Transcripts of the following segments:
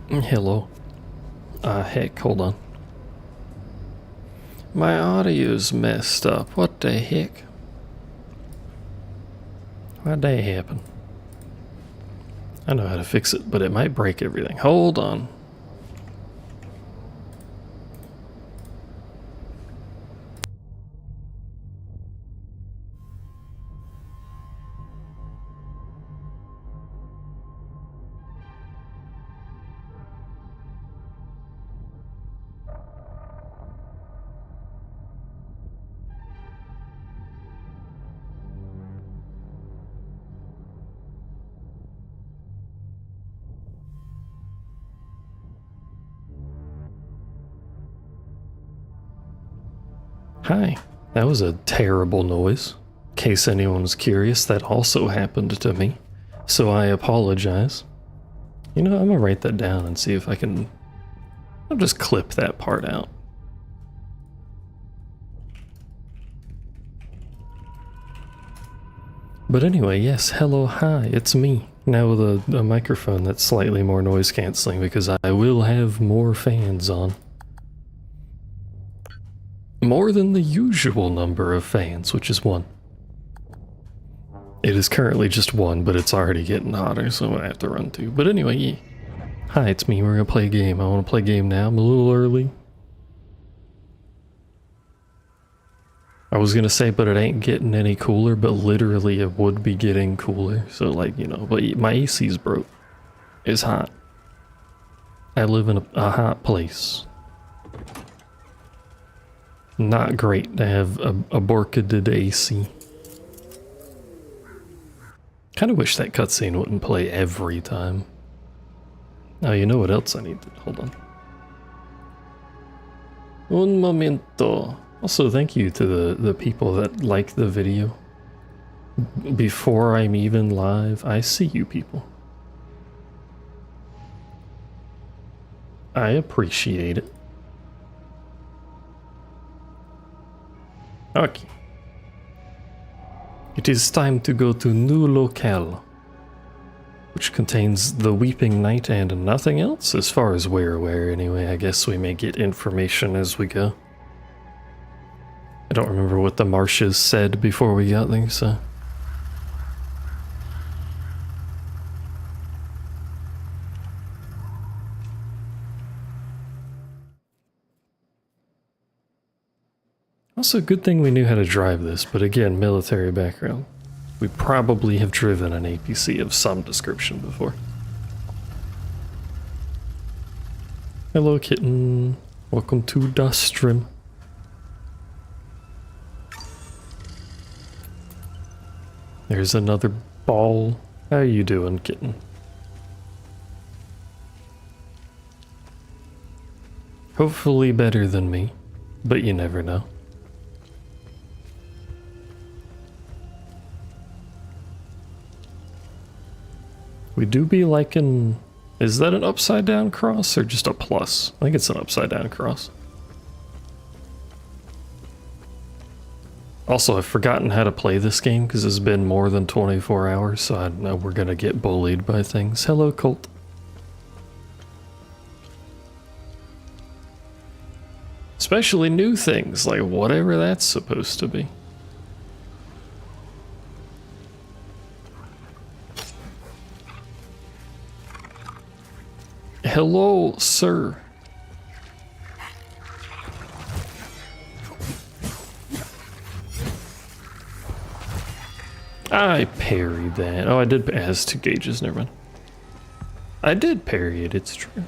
Hello. Heck, hold on. My audio's messed up. What the heck? Why'd that happen? I know how to fix it, but it might break everything. Hold on. Hi. That was a terrible noise. In case anyone was curious, that also happened to me. So I apologize. You know, I'm gonna write that down and see if I can... I'll just clip that part out. But anyway, yes, hello, hi, it's me. Now with a microphone that's slightly more noise cancelling because I will have more fans on. More than the usual number of fans, which is 1. It is currently just 1, but it's already getting hotter, so I'm gonna have to run 2. But anyway, yeah. Hi, it's me, we're gonna play a game. I wanna play a game now, I'm a little early. I was gonna say, but it ain't getting any cooler, but literally it would be getting cooler. So like, you know, but my AC's broke. It's hot. I live in a hot place. Not great to have a borkaded AC. Kinda wish that cutscene wouldn't play every time. Oh, you know what else I need to... Hold on. Un momento. Also, thank you to the people that like the video. Before I'm even live, I see you people. I appreciate it. Okay. It is time to go to new locale, which contains the Weeping Night and nothing else, as far as we're aware anyway. I guess we may get information as we go. I don't remember what the marshes said before we got there, so... Also, good thing we knew how to drive this, but again, military background. We probably have driven an APC of some description before. Hello, kitten. Welcome to the stream. There's another ball. How you doing, kitten? Hopefully better than me, but you never know. We do be liking... Is that an upside down cross or just a plus? I think it's an upside down cross. Also, I've forgotten how to play this game because it's been more than 24 hours, so I know we're gonna get bullied by things. Hello, Colt. Especially new things, like whatever that's supposed to be. Hello, sir. I parried that. Oh, I did. It has 2 gauges, never mind. I did parry it, it's true.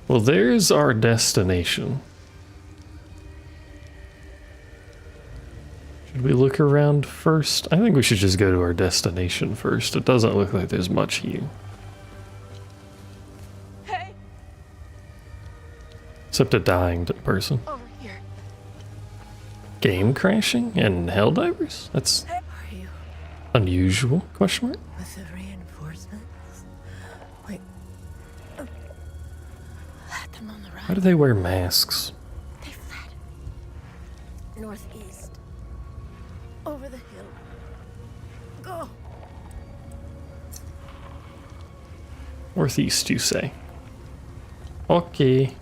Well, there's our destination. Should we look around first? I think we should just go to our destination first. It doesn't look like there's much here. Hey. Except a dying person. Over here. Game crashing and Helldivers? That's Hey. Are you unusual, question mark? with the reinforcements? Wait. Let them on the right. Why do they wear masks? They fled. Northeast. Over the hill. Go. Northeast, you say? Okay.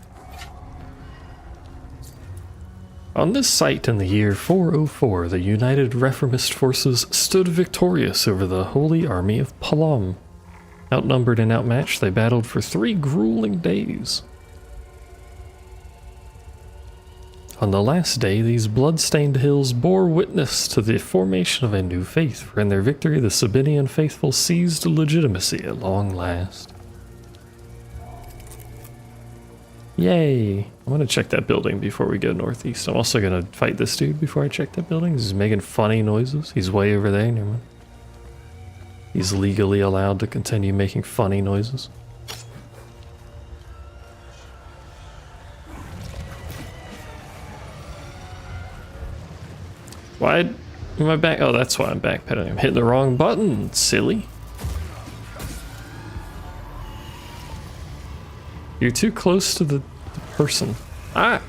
On this site in the year 404, the United Reformist forces stood victorious over the Holy Army of Palam. Outnumbered and outmatched, they battled for 3 grueling days. On the last day, these blood-stained hills bore witness to the formation of a new faith, for in their victory the Sabinian faithful seized legitimacy at long last. Yay! I'm gonna check that building before we go northeast. I'm also gonna fight this dude before I check that building. He's making funny noises. He's way over there, never mind. He's legally allowed to continue making funny noises. Why am I back? Oh, that's why I'm backpedaling. I'm hitting the wrong button, silly. You're too close to the person. Ah!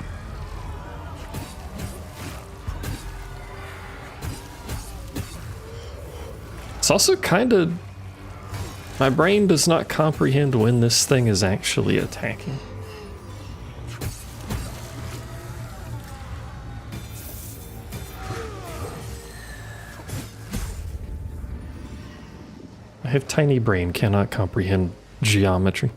It's also kind of... My brain does not comprehend when this thing is actually attacking. I have tiny brain, cannot comprehend geometry.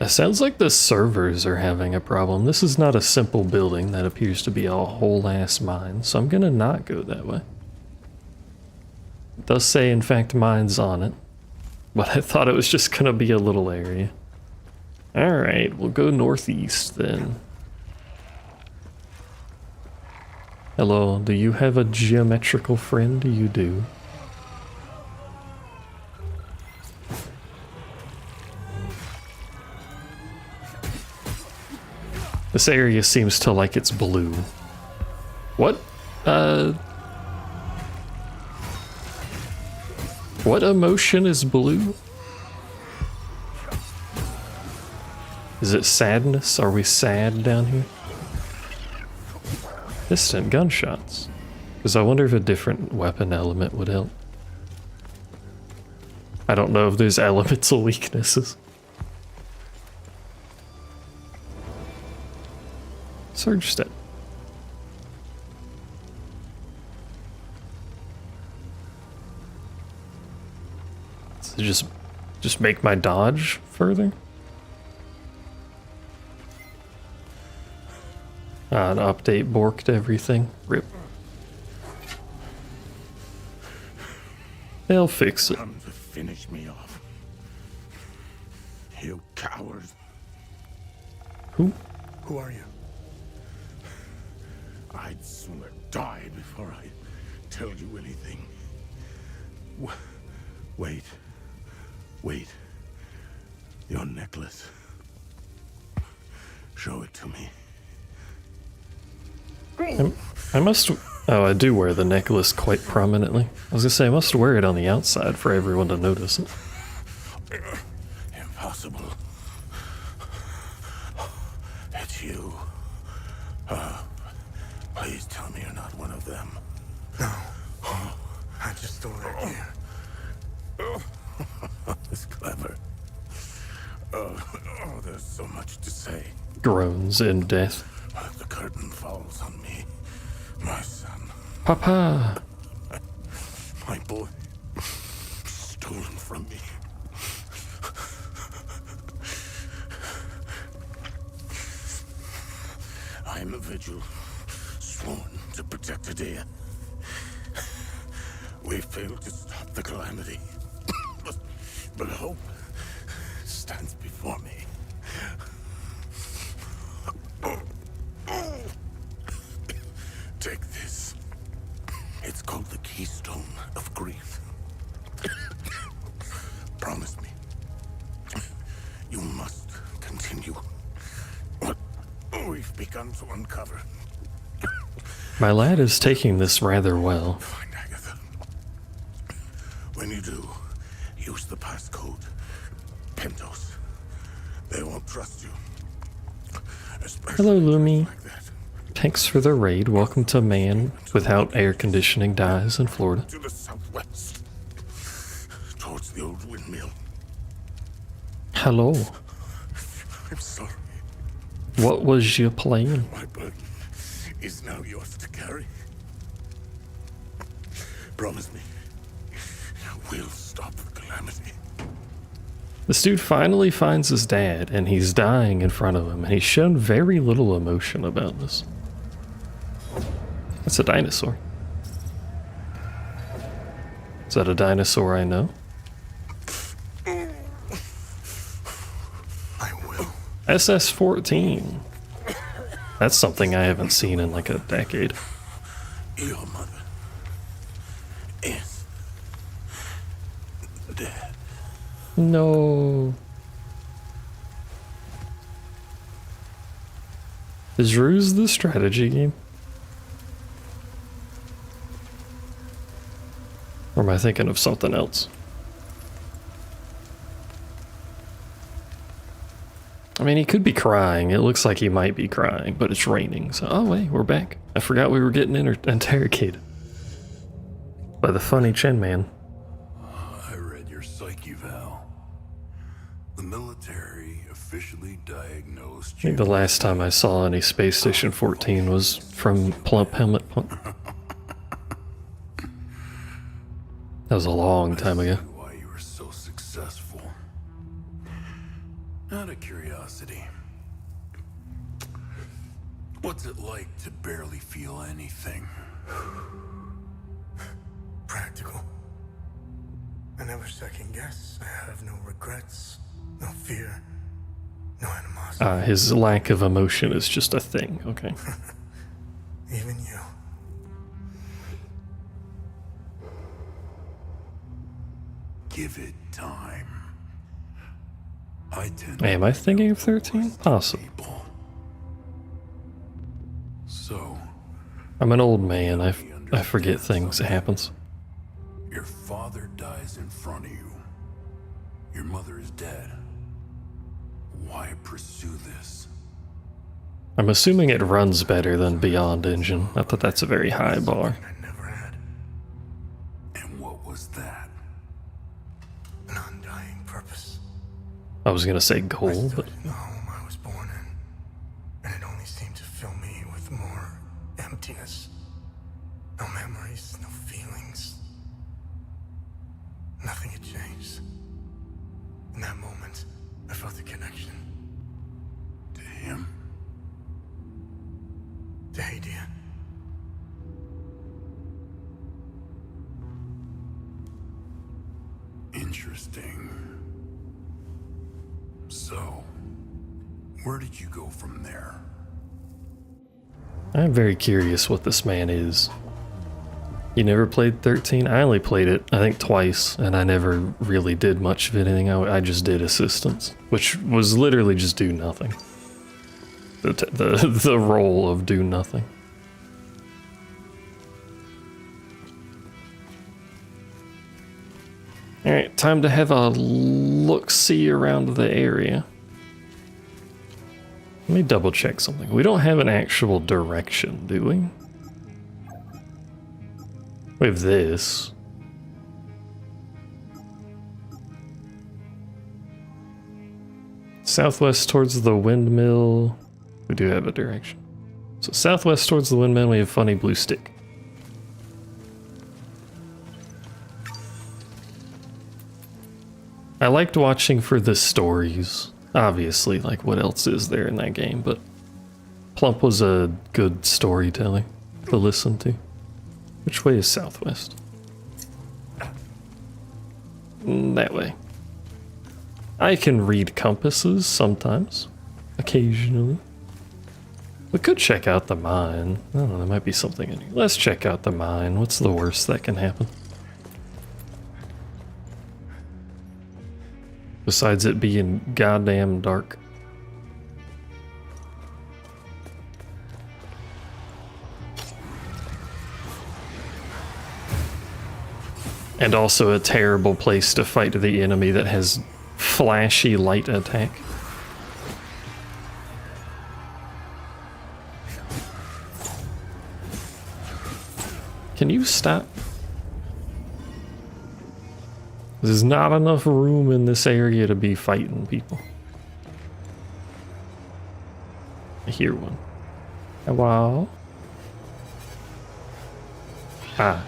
It sounds like the servers are having a problem. This is not a simple building. That appears to be a whole ass mine, so I'm gonna not go that way. It does say, in fact, mines on it, but I thought it was just gonna be a little area. Alright, we'll go northeast then. Hello, do you have a geometrical friend? You do. This area seems to like it's blue. What? What emotion is blue? Is it sadness? Are we sad down here? Distant gunshots. Because I wonder if a different weapon element would help. I don't know if there's elemental weaknesses. Surge step. So just make my dodge further? An update borked everything. Rip. They'll fix it. Come to finish me off. You cowards. Who? Who are you? I'd sooner die before I tell you anything. Wait. Wait. Your necklace. Show it to me. I must... Oh, I do wear the necklace quite prominently. I was gonna say, I must wear it on the outside for everyone to notice it. Impossible. It's you. Please tell me you're not one of them. No. I just stole that gear. It's clever. Oh, there's so much to say. Groans in death. The curtain falls on me. My son. Papa! My boy. Stolen from me. I am a vigil, sworn to protect Adea. We failed to stop the calamity. But hope stands before me. Take this. It's called the Keystone of Grief. Promise me. You must continue what we've begun to uncover. My lad is taking this rather well. Find Agatha. When you do, use the passcode. Pentos. They won't trust you. Especially Hello, Lumi. like that. Thanks for the raid. Welcome to Man Without Air Conditioning Dies in Florida. To the southwest. Towards the old windmill. Hello. I'm sorry. What was you playing? My burden is now yours to carry. Promise me, we'll stop the calamity. This dude finally finds his dad, and he's dying in front of him, and he's shown very little emotion about this. That's a dinosaur. Is that a dinosaur I know? I will. SS-14. That's something I haven't seen in like a decade. Your mother is dead. No. Is Ruse the strategy game? Or am I thinking of something else? I mean, he could be crying. It looks like he might be crying, but it's raining. So, oh wait, we're back. I forgot we were getting interrogated by the funny Chen Man. I read your psyche val. The military officially diagnosed I think the last time I saw any Space Station 14 was from Plump Helmet Pump. That was a long time ago. why you were so successful. Out of curiosity, what's it like to barely feel anything? Practical. I never second guess. I have no regrets, no fear, no animosity. His lack of emotion is just a thing, okay? Even you. Give it time. I tend Hey, am I thinking of 13? Possible. people. So, I'm an old man. I forget things. It happens. your father dies in front of you. Your mother is dead. Why pursue this? I'm assuming it runs better than Beyond Engine. Not that that's a very high bar. I never had And what was that? an undying purpose. I was gonna say I goal, but stood in the home I was born in, and it only seemed to fill me with more emptiness. No memories, no feelings. Nothing had changed. In that moment, I felt a connection To him? to Hadia. Interesting. So, where did you go from there? I'm very curious what this man is. You never played 13? I only played it, I think, twice, and I never really did much of anything. I just did assistance, which was literally just do nothing. The role of do nothing. Alright, time to have a look-see around the area. Let me double check something. We don't have an actual direction, do we? We have this. Southwest towards the windmill. We do have a direction. So southwest towards the windmill, we have funny blue stick. I liked watching for the stories. Obviously, like what else is there in that game, but Plump was a good storyteller to listen to. Which way is southwest? That way. I can read compasses sometimes, occasionally. We could check out the mine. I don't know, there might be something in here. Let's check out the mine. What's the worst that can happen? Besides it being goddamn dark. And also a terrible place to fight the enemy that has flashy light attack. can you stop? There's not enough room in this area to be fighting people. I hear one. Hello? Ah.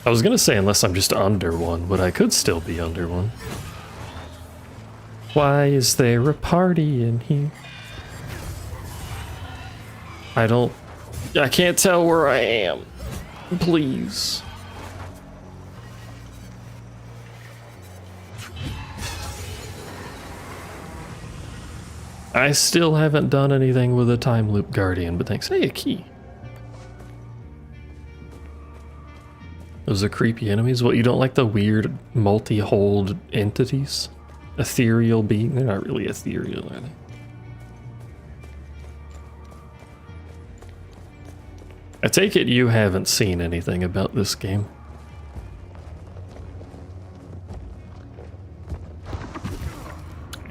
I was gonna say unless I'm just under one, but I could still be under one. Why is there a party in here? I can't tell where I am. Please. I still haven't done anything with a time loop guardian, but thanks. Hey, a key. Those are creepy enemies. What, you don't like the weird multi-hold entities? Ethereal being? They're not really ethereal, are they? I take it you haven't seen anything about this game.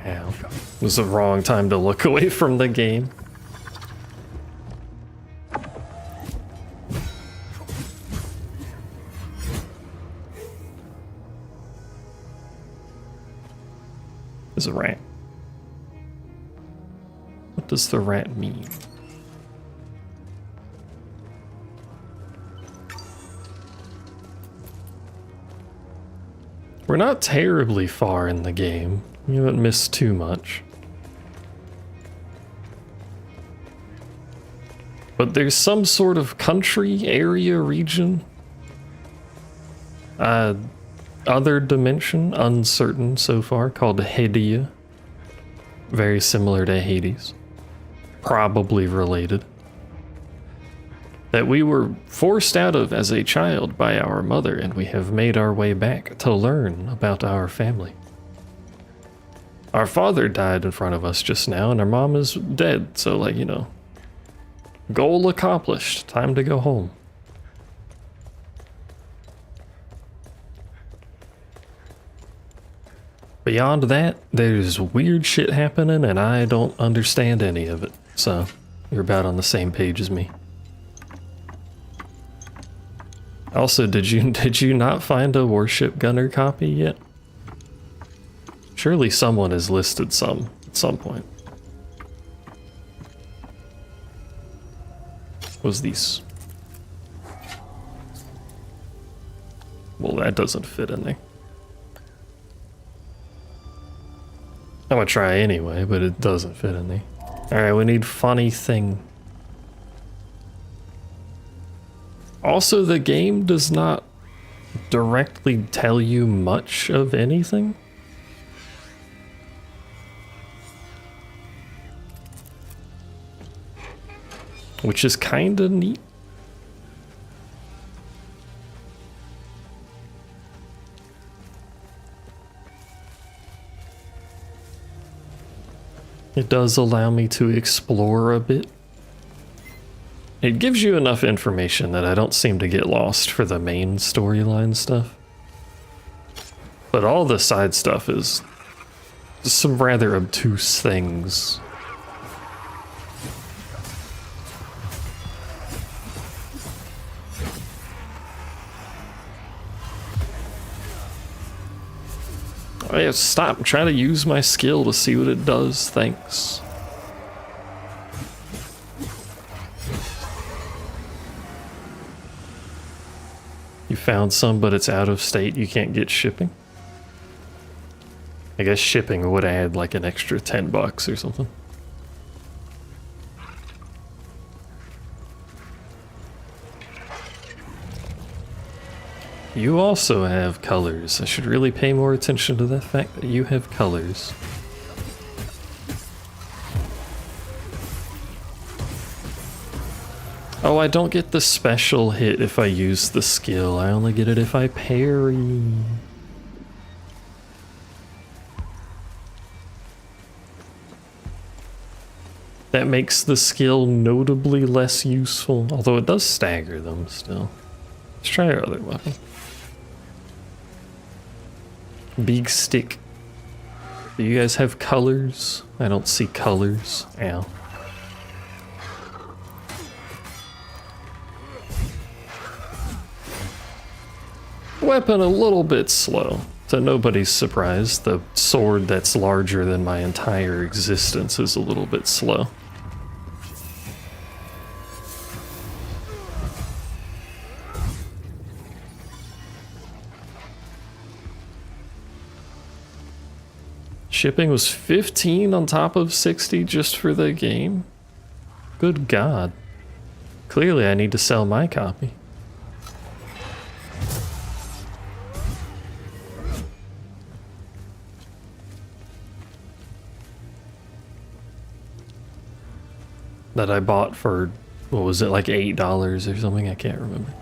Ow. It was the wrong time to look away from the game. There's a rat. What does the rat mean? We're not terribly far in the game. We haven't missed too much. But there's some sort of country, area, region. Other dimension, uncertain so far, called Hadia. Very similar to Hades. Probably related. That we were forced out of as a child by our mother, and we have made our way back to learn about our family. Our father died in front of us just now, and our mom is dead, so like, you know, goal accomplished, time to go home. Beyond that, there's weird shit happening, and I don't understand any of it, so you're about on the same page as me. Also, did you not find a Warship Gunner copy yet? Surely someone has listed some at some point. Was these? Well, that doesn't fit in there. I'm gonna try anyway, but it doesn't fit in there. Alright, we need funny thing. Also, the game does not directly tell you much of anything. Which is kinda neat. It does allow me to explore a bit. It gives you enough information that I don't seem to get lost for the main storyline stuff. But all the side stuff is some rather obtuse things. Oh yeah, stop. I'm trying to use my skill to see what it does. Thanks. You found some, but it's out of state. You can't get shipping. I guess shipping would add like an extra $10 or something. You also have colors. I should really pay more attention to the fact that you have colors. Oh, I don't get the special hit if I use the skill. I only get it if I parry. That makes the skill notably less useful, although it does stagger them still. Let's try our other weapon. Big stick. Do you guys have colors? I don't see colors. Ow. Weapon a little bit slow. To nobody's surprise, the sword that's larger than my entire existence is a little bit slow. Shipping was 15 on top of 60 just for the game? Good God. Clearly I need to sell my copy. That I bought for, what was it, like $8 or something? I can't remember.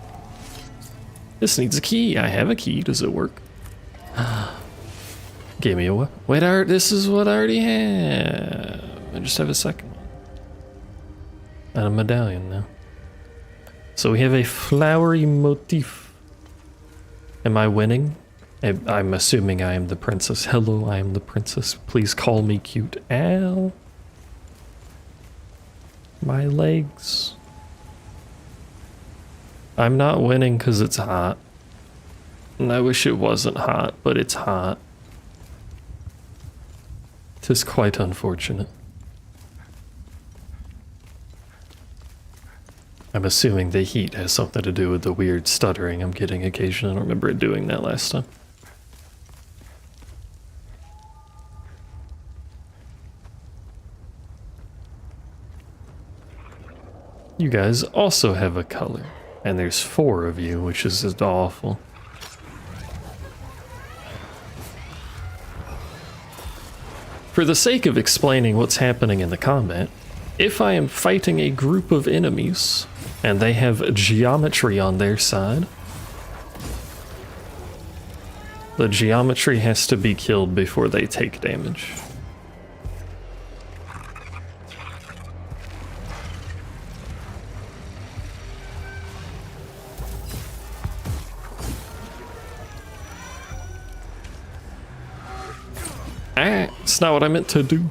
This needs a key. I have a key. Does it work? Give me a what? Wait, this is what I already have. I just have a second one. And a medallion now. So we have a flowery motif. Am I winning? I'm assuming I am the princess. Hello, I am the princess. Please call me cute. Ow. My legs. I'm not winning because it's hot. And I wish it wasn't hot, but it's hot. It is quite unfortunate. I'm assuming the heat has something to do with the weird stuttering I'm getting occasionally. I don't remember it doing that last time. You guys also have a color, and there's 4 of you, which is just awful. For the sake of explaining what's happening in the combat, if I am fighting a group of enemies, and they have geometry on their side, the geometry has to be killed before they take damage. It's not what I meant to do.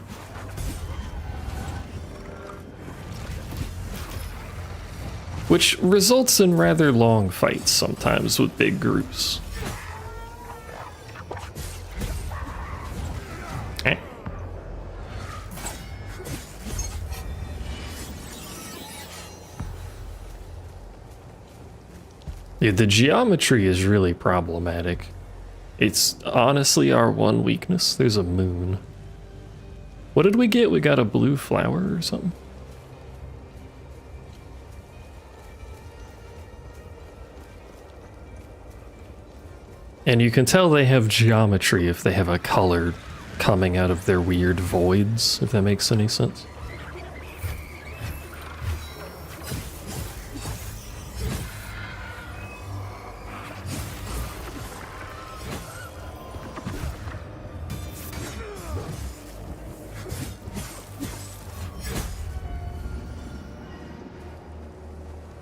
Which results in rather long fights sometimes with big groups. Yeah, the geometry is really problematic. It's honestly our one weakness. There's a moon. What did we get? We got a blue flower or something? And you can tell they have geometry if they have a color coming out of their weird voids, if that makes any sense.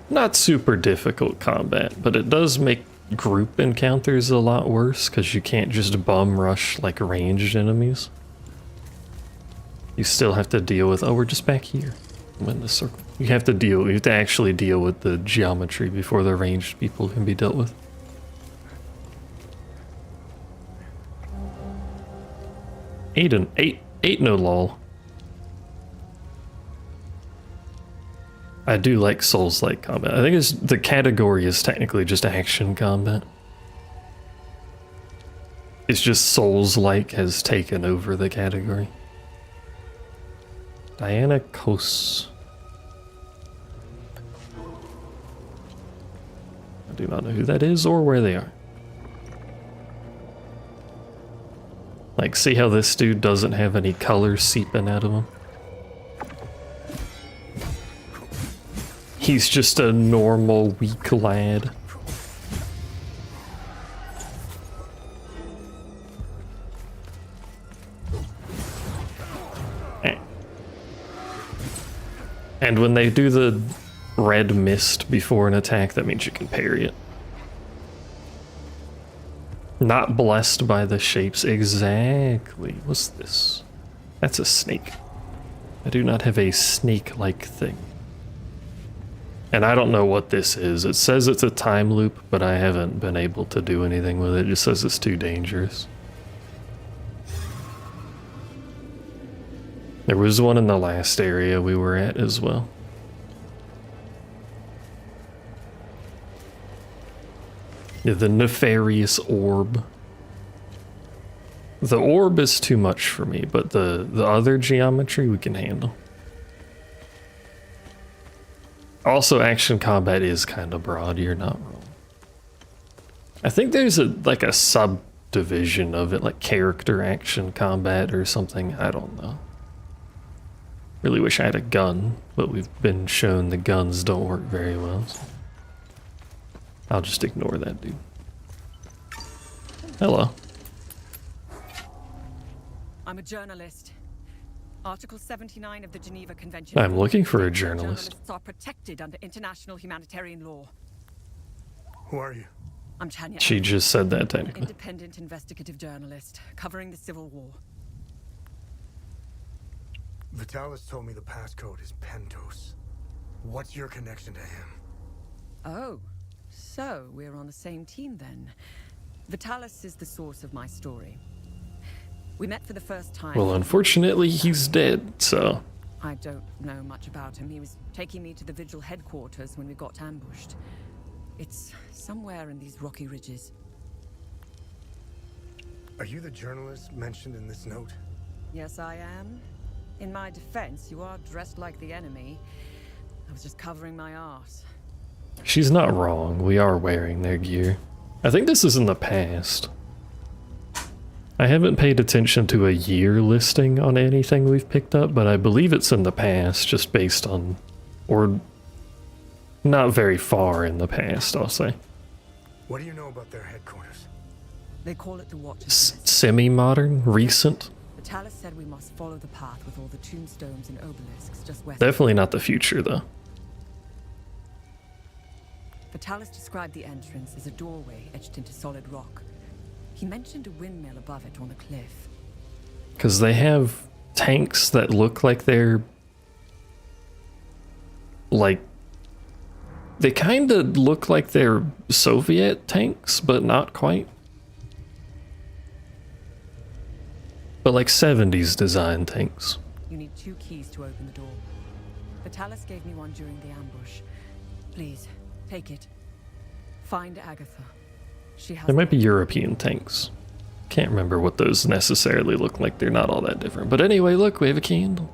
Not super difficult combat, but it does make group encounters a lot worse because you can't just bum rush like ranged enemies. You still have to deal with, oh, we're just back here. I'm in the circle. You have to actually deal with the geometry before the ranged people can be dealt with. Eight no lol. I do like Souls-like combat. I think the category is technically just action combat. It's just Souls-like has taken over the category. Diana Kos. I do not know who that is or where they are. Like, see how this dude doesn't have any color seeping out of him? He's just a normal, weak lad. And when they do the red mist before an attack, that means you can parry it. Not blessed by the shapes. Exactly. What's this? That's a snake. I do not have a snake-like thing. And I don't know what this is. It says it's a time loop, but I haven't been able to do anything with it. It just says it's too dangerous. There was one in the last area we were at as well. Yeah, the nefarious orb. The orb is too much for me, but the other geometry we can handle. Also, action combat is kind of broad, you're not wrong. I think there's like a subdivision of it, like character action combat or something, I don't know. Really wish I had a gun, but we've been shown the guns don't work very well. So I'll just ignore that dude. Hello. I'm a journalist. Article 79 of the Geneva Convention. I'm looking for a journalist. Journalists are protected under international humanitarian law. Who are you? I'm Tanya. She just said that An technically. independent investigative journalist covering the Civil War. Vitalis told me the passcode is Pentos. What's your connection to him? Oh, so we're on the same team then. Vitalis is the source of my story. We met for the first time. Well, unfortunately, he's dead, so... I don't know much about him. He was taking me to the Vigil headquarters when we got ambushed. It's somewhere in these rocky ridges. Are you the journalist mentioned in this note? Yes, I am. In my defense, you are dressed like the enemy. I was just covering my arse. She's not wrong. We are wearing their gear. I think this is in the past. I haven't paid attention to a year listing on anything we've picked up, but I believe it's in the past, just based on... or... not very far in the past, I'll say. What do you know about their headquarters? They call it the Watchers. Semi-modern? Recent? Vitalis said we must follow the path with all the tombstones and obelisks just west. Definitely not the future, though. Vitalis described the entrance as a doorway etched into solid rock. He mentioned a windmill above it on the cliff. Because they have tanks that look like they're... like... they kind of look like they're Soviet tanks, but not quite. But like 70s design tanks. You need 2 keys to open the door. Vitalis gave me one during the ambush. Please, take it. Find Agatha. She has... There might be European tanks. Can't remember what those necessarily look like. They're not all that different. But anyway, look, we have a candle.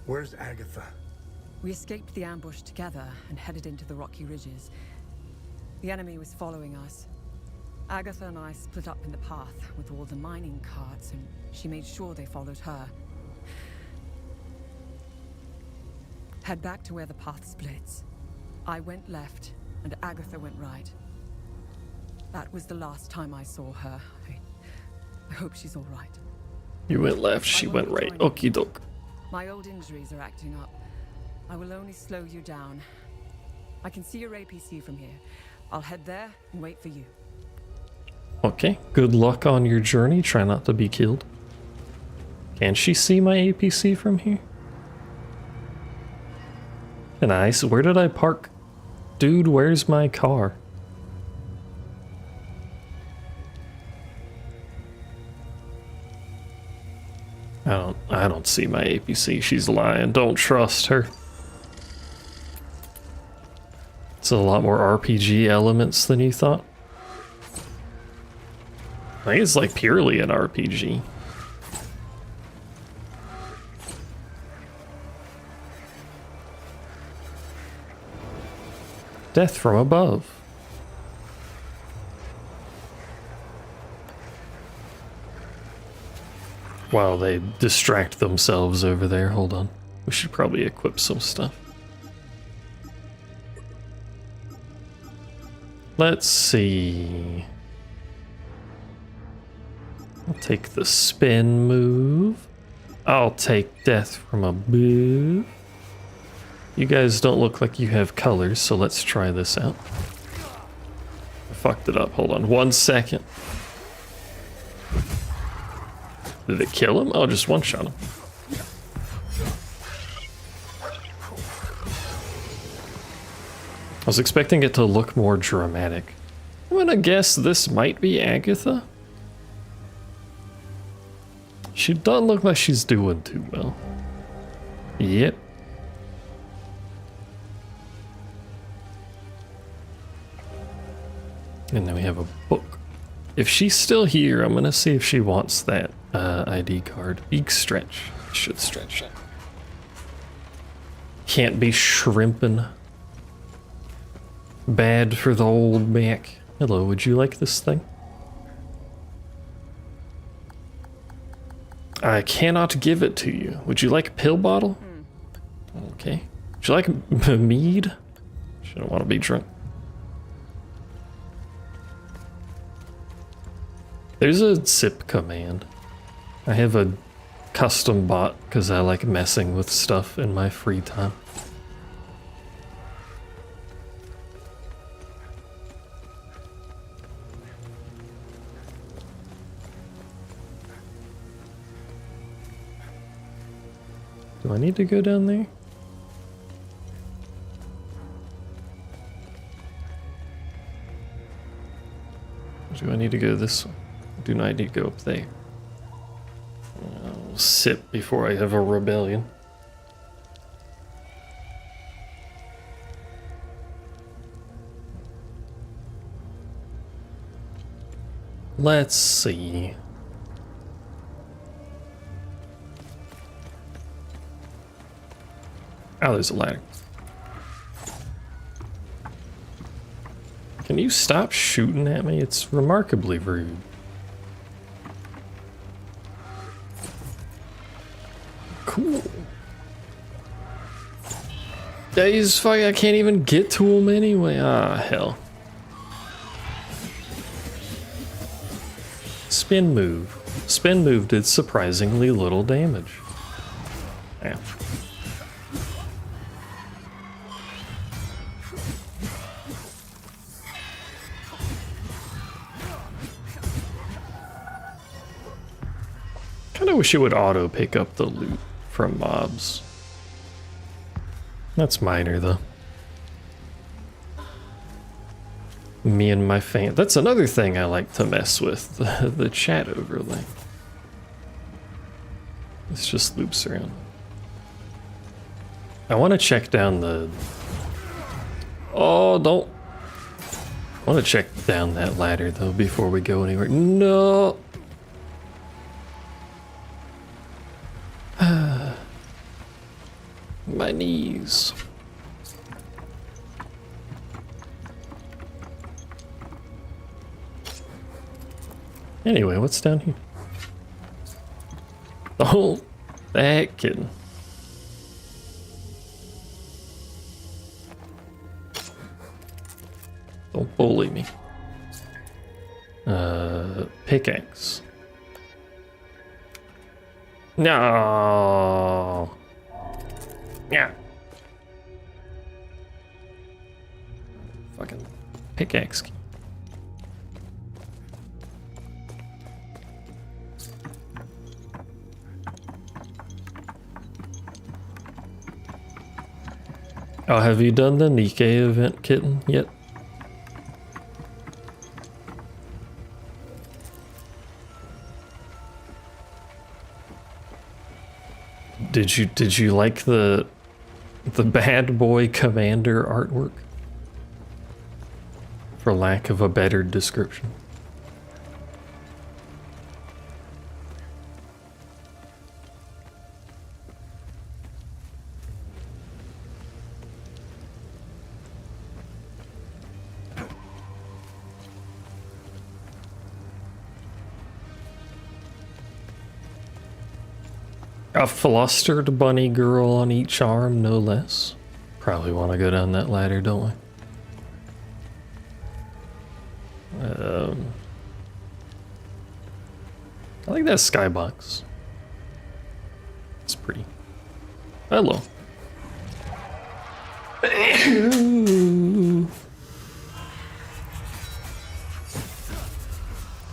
Where's Agatha? We escaped the ambush together and headed into the rocky ridges. The enemy was following us. Agatha and I split up in the path with all the mining carts, and she made sure they followed her. Head back to where the path splits. I went left, and Agatha went right. That was the last time I saw her. I hope she's all right. You went left, she went right. Okie doke. My old injuries are acting up. I will only slow you down. I can see your APC from here. I'll head there and wait for you. Okay, good luck on your journey. Try not to be killed. Can she see my APC from here? Nice. Where did I park? Dude, where's my car? I don't see my APC. She's lying. Don't trust her. It's a lot more RPG elements than you thought. I think it's like purely an RPG. Death from above. While they distract themselves over there, hold on. We should probably equip some stuff. Let's see. I'll take the spin move. I'll take death from above. You guys don't look like you have colors, so let's try this out. I fucked it up. Hold on 1 second. Did it kill him? Oh, just one-shot him. I was expecting it to look more dramatic. I'm gonna guess this might be Agatha. She doesn't look like she's doing too well. Yep. And then we have a book. If she's still here, I'm gonna see if she wants that ID card. Big stretch. Should stretch it. Can't be shrimping. Bad for the old back. Hello, would you like this thing? I cannot give it to you. Would you like a pill bottle? Okay. Would you like mead? She don't want to be drunk. There's a sip command. I have a custom bot because I like messing with stuff in my free time. Do I need to go down there? Or do I need to go this way? Do not need to go up there. I'll sip before I have a rebellion. Let's see. Oh, there's a ladder. Can you stop shooting at me? It's remarkably rude. Cool. Days fuck, I can't even get to him anyway. Ah, hell. Spin move. Spin move did surprisingly little damage. Yeah. Kinda wish it would auto pick up the loot from mobs. That's minor though. Me and my fan. That's another thing I like to mess with, the chat overlay. This just loops around. I want to check down the... Oh, don't... I want to check down that ladder though before we go anywhere. No! My knees. Anyway, what's down here? Oh, that kitten. Don't bully me. Pickaxe. No. Yeah. Fucking pickaxe. Oh, have you done the Nikkei event, kitten, yet? Did you like the bad boy commander artwork? For lack of a better description. A flustered bunny girl on each arm, no less. Probably want to go down that ladder, don't we? I like that skybox. It's pretty. Hello.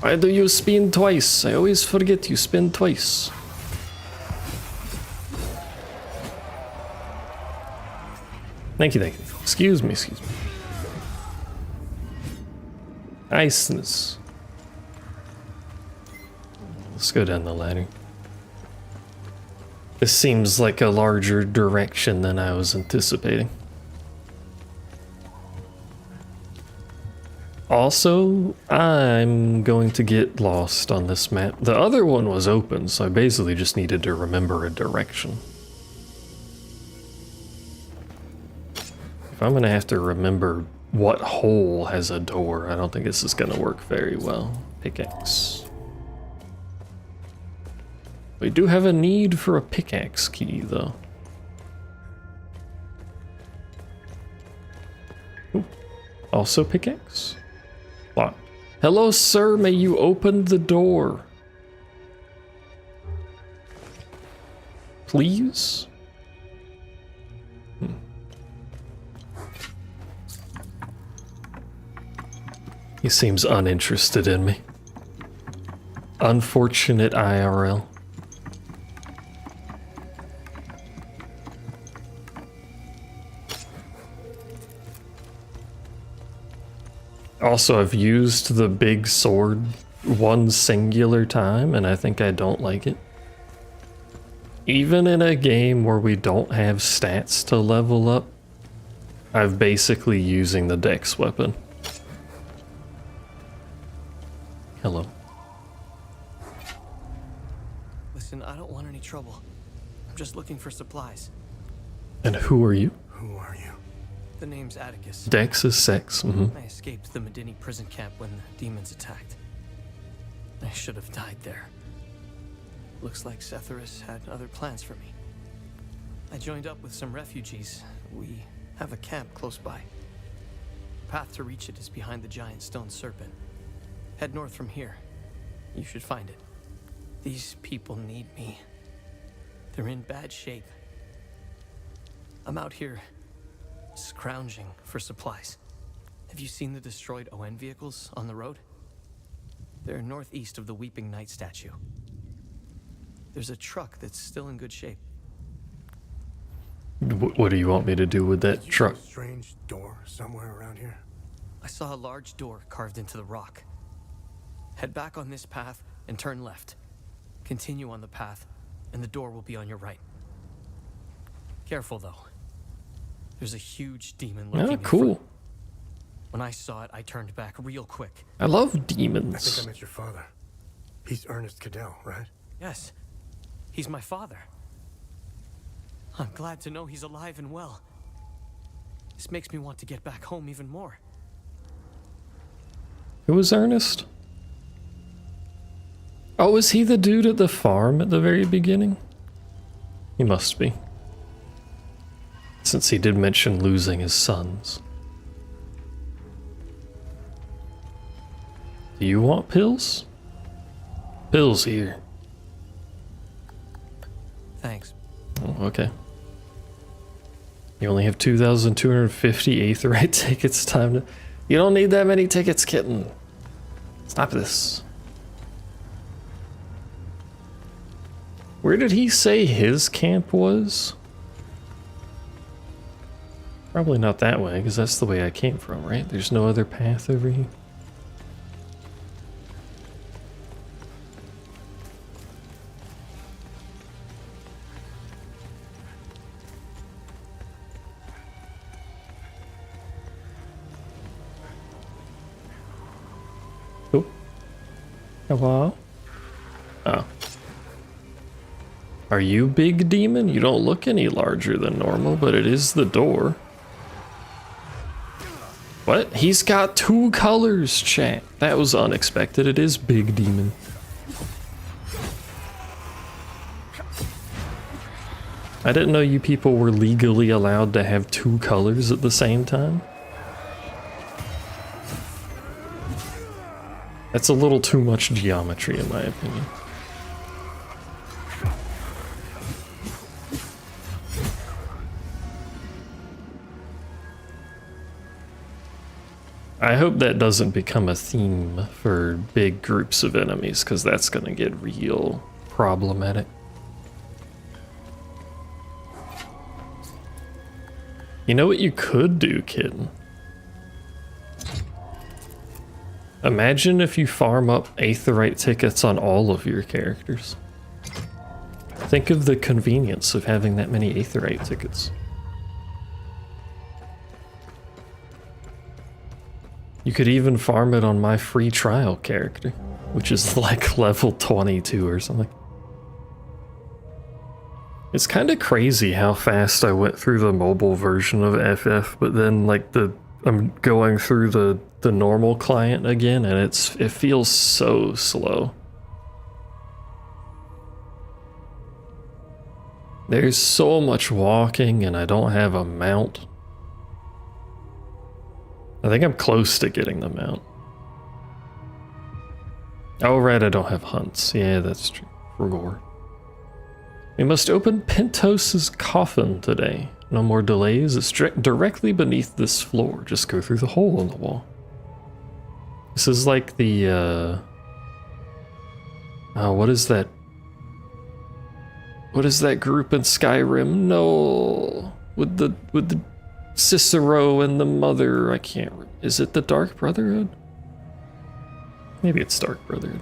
Why do you spin twice? I always forget you spin twice. Thank you, thank you. Excuse me, excuse me. Niceness. Let's go down the ladder. This seems like a larger direction than I was anticipating. Also, I'm going to get lost on this map. The other one was open, so I basically just needed to remember a direction. If I'm gonna have to remember what hole has a door, I don't think this is gonna work very well. Pickaxe. We do have a need for a pickaxe key, though. Ooh. Also pickaxe? What? Hello, sir, may you open the door? Please? He seems uninterested in me. Unfortunate IRL. Also, I've used the big sword one singular time, and I think I don't like it. Even in a game where we don't have stats to level up, I'm basically using the dex weapon. Hello. Listen, I don't want any trouble. I'm just looking for supplies. And who are you? Who are you? The name's Atticus. Dex is sex. I escaped the Medini prison camp when the demons attacked. I should have died there. Looks like Setharus had other plans for me. I joined up with some refugees. We have a camp close by. The path to reach it is behind the giant stone serpent. Head north from here. You should find it. These people need me. They're in bad shape. I'm out here scrounging for supplies. Have you seen the destroyed ON vehicles on the road? They're northeast of the Weeping Knight statue. There's a truck that's still in good shape. What do you want me to do with that truck? A strange door somewhere around here. I saw a large door carved into the rock. Head back on this path and turn left. Continue on the path, and the door will be on your right. Careful, though. There's a huge demon lurking in cool. front. When I saw it, I turned back real quick. I love I think demons. I met your father. He's Ernest Cadell, right? Yes, he's my father. I'm glad to know he's alive and well. This makes me want to get back home even more. Who was Ernest? Oh, was he the dude at the farm at the very beginning? He must be. Since he did mention losing his sons. Do you want pills? Pills here. Thanks. Oh, okay. You only have 2,250 Aetheryte tickets. Time to... You don't need that many tickets, kitten. Stop this. Where did he say his camp was? Probably not that way, because that's the way I came from, right? There's no other path over here. Oh. Hello? Oh. Are you big demon? You don't look any larger than normal, but it is the door. What? He's got two colors, chat. That was unexpected. It is big demon. I didn't know you people were legally allowed to have two colors at the same time. That's a little too much geometry in my opinion. I hope that doesn't become a theme for big groups of enemies, because that's going to get real problematic. You know what you could do, kid? Imagine if you farm up Aetheryte tickets on all of your characters. Think of the convenience of having that many Aetheryte tickets. You could even farm it on my free trial character, which is like level 22 or something. It's kind of crazy how fast I went through the mobile version of FF, but then like I'm going through the normal client again, and it feels so slow. There's so much walking, and I don't have a mount. I think I'm close to getting the mount. Oh, right, I don't have hunts. Yeah, that's true. For gore. We must open Pentos's coffin today. No more delays. It's directly beneath this floor. Just go through the hole in the wall. This is like the, oh, what is that? What is that group in Skyrim? No, with the Cicero and the mother. I can't remember. Is it the Dark Brotherhood? Maybe it's Dark Brotherhood.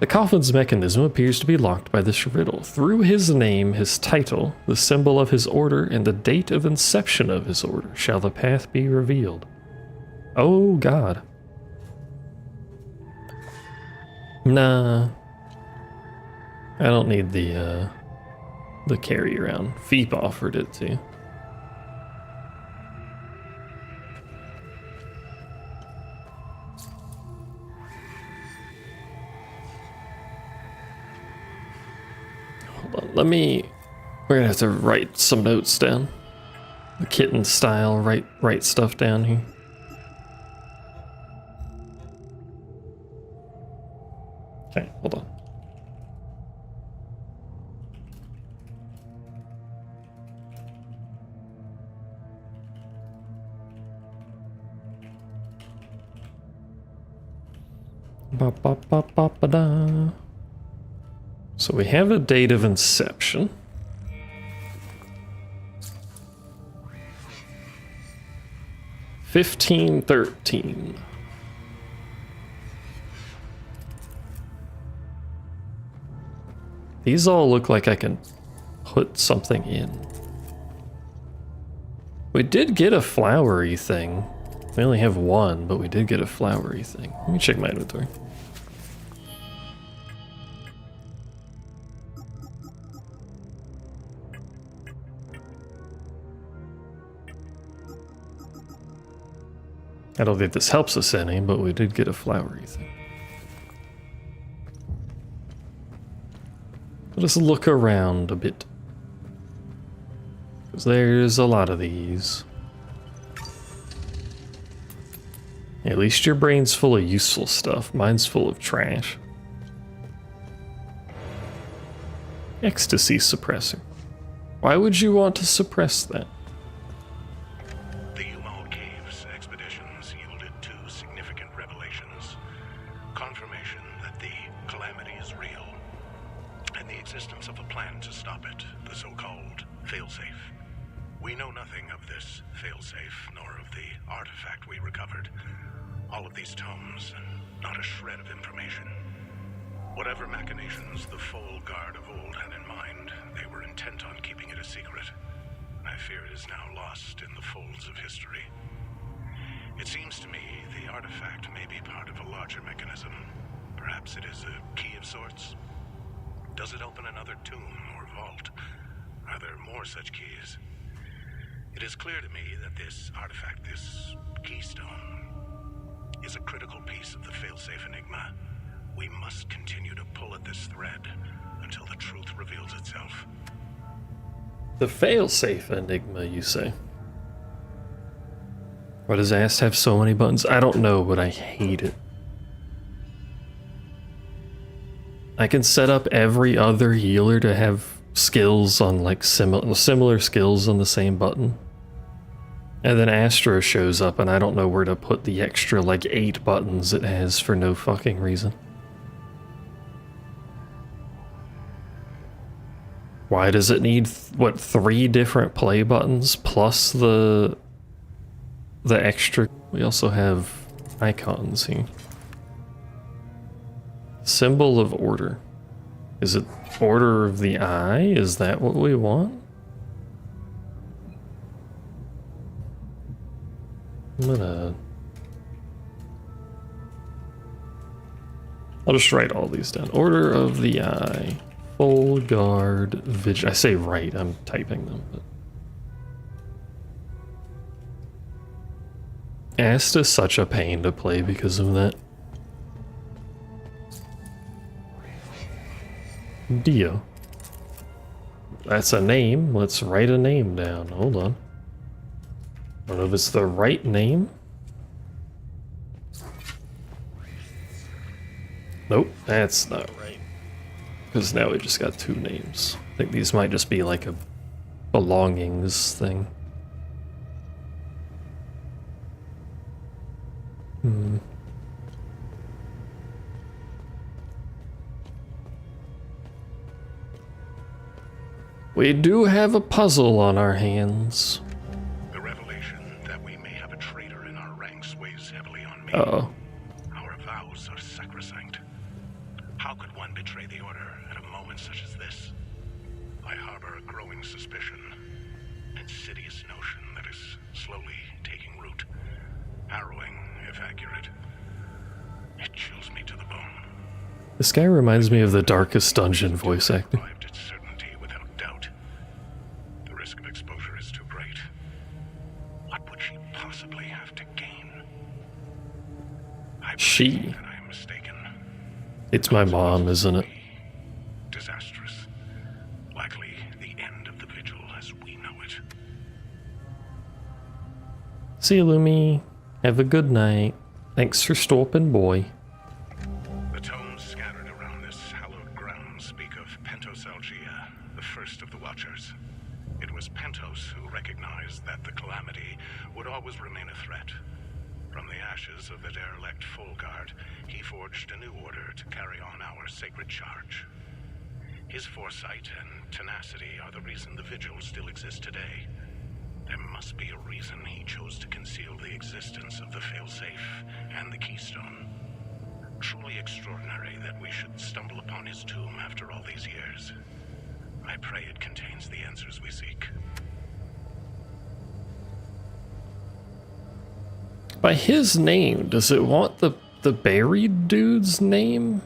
The coffin's mechanism appears to be locked by this riddle. Through his name, his title, the symbol of his order, and the date of inception of his order shall the path be revealed. Oh God. Nah. I don't need the carry around. Feep offered it to. Hold on, we're gonna have to write some notes down. The kitten style, write stuff down here. Okay, hold on. Ba-ba-ba-ba-ba-da. So we have a date of inception. (1513). These all look like I can put something in. We did get a flowery thing. We only have one, but we did get a flowery thing. Let me check my inventory. I don't think this helps us any, but we did get a flowery thing. Let us look around a bit. Because there's a lot of these. At least your brain's full of useful stuff. Mine's full of trash. Ecstasy suppressor. Why would you want to suppress that? The Emote Caves expeditions yielded two significant revelations. Confirmation that the calamity is real, and the existence of a plan to stop it, the so-called failsafe. We know nothing of this failsafe, nor of the artifact we recovered. All of these tomes, and not a shred of information. Whatever machinations the full guard of old had in mind, they were intent on keeping it a secret. I fear it is now lost in the folds of history. It seems to me the artifact may be part of a larger mechanism. Perhaps it is a key of sorts. Does it open another tomb or vault? Are there more such keys? It is clear to me that this artifact, this keystone, is a critical piece of the failsafe enigma. We must continue to pull at this thread until the truth reveals itself. The failsafe enigma, you say? Why does Ast have so many buttons? I don't know, but I hate it. I can set up every other healer to have skills on like similar skills on the same button. And then Astro shows up and I don't know where to put the extra like 8 buttons it has for no fucking reason. Why does it need, what, 3 different play buttons plus the extra? We also have icons here. Symbol of order. Is it Order of the Eye? Is that what we want? I'll just write all these down. Order of the Eye. Full guard vigil. I say right, I'm typing them. But Asta is such a pain to play because of that. Dio. That's a name. Let's write a name down. Hold on. I don't know if it's the right name. Nope, that's not right. Because now we just got two names. I think these might just be like a belongings thing. We do have a puzzle on our hands. The revelation that we may have a traitor in our ranks weighs heavily on me. Uh-oh. Our vows are sacrosanct. How could one betray the Order at a moment such as this? I harbor a growing suspicion, insidious notion that is slowly taking root. Harrowing, if accurate. It chills me to the bone. This guy reminds me of the Darkest Dungeon voice actor. Arrived at certainty without doubt. The risk of exposure is too great. What would she possibly have to gain? I believe that I am mistaken. It's my mom, isn't it? Disastrous. Likely the end of the vigil as we know it. See you, Lumi. Have a good night. Thanks for stopping, boy. The tomes scattered around this hallowed ground speak of Pentos Algia, the first of the Watchers. It was Pentos who recognized that the calamity would always remain a threat. From the ashes of the derelict Fulguard, he forged a new order to carry on our sacred charge. His foresight and tenacity are the reason the Vigil still exists today. There must be a reason he chose to conceal the existence of the failsafe and the keystone. Truly extraordinary that we should stumble upon his tomb after all these years. I pray it contains the answers we seek. By his name, does it want the buried dude's name?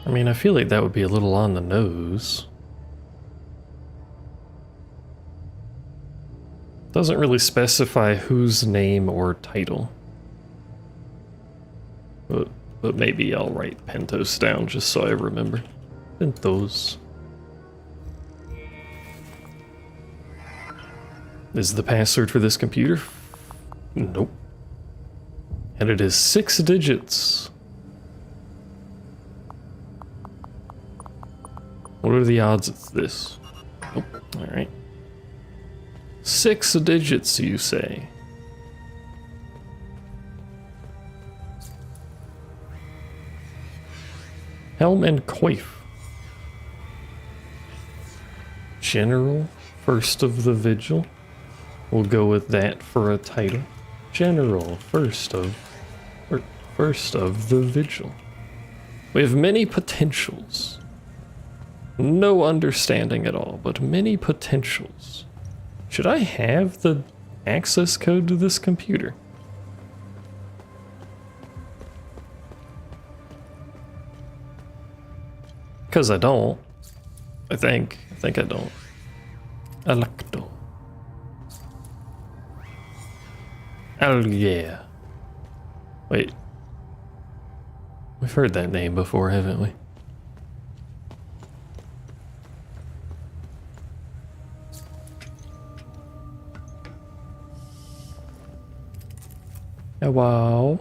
I mean, I feel like that would be a little on the nose. Doesn't really specify whose name or title. But maybe I'll write Pentos down just so I remember. Pentos. Is the password for this computer? Nope. And it is 6 digits. What are the odds it's this? Oh, alright. 6 digits, you say? Helm and coif. General, first of the vigil. We'll go with that for a title. General, first of the vigil. We have many potentials. No understanding at all, but many potentials. Should I have the access code to this computer? Because I don't. I think I don't. Electo. Oh yeah. Wait. We've heard that name before, haven't we? Wow.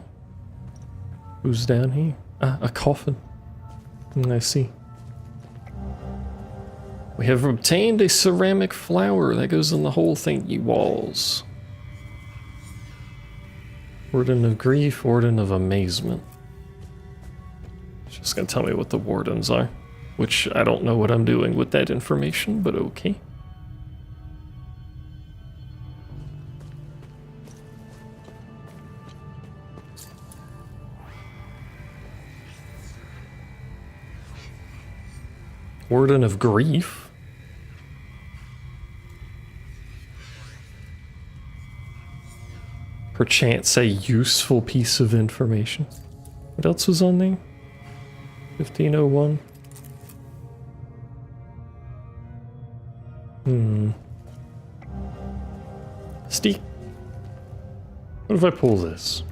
Who's down here? Ah, a coffin. I see. We have obtained a ceramic flower that goes in the whole thingy walls. Warden of Grief, Warden of Amazement. It's just gonna tell me what the wardens are, which I don't know what I'm doing with that information, but okay. Warden of Grief. Perchance a useful piece of information. What else was on there? 1501. Steak. What if I pull this?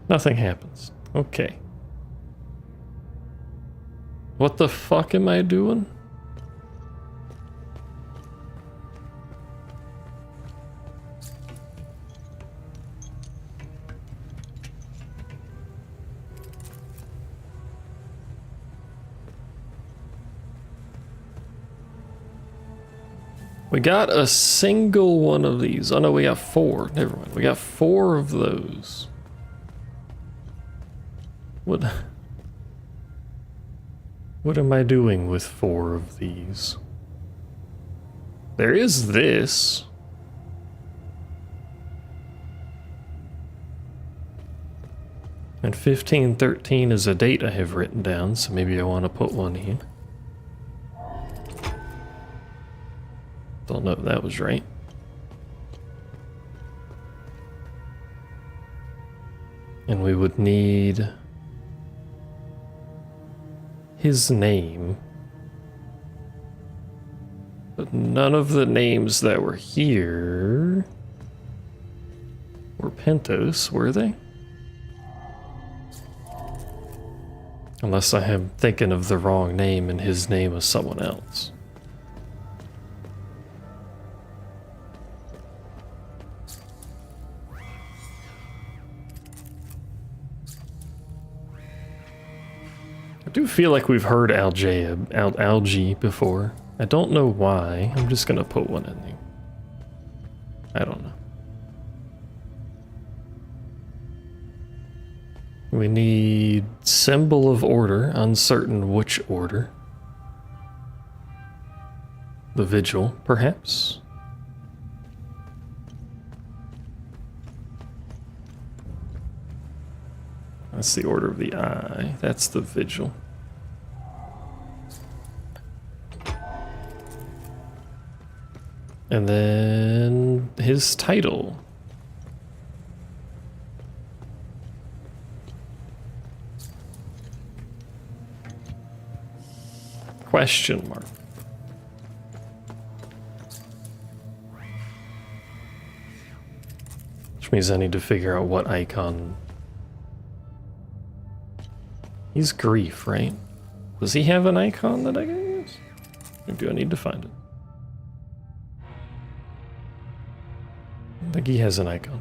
Nothing happens. Okay. What the fuck am I doing? We got a single one of these. Oh no, we got 4. Never mind. We got 4 of those. What am I doing with 4 of these? There is this. And 1513 is a date I have written down, so maybe I want to put one here. Don't know if that was right. And we would need his name. But none of the names that were here were Pentos, were they? Unless I am thinking of the wrong name and his name was someone else. I do feel like we've heard algae before. I don't know why. I'm just gonna put one in there. I don't know. We need symbol of order, uncertain which order. The vigil, perhaps? That's the order of the eye. That's the vigil. And then his title. Question mark. Which means I need to figure out what icon. He's grief, right? Does he have an icon that I can use? Or do I need to find it? I think he has an icon.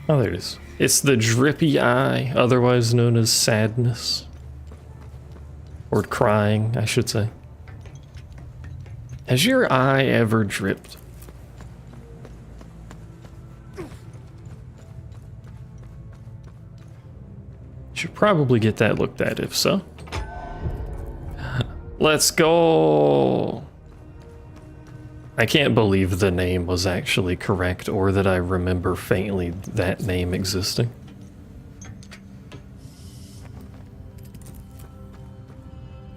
Oh, there it is. It's the drippy eye, otherwise known as sadness. Or crying, I should say. Has your eye ever dripped? Should probably get that looked at if so. Let's go! I can't believe the name was actually correct or that I remember faintly that name existing.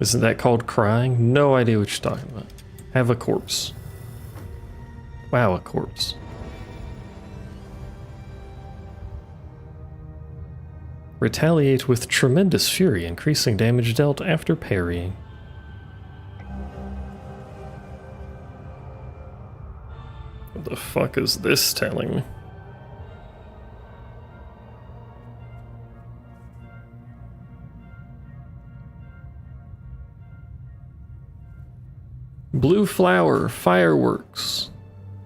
Isn't that called crying? No idea what you're talking about. Have a corpse. Wow, a corpse. Retaliate with tremendous fury, increasing damage dealt after parrying. What the fuck is this telling me? Blue flower, fireworks.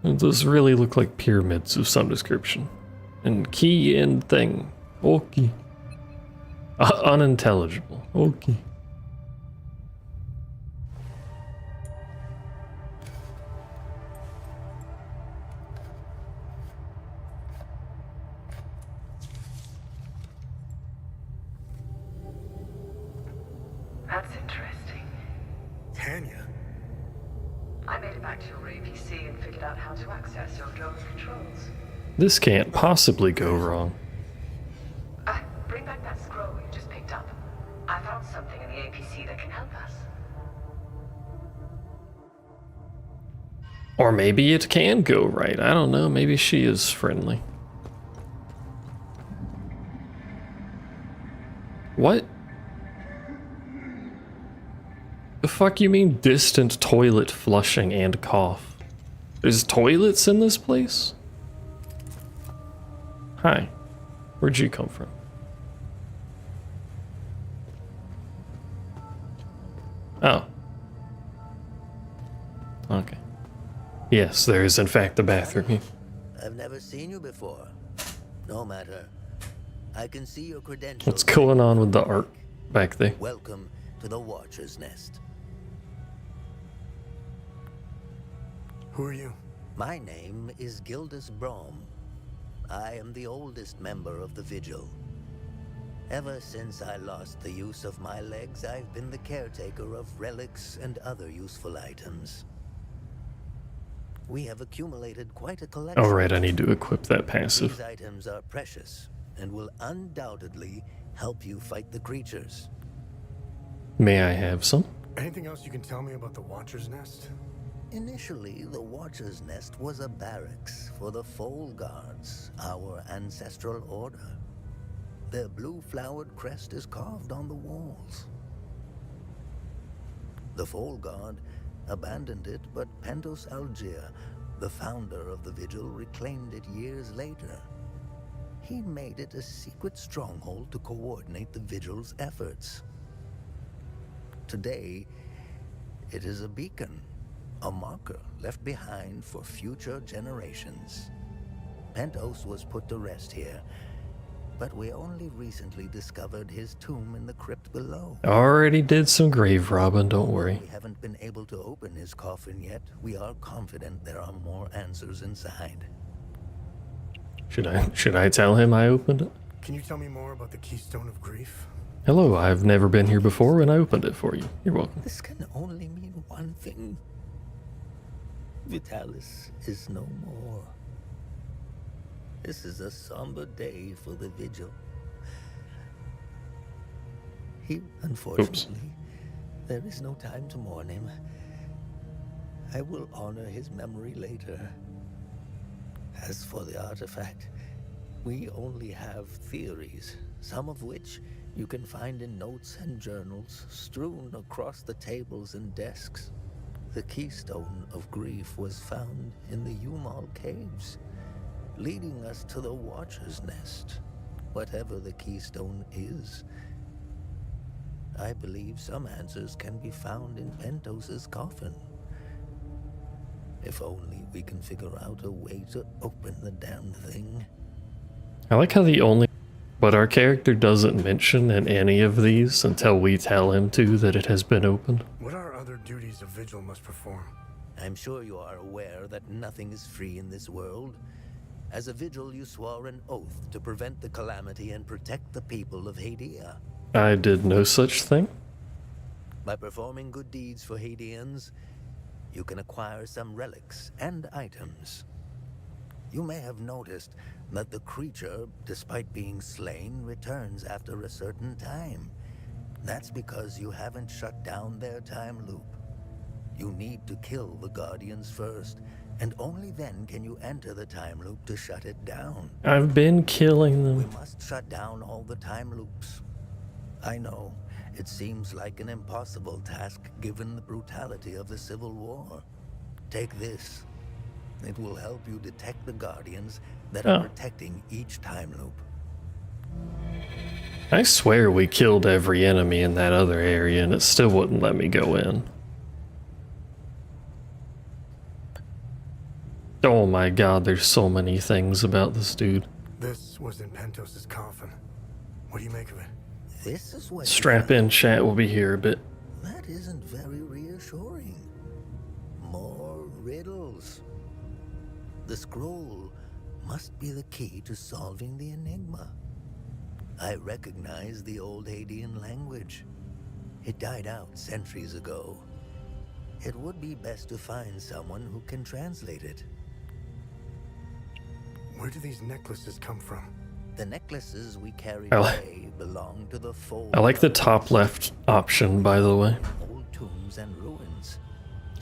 Those really look like pyramids of some description. And key in thing. Okay. Unintelligible. Okay. That's interesting. Tanya? I made it back to your APC and figured out how to access your drone controls. This can't possibly go wrong. Bring back that scroll you just picked up. I found something in the APC entity that can help us. Or maybe it can go right. I don't know. Maybe she is friendly. What? The fuck you mean distant toilet flushing and cough? There's toilets in this place? Hi. Where'd you come from? Oh. Okay. Yes, there is in fact a bathroom here. I've never seen you before. No matter. I can see your credentials. What's going on with the art back there? Welcome to the Watcher's Nest. Who are you? My name is Gildas Brom. I am the oldest member of the Vigil. Ever since I lost the use of my legs, I've been the caretaker of relics and other useful items. We have accumulated quite a collection. Alright, I need to equip that passive. These items are precious and will undoubtedly help you fight the creatures. May I have some? Anything else you can tell me about the Watcher's Nest? Initially, the Watcher's Nest was a barracks for the Foal Guards, our ancestral order. Their blue-flowered crest is carved on the walls. The Foal Guard abandoned it, but Pentos Algier, the founder of the Vigil, reclaimed it years later. He made it a secret stronghold to coordinate the Vigil's efforts. Today, it is a beacon, a marker left behind for future generations. Pentos was put to rest here, but we only recently discovered his tomb in the crypt below. Already did some grave robbing, don't worry. We haven't been able to open his coffin yet. We are confident there are more answers inside. Should I tell him I opened it? Can you tell me more about the Keystone of Grief? Hello, I've never been here before and I opened it for you. You're welcome. This can only mean one thing. Vitalis is no more. This is a somber day for the Vigil. Unfortunately, there is no time to mourn him. I will honor his memory later. As for the artifact, we only have theories, some of which you can find in notes and journals strewn across the tables and desks. The Keystone of Grief was found in the Umal Caves, leading us to the Watcher's Nest. Whatever the Keystone is, I believe some answers can be found in Pentos's coffin. If only we can figure out a way to open the damn thing. I like how but our character doesn't mention in any of these until we tell him to that it has been opened. What are other duties a Vigil must perform? I'm sure you are aware that nothing is free in this world. As a Vigil, you swore an oath to prevent the calamity and protect the people of Hadia. I did no such thing. By performing good deeds for Hadians, you can acquire some relics and items. You may have noticed that the creature, despite being slain, returns after a certain time. That's because you haven't shut down their time loop. You need to kill the Guardians first, and only then can you enter the time loop to shut it down. I've been killing them. We must shut down all the time loops. I know, it seems like an impossible task given the brutality of the Civil War. Take this. It will help you detect the Guardians that are protecting each time loop. I swear we killed every enemy in that other area and it still wouldn't let me go in. Oh my god, there's so many things about this dude. This was in Pentos's coffin. What do you make of it? This is what Strap in, chat, we'll be here a bit. That isn't very reassuring. More riddles. The scroll must be the key to solving the enigma. I recognize the old Hadian language. It died out centuries ago. It would be best to find someone who can translate it. Where do these necklaces come from? The necklaces we carry Oh. today belong to the full. I like the top left option, by the way. Old tombs and ruins.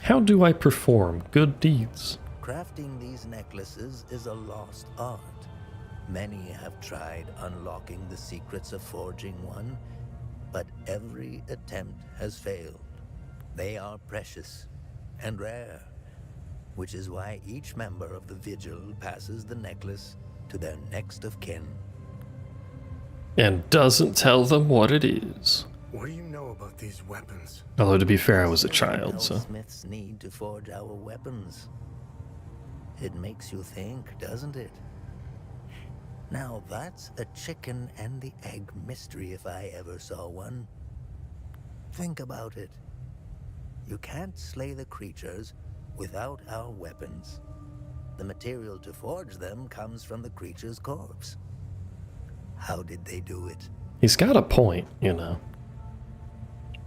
How do I perform good deeds? Crafting these necklaces is a lost art. Many have tried unlocking the secrets of forging one, but every attempt has failed. They are precious and rare, which is why each member of the Vigil passes the necklace to their next of kin. And doesn't tell them what it is. What do you know about these weapons? Although, to be fair, I was a child, so. Smiths need to forge our weapons. It makes you think, doesn't it? Now that's a chicken and the egg mystery if I ever saw one. Think about it. You can't slay the creatures without our weapons. The material to forge them comes from the creature's corpse. How did they do it? He's got a point, you know.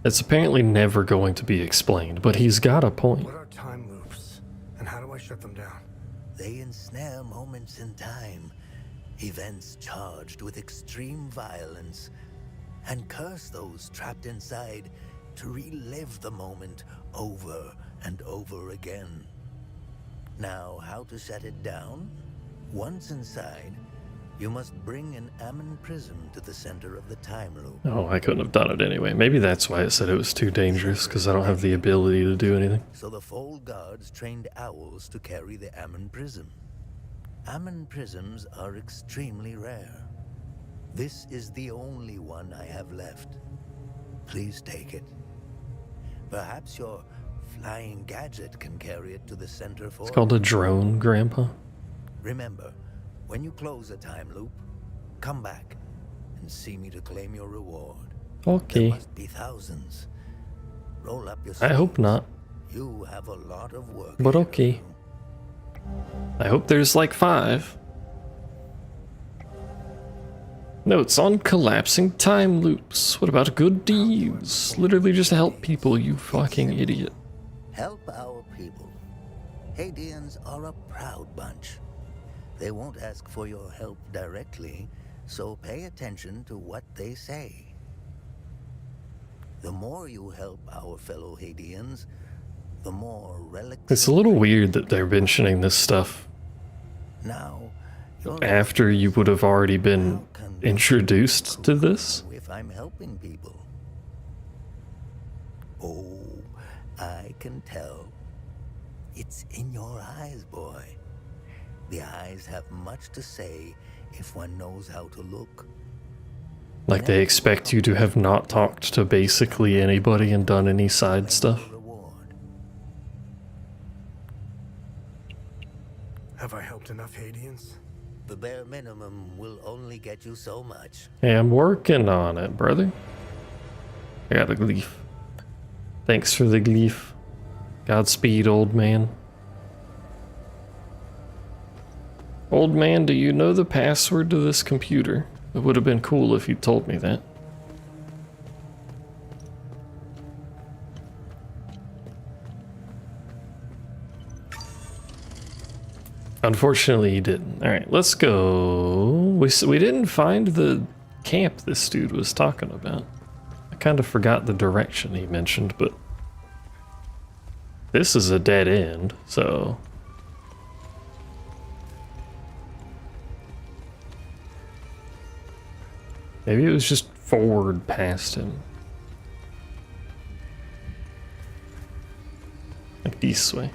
It's apparently never going to be explained, but he's got a point. What are time loops? And how do I shut them down? They ensnare moments in time, events charged with extreme violence, and curse those trapped inside to relive the moment over and over again. Now, how to shut it down? Once inside, you must bring an Ammon prism to the center of the time loop. Oh, I couldn't have done it anyway. Maybe that's why it said it was too dangerous, because I don't have the ability to do anything. So the Fold Guards trained owls to carry the Ammon prism. Ammon prisms are extremely rare. This is the only one I have left. Please take it. Perhaps your flying gadget can carry it to the center for. It's called a drone, Grandpa. Remember, when you close a time loop, come back and see me to claim your reward. Okay. There must be thousands. Roll up your I hope sleeves. not. You have a lot of work. But ahead of okay. you. I hope there's like 5. Notes on collapsing time loops. What about good deeds? Literally just help people, you fucking idiot. Help our people. Hadeans are a proud bunch. They won't ask for your help directly, so pay attention to what they say. The more you help our fellow Hadeans, the more relics. It's a little weird that they're mentioning this stuff Now, after you would have already been introduced to this. if I'm helping people. Oh, I can tell. It's in your eyes, boy. The eyes have much to say if one knows how to look. Like they expect you to have not talked to basically anybody and done any side stuff. Reward. Have I helped enough Hadeans? The bare minimum will only get you so much. Hey, I'm working on it, brother. I got a gleef. Thanks for the gleef. Godspeed, old man. Old man, do you know the password to this computer? It would have been cool if you told me that. Unfortunately, he didn't. Alright, let's go. We didn't find the camp this dude was talking about. I kind of forgot the direction he mentioned, but this is a dead end, so maybe it was just forward past him. Like this way.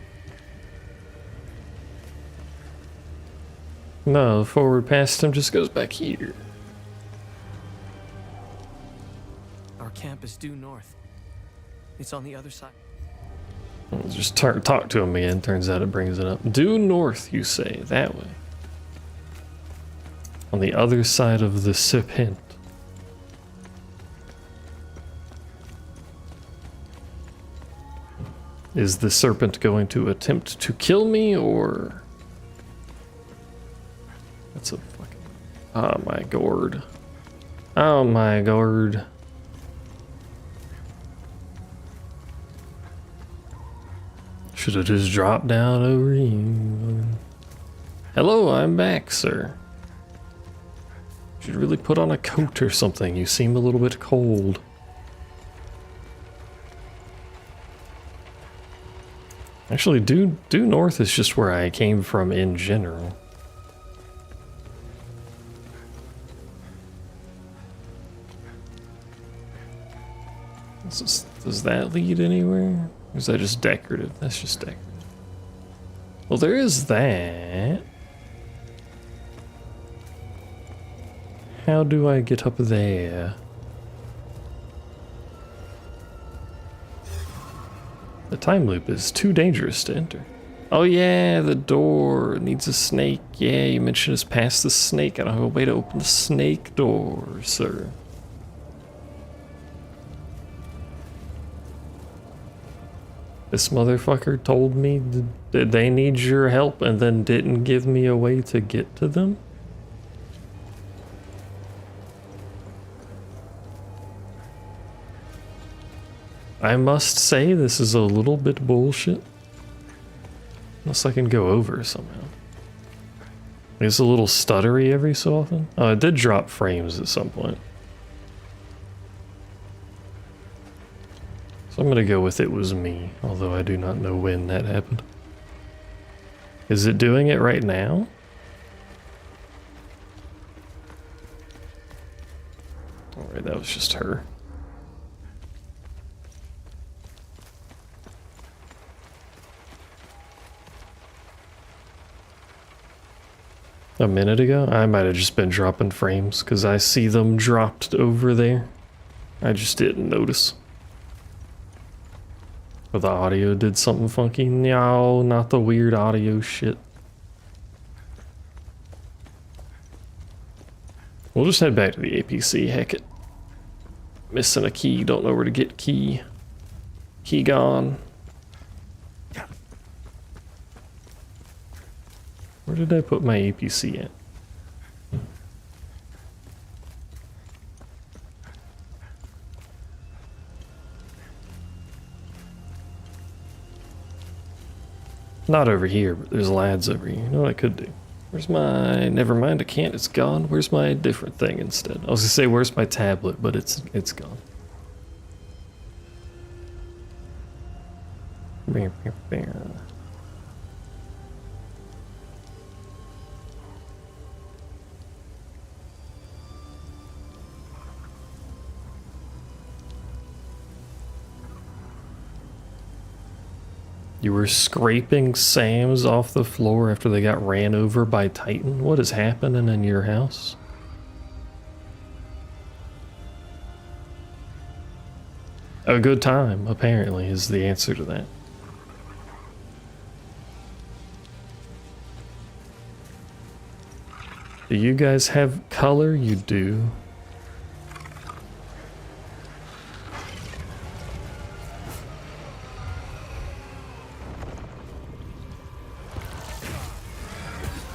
No, forward past him just goes back here. Our camp is due north. It's on the other side. I'll just talk to him again. Turns out it brings it up. Due north, you say. That way. On the other side of the serpent. Is the serpent going to attempt to kill me, or... That's a fucking... Oh my god. Oh my god. Should have just dropped down over here. Hello, I'm back, sir. Should really put on a coat or something. You seem a little bit cold. Actually, due north is just where I came from in general. Does that lead anywhere? Or is that just decorative? That's just decorative. Well, there is that. How do I get up there? The time loop is too dangerous to enter. Oh yeah, the door needs a snake. Yeah, you mentioned it's past the snake. I don't have a way to open the snake door, sir. This motherfucker told me that they need your help and then didn't give me a way to get to them? I must say this is a little bit bullshit. Unless I can go over somehow. It's a little stuttery every so often. Oh, it did drop frames at some point. So I'm gonna go with it was me, although I do not know when that happened. Is it doing it right now? Alright, that was just her. A minute ago? I might have just been dropping frames because I see them dropped over there. I just didn't notice. Or the audio did something funky. No, not the weird audio shit. We'll just head back to the APC, heck it. Missing a key, don't know where to get key. Key gone. Where did I put my APC at? Not over here, but there's lads over here. You know what I could do? Where's my... Never mind, I can't. It's gone. Where's my different thing instead? I was gonna say, where's my tablet, but it's gone. You were scraping Sams off the floor after they got ran over by Titan? What is happening in your house? A good time, apparently, is the answer to that. Do you guys have color? You do.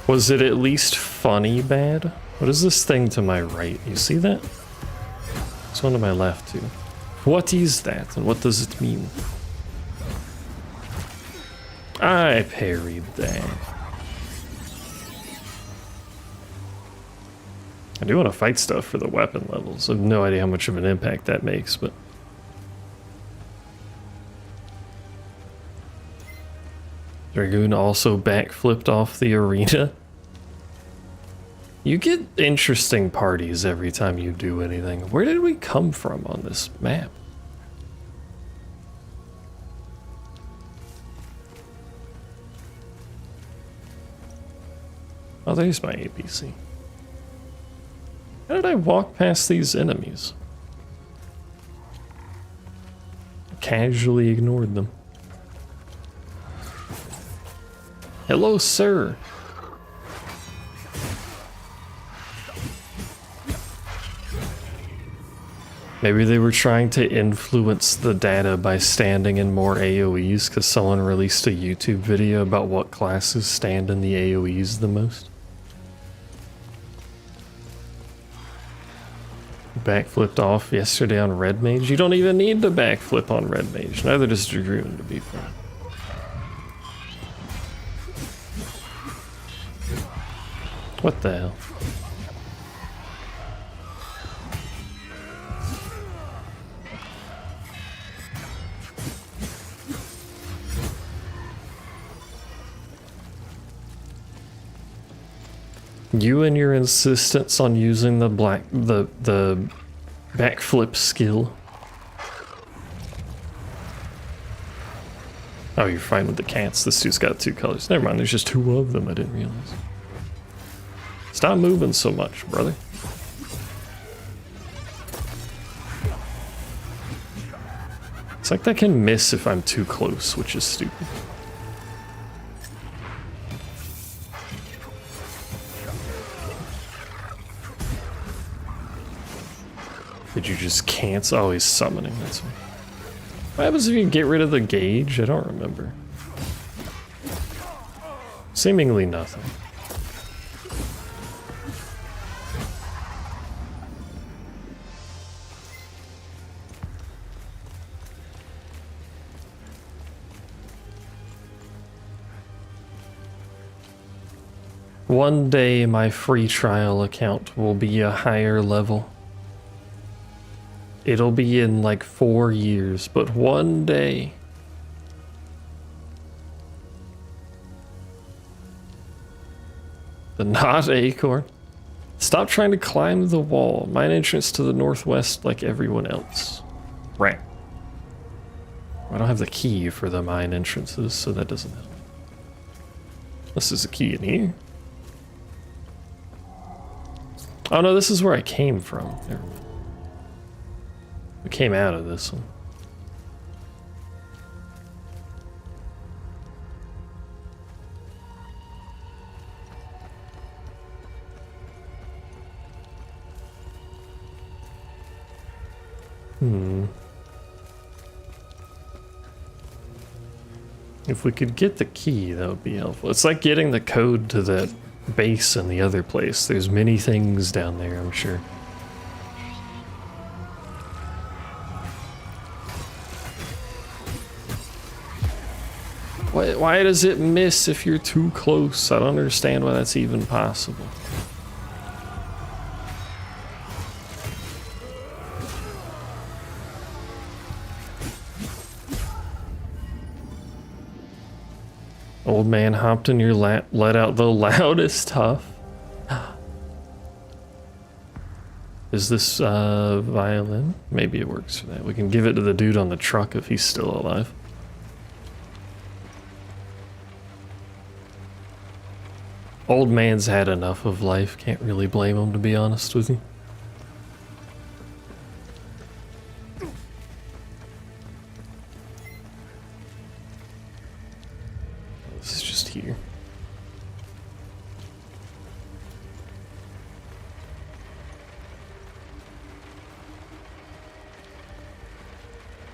Was it at least funny bad? What is this thing to my right? You see that? It's one to my left too. What is that and what does it mean? I parried that. I do want to fight stuff for the weapon levels. I have no idea how much of an impact that makes, but... Dragoon also backflipped off the arena. You get interesting parties every time you do anything. Where did we come from on this map? Oh, there's my APC. How did I walk past these enemies? Casually ignored them. Hello, sir. Maybe they were trying to influence the data by standing in more AoEs because someone released a YouTube video about what classes stand in the AoEs the most. Backflipped off yesterday on Red Mage. You don't even need to backflip on Red Mage. Neither does Dragoon, to be fair. What the hell? You and your insistence on using the backflip skill. Oh, you're fine with the cats. This dude's got 2 colors. Never mind, there's just 2 of them. I didn't realize. Stop moving so much, brother. It's like that can miss if I'm too close, which is stupid. Did you just cancel? Oh, he's summoning. That's me. What happens if you get rid of the gauge? I don't remember. Seemingly nothing. One day my free trial account will be a higher level. It'll be in like 4 years, but one day. The not acorn. Stop trying to climb the wall. Mine entrance to the northwest like everyone else. Right. I don't have the key for the mine entrances, so that doesn't help. This is a key in here. Oh no, this is where I came from. Never mind. We came out of this one. If we could get the key, that would be helpful. It's like getting the code to that base in the other place. There's many things down there, I'm sure. Why does it miss if you're too close? I don't understand why that's even possible. Old man hopped in your lap, let out the loudest huff. Is this violin? Maybe it works for that. We can give it to the dude on the truck if he's still alive. Old man's had enough of life. Can't really blame him, to be honest with you. This is just here.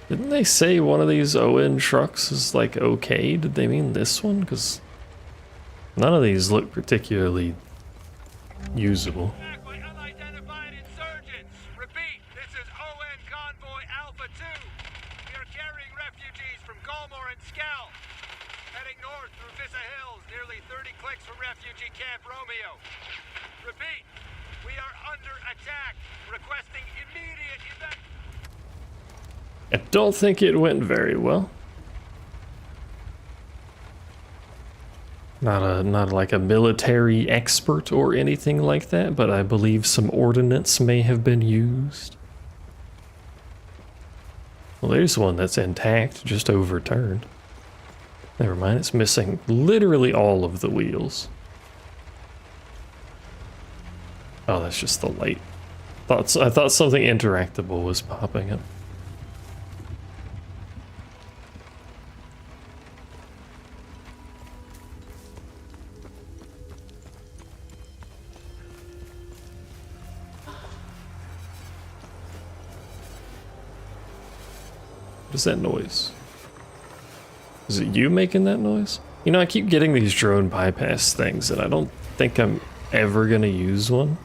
Didn't they say one of these ON trucks is like okay? Did they mean this one? Because none of these look particularly usable. Unidentified insurgents. Repeat, this is ON Convoy Alpha 2. We are carrying refugees from Golmore and Skell. Heading north through Vissa Hills, nearly 30 clicks from refugee camp Romeo. Repeat, we are under attack. Requesting immediate evacuation. I don't think it went very well. Not like a military expert or anything like that, but I believe some ordnance may have been used. Well, there's one that's intact, just overturned. Never mind, it's missing literally all of the wheels. Oh, that's just the light. I thought something interactable was popping up. What is that noise? Is it you making that noise? You know, I keep getting these drone bypass things and I don't think I'm ever gonna use one.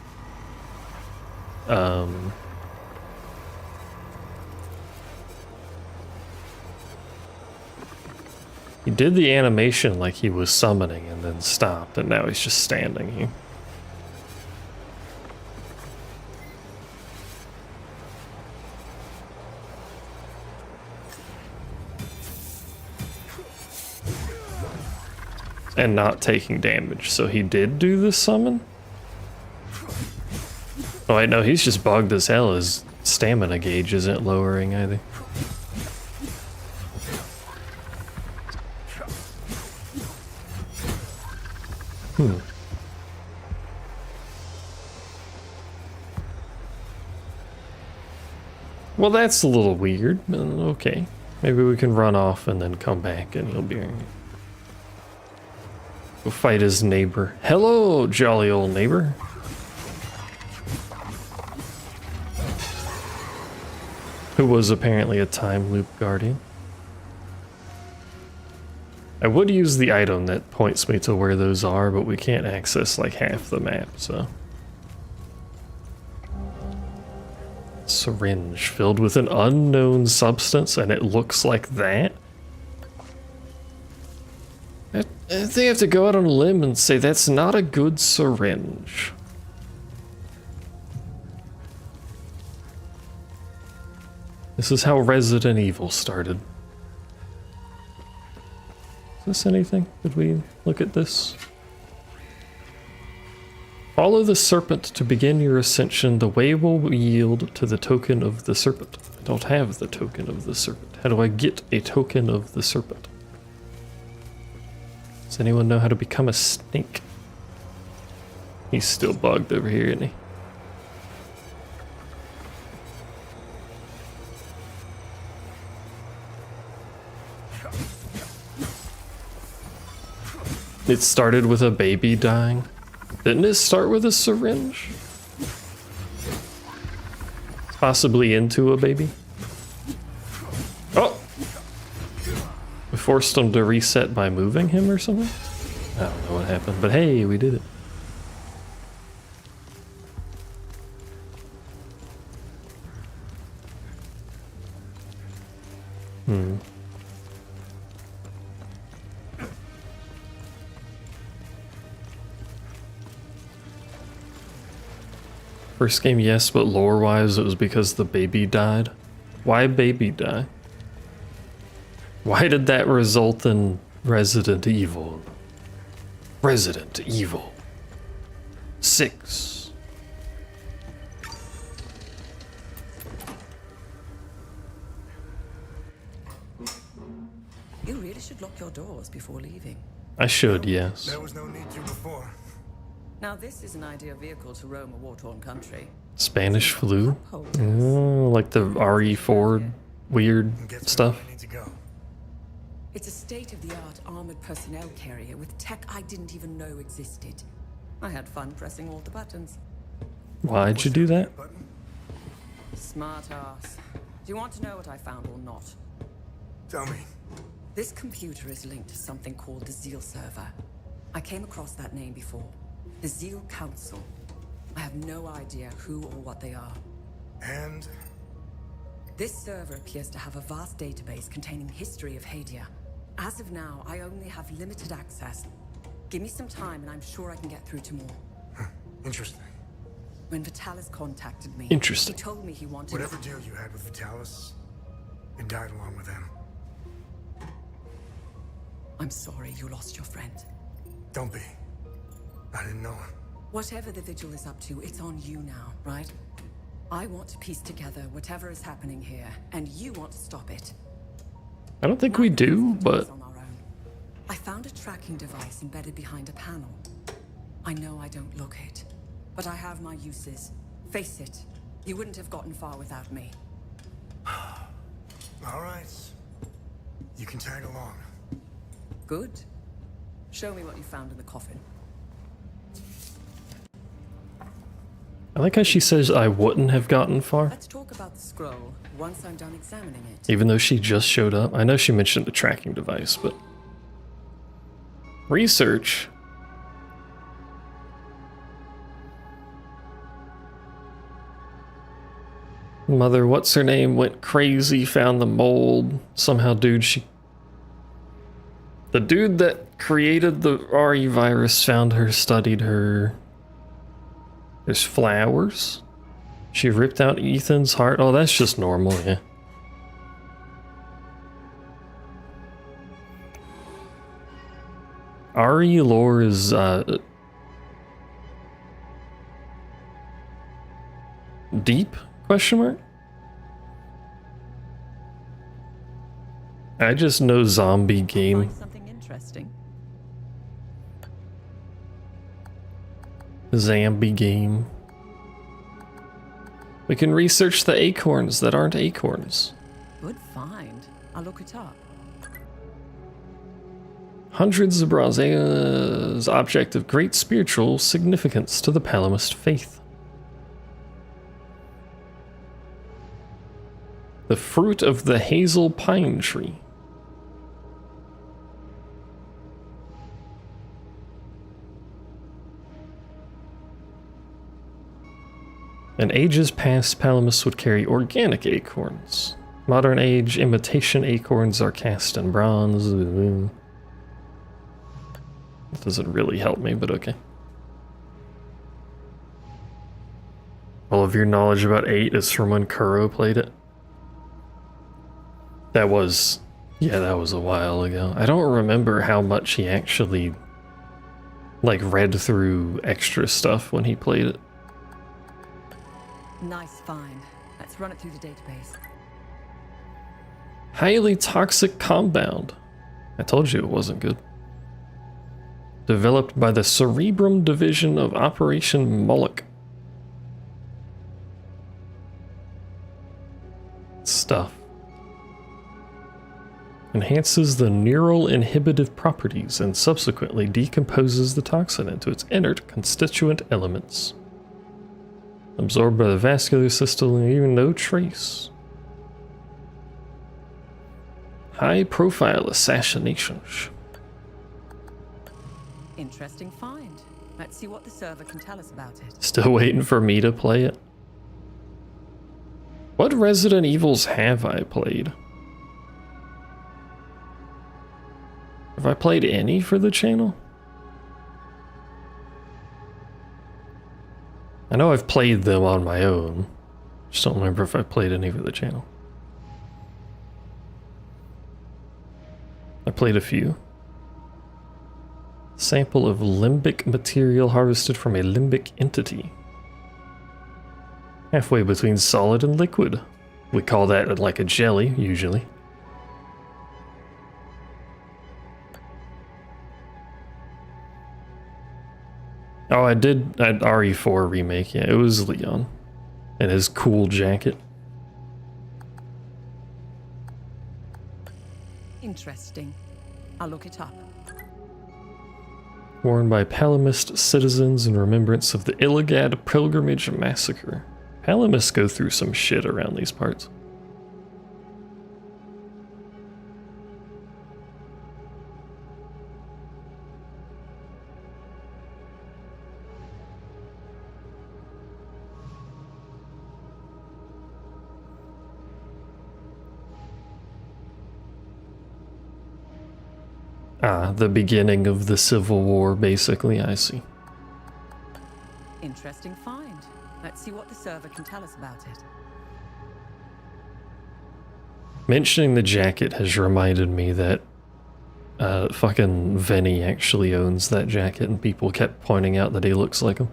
He did the animation like he was summoning and then stopped, and now he's just standing here. And not taking damage, so he did do the summon? Oh, I know, he's just bugged as hell. His stamina gauge isn't lowering either. Well, that's a little weird. Okay. Maybe we can run off and then come back and he'll be alright. Go fight his neighbor. Hello, jolly old neighbor. Who was apparently a time loop guardian. I would use the item that points me to where those are, but we can't access like half the map, so. Syringe filled with an unknown substance, and it looks like that? I think I have to go out on a limb and say that's not a good syringe. This is how Resident Evil started. Is this anything? Did we look at this? Follow the serpent to begin your ascension. The way will yield to the token of the serpent. I don't have the token of the serpent. How do I get a token of the serpent? Does anyone know how to become a snake? He's still bugged over here, isn't he? It started with a baby dying. Didn't it start with a syringe? Possibly into a baby? Oh! We forced him to reset by moving him or something? I don't know what happened, but hey, we did it. First game, yes, but lore-wise, it was because the baby died. Why baby die? Why did that result in Resident Evil? Resident Evil 6. You really should lock your doors before leaving. I should, yes. There was no need to before. Now this is an ideal vehicle to roam a war-torn country. Spanish flu? Oh, like the RE4 weird stuff. I need to go. It's a state-of-the-art armored personnel carrier with tech I didn't even know existed. I had fun pressing all the buttons. Why'd you do that? Button? Smart ass. Do you want to know what I found or not? Tell me. This computer is linked to something called the Zeal server. I came across that name before. The Zeal Council. I have no idea who or what they are. And? This server appears to have a vast database containing history of Hadia. As of now, I only have limited access. Give me some time and I'm sure I can get through to more. Interesting. When Vitalis contacted me, Interesting. he told me he wanted... Whatever deal you had with Vitalis, it died along with him. I'm sorry you lost your friend. Don't be. I didn't know him. Whatever the Vigil is up to, it's on you now, right? I want to piece together whatever is happening here, and you want to stop it. I don't think we do, but On our own. I found a tracking device embedded behind a panel. I know I don't look it, but I have my uses. Face it, you wouldn't have gotten far without me. All right. You can tag along. Good. Show me what you found in the coffin. I like how she says I wouldn't have gotten far, Let's talk about the scroll once I'm done examining it. even though she just showed up. I know she mentioned the tracking device, but research. Mother, what's her name, went crazy, found the mold. Somehow, dude, the dude that created the RE virus found her, studied her. There's flowers. She ripped out Ethan's heart. Oh, that's just normal, yeah. RE lore is, deep? Question mark? I just know zombie game. Find something interesting. Zombie game. We can research the acorns that aren't acorns. Good find. I'll look it up. Hundreds of bronzes, object of great spiritual significance to the Palamist faith. The fruit of the hazel pine tree. In ages past, Palamists would carry organic acorns. Modern age, imitation acorns are cast in bronze. That doesn't really help me, but okay. All of your knowledge about 8 is from when Kuro played it. That was a while ago. I don't remember how much he actually, like, read through extra stuff when he played it. Nice find. Let's run it through the database. Highly toxic compound. I told you it wasn't good. Developed by the Cerebrum Division of Operation Moloch. Stuff. Enhances the neural inhibitive properties and subsequently decomposes the toxin into its inert constituent elements. Absorbed by the vascular system, leaving no trace. High-profile assassinations. Interesting find. Let's see what the server can tell us about it. Still waiting for me to play it. What Resident Evils have I played? Have I played any for the channel? I know I've played them on my own. Just don't remember if I played any for the channel. I played a few. Sample of limbic material harvested from a limbic entity. Halfway between solid and liquid. We call that like a jelly, usually. Oh, I did an RE4 remake, yeah, it was Leon. And his cool jacket. Interesting. I'll look it up. Worn by Palamist citizens in remembrance of the Illigad Pilgrimage Massacre. Palamists go through some shit around these parts. Ah, the beginning of the Civil War, basically, I see. Interesting find. Let's see what the server can tell us about it. Mentioning the jacket has reminded me that fucking Venny actually owns that jacket and people kept pointing out that he looks like him.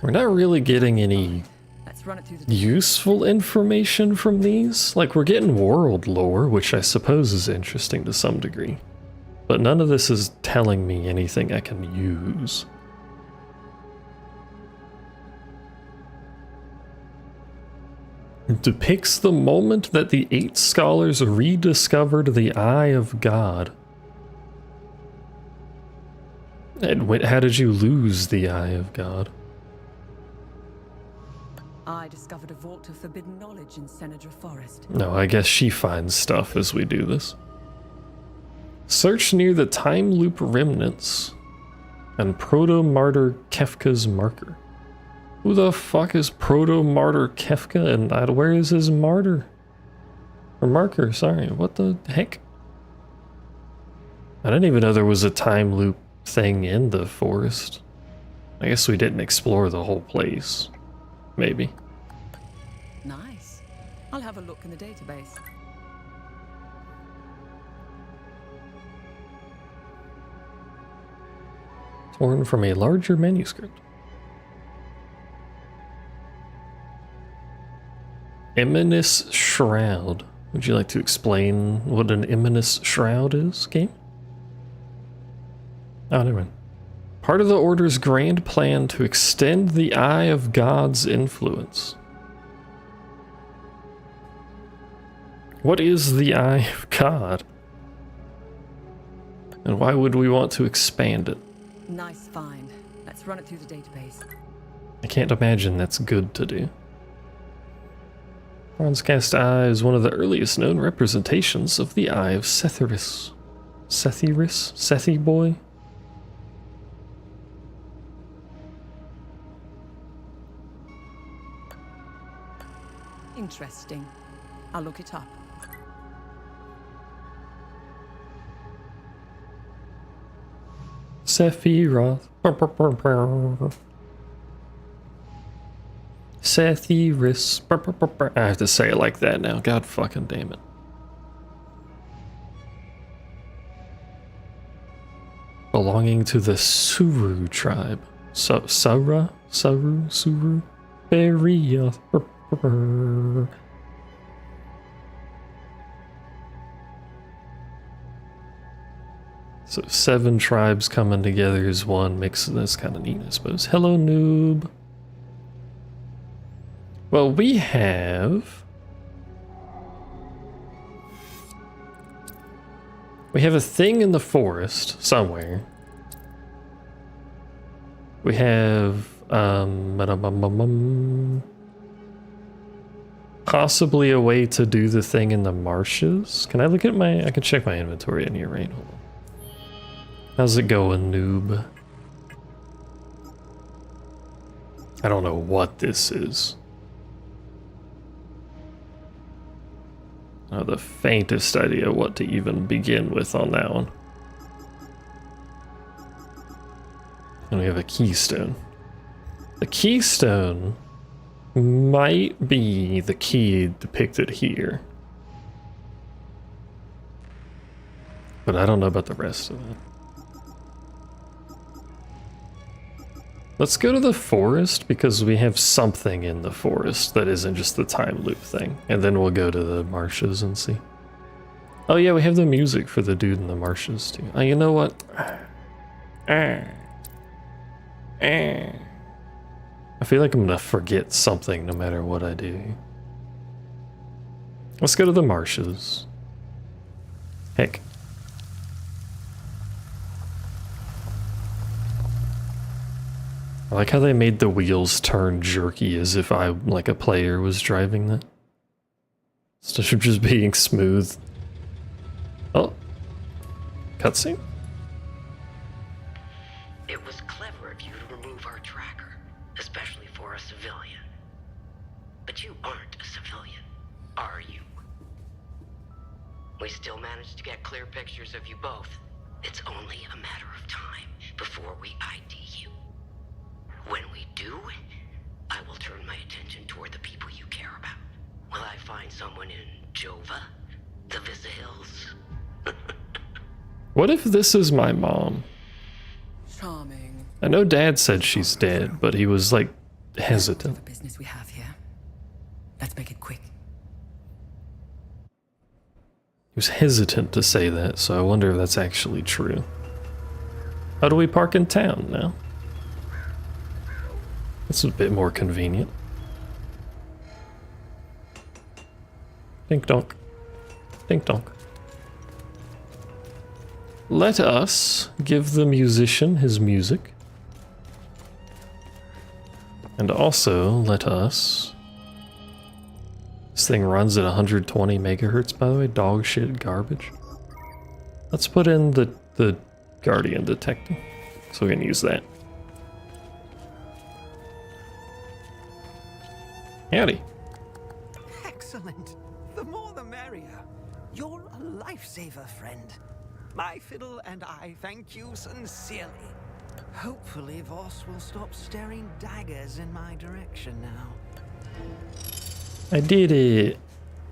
We're not really getting any useful information from these. Like, we're getting world lore, which I suppose is interesting to some degree. But none of this is telling me anything I can use. It depicts the moment that the 8 scholars rediscovered the Eye of God. And how did you lose the Eye of God? I discovered a vault of forbidden knowledge in Senedra Forest. No, I guess she finds stuff as we do this. Search near the time loop remnants and Proto-Martyr Kefka's marker. Who the fuck is Proto-Martyr Kefka and where is his martyr? Or marker, sorry, what the heck? I didn't even know there was a time loop thing in the forest. I guess we didn't explore the whole place. Maybe. Nice. I'll have a look in the database. Torn from a larger manuscript. Eminous Shroud. Would you like to explain what an Eminous Shroud is, game? Oh, never mind. Part of the Order's grand plan to extend the Eye of God's influence. What is the Eye of God? And why would we want to expand it? Nice find. Let's run it through the database. I can't imagine that's good to do. Bronze cast eye is one of the earliest known representations of the Eye of Sethiris. Sethiris? Sethi boy? Interesting. I'll look it up. Sephiroth. Sethiris. I have to say it like that now. God fucking damn it. Belonging to the Suru tribe. Suru? Berioth. So 7 tribes coming together as one mix. That's kind of neat, I suppose. Hello, noob. Well, we have a thing in the forest somewhere. We have possibly a way to do the thing in the marshes. Can I look at my? I can check my inventory in here, right? Hold on. How's it going, noob? I don't know what this is. The faintest idea what to even begin with on that one. And we have a keystone. The keystone might be the key depicted here. But I don't know about the rest of it. Let's go to the forest because we have something in the forest that isn't just the time loop thing. And then we'll go to the marshes and see. Oh yeah, we have the music for the dude in the marshes too. Oh, you know what? I feel like I'm gonna forget something no matter what I do. Let's go to the marshes. Heck. I like how they made the wheels turn jerky as if I, like a player, was driving that. Instead of just being smooth. Oh. Cutscene? It was clever of you to remove our tracker, especially for a civilian. But you aren't a civilian, are you? We still managed to get clear pictures of you both. It's only a matter of time before we ID you. When we do, I will turn my attention toward the people you care about. Will I find someone in Jova? The Visa Hills? What if this is my mom? Charming. I know Dad said she's dead, but he was like hesitant. The business we have here. Let's make it quick. He was hesitant to say that, so I wonder if that's actually true. How do we park in town now? That's a bit more convenient. Dink donk. Dink donk. Let us give the musician his music. And also let us... This thing runs at 120 megahertz, by the way. Dog shit garbage. Let's put in the Guardian detector so we can use that. Howdy. Excellent. The more the merrier. You're a lifesaver, friend. My fiddle and I thank you sincerely. Hopefully Voss will stop staring daggers in my direction now. I did it.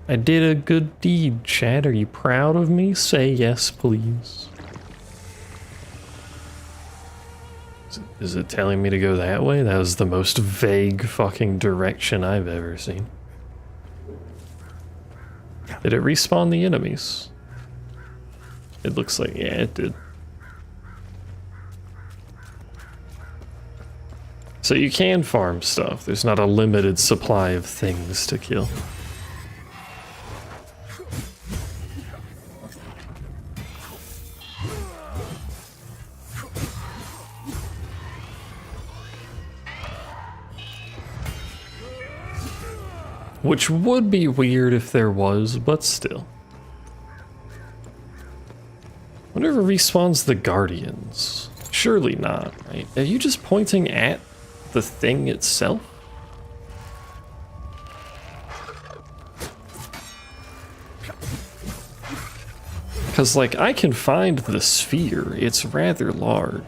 I did a good deed, Chad. Are you proud of me? Say yes, please. Is it telling me to go that way? That was the most vague fucking direction I've ever seen. Did it respawn the enemies? It looks like, yeah, it did. So you can farm stuff. There's not a limited supply of things to kill. Which would be weird if there was, but still. Whatever respawns the Guardians. Surely not, right? Are you just pointing at the thing itself? Because, like, I can find the sphere. It's rather large.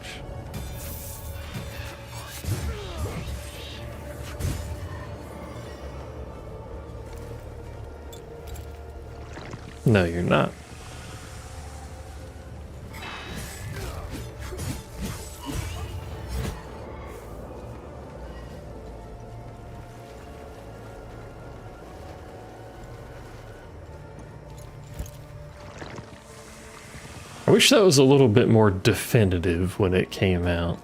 No, you're not. I wish that was a little bit more definitive when it came out.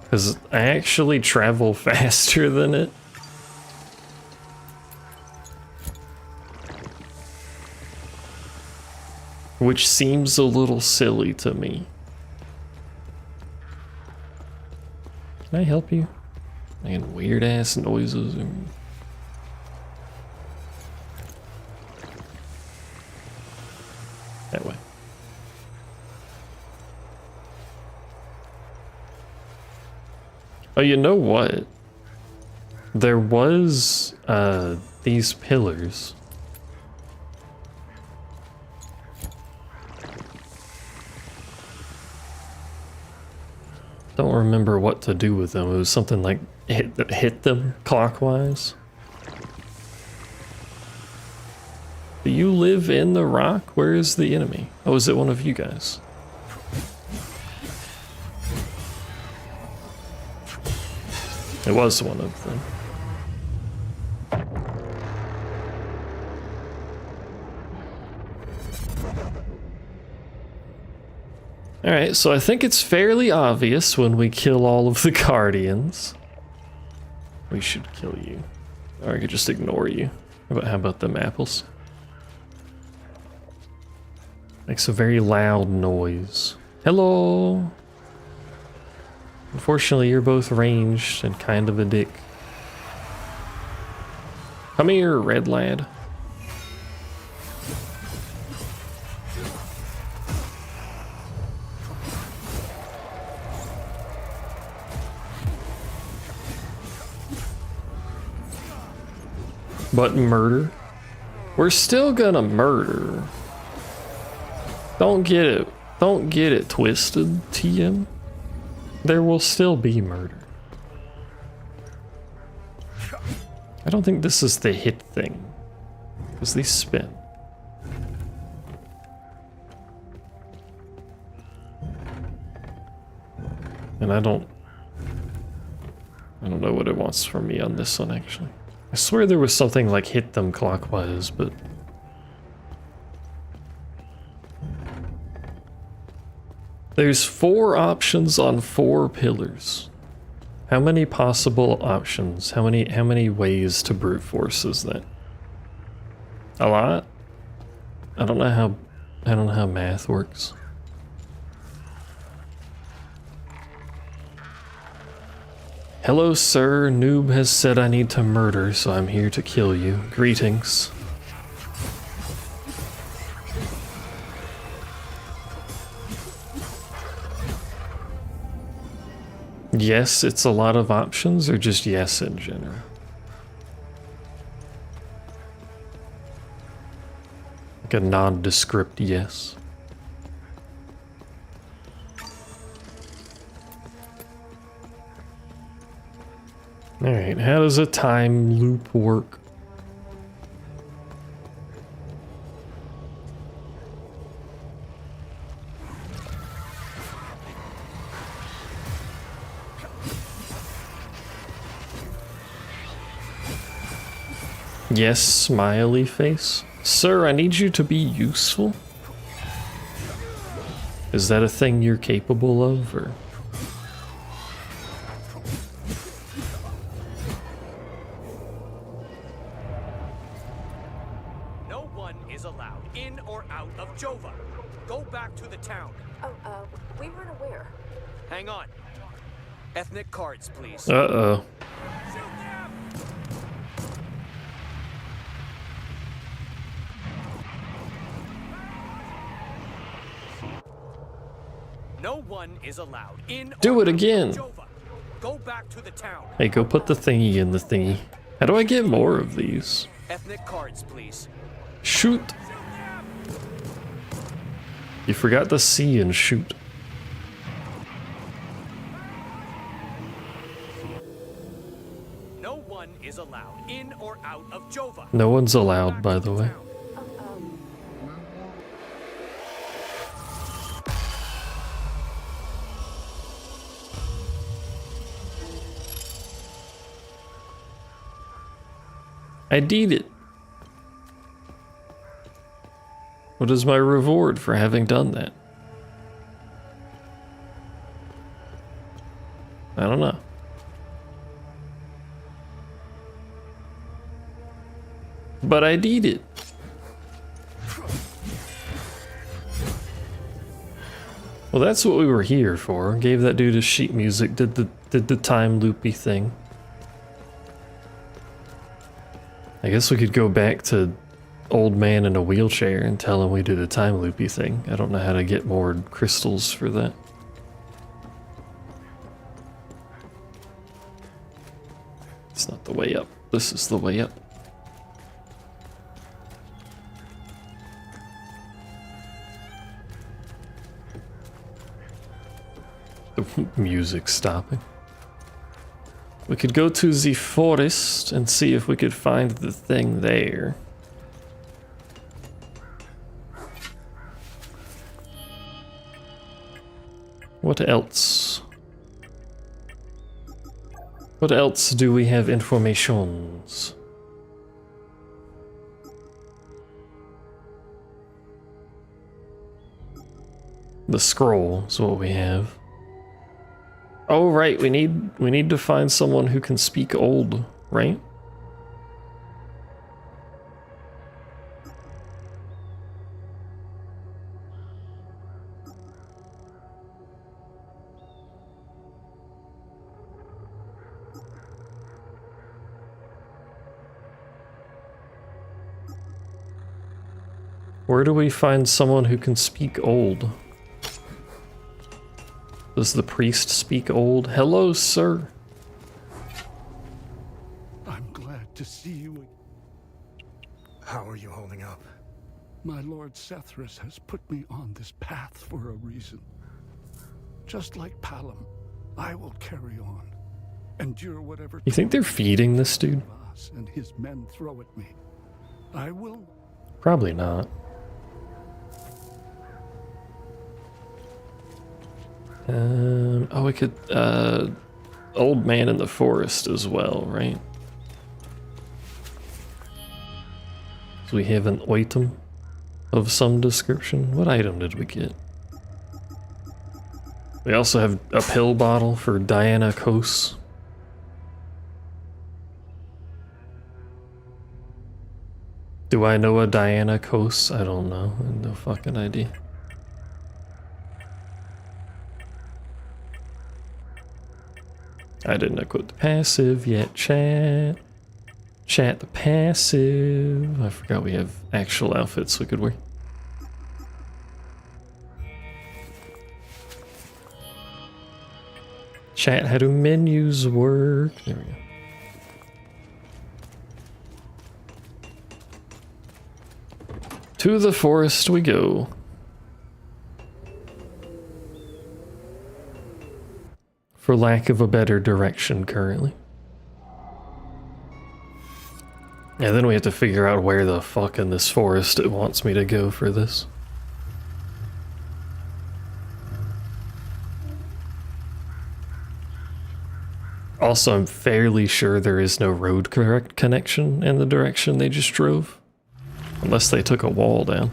Because I actually travel faster than it. Which seems a little silly to me. Can I help you? Making weird ass noises. That way. Oh, you know what? There was these pillars. Don't remember what to do with them. It was something like hit them clockwise. Do you live in the rock? Where is the enemy? Oh, is it one of you guys? It was one of them. Alright, so I think it's fairly obvious when we kill all of the Guardians. We should kill you. Or I could just ignore you. How about them apples? Makes a very loud noise. Hello! Unfortunately, you're both ranged and kind of a dick. Come here, red lad. But murder? We're still gonna murder. Don't get it twisted, TM. There will still be murder. I don't think this is the hit thing, because these spin. And I don't know what it wants from me on this one, actually. I swear there was something like hit them clockwise, but... There's 4 options on 4 pillars. How many possible options? How many ways to brute force is that? A lot? I don't know how math works. Hello, sir. Noob has said I need to murder, so I'm here to kill you. Greetings. Yes, it's a lot of options, or just yes in general? Like a nondescript yes. Alright, how does a time loop work? Yes, smiley face. Sir, I need you to be useful. Is that a thing you're capable of, or? No one is allowed in or out of Jova. Go back to the town. Oh, we weren't aware. Hang on. Ethnic cards, please. Uh-oh. No one is allowed in. Do it again. Go back to the town. Hey, go put the thingy in the thingy. How do I get more of these? Ethnic cards, please. Shoot. You forgot the C and shoot. No one is allowed in or out of Jova. No one's allowed, by the way. I did it. What is my reward for having done that? I don't know. But I did it. Well, that's what we were here for. Gave that dude his sheet music, did the time loopy thing. I guess we could go back to old man in a wheelchair and tell him we did a time loopy thing. I don't know how to get more crystals for that. It's not the way up. This is the way up. The music's stopping. We could go to the forest and see if we could find the thing there. What else? What else do we have informations? The scroll is what we have. Oh right, we need to find someone who can speak old, right? Where do we find someone who can speak old? Does the priest speak old? Hello, sir. I'm glad to see you. How are you holding up? My Lord Sethris has put me on this path for a reason. Just like Palom, I will carry on. Endure whatever. You think they're feeding this dude? And his men throw at me. I will. Probably not. Oh, we could, old man in the forest as well, right? So we have an item of some description. What item did we get? We also have a pill bottle for Diana Kos. Do I know a Diana Kos? I don't know. I have no fucking idea. I didn't equip the passive yet, chat. Chat the passive. I forgot we have actual outfits we could wear. Chat, how do menus work? There we go. To the forest we go. For lack of a better direction currently. And then we have to figure out where the fuck in this forest it wants me to go for this. Also, I'm fairly sure there is no road correct connection in the direction they just drove. Unless they took a wall down.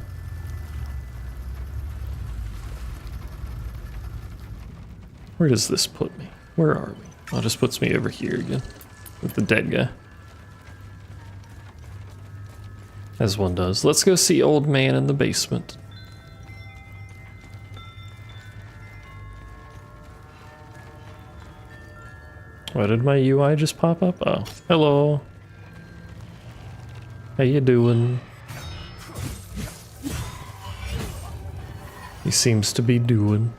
Where does this put me? Where are we? Oh, it just puts me over here again. With the dead guy. As one does. Let's go see old man in the basement. Why did my UI just pop up? Oh, hello. How you doing? He seems to be doing.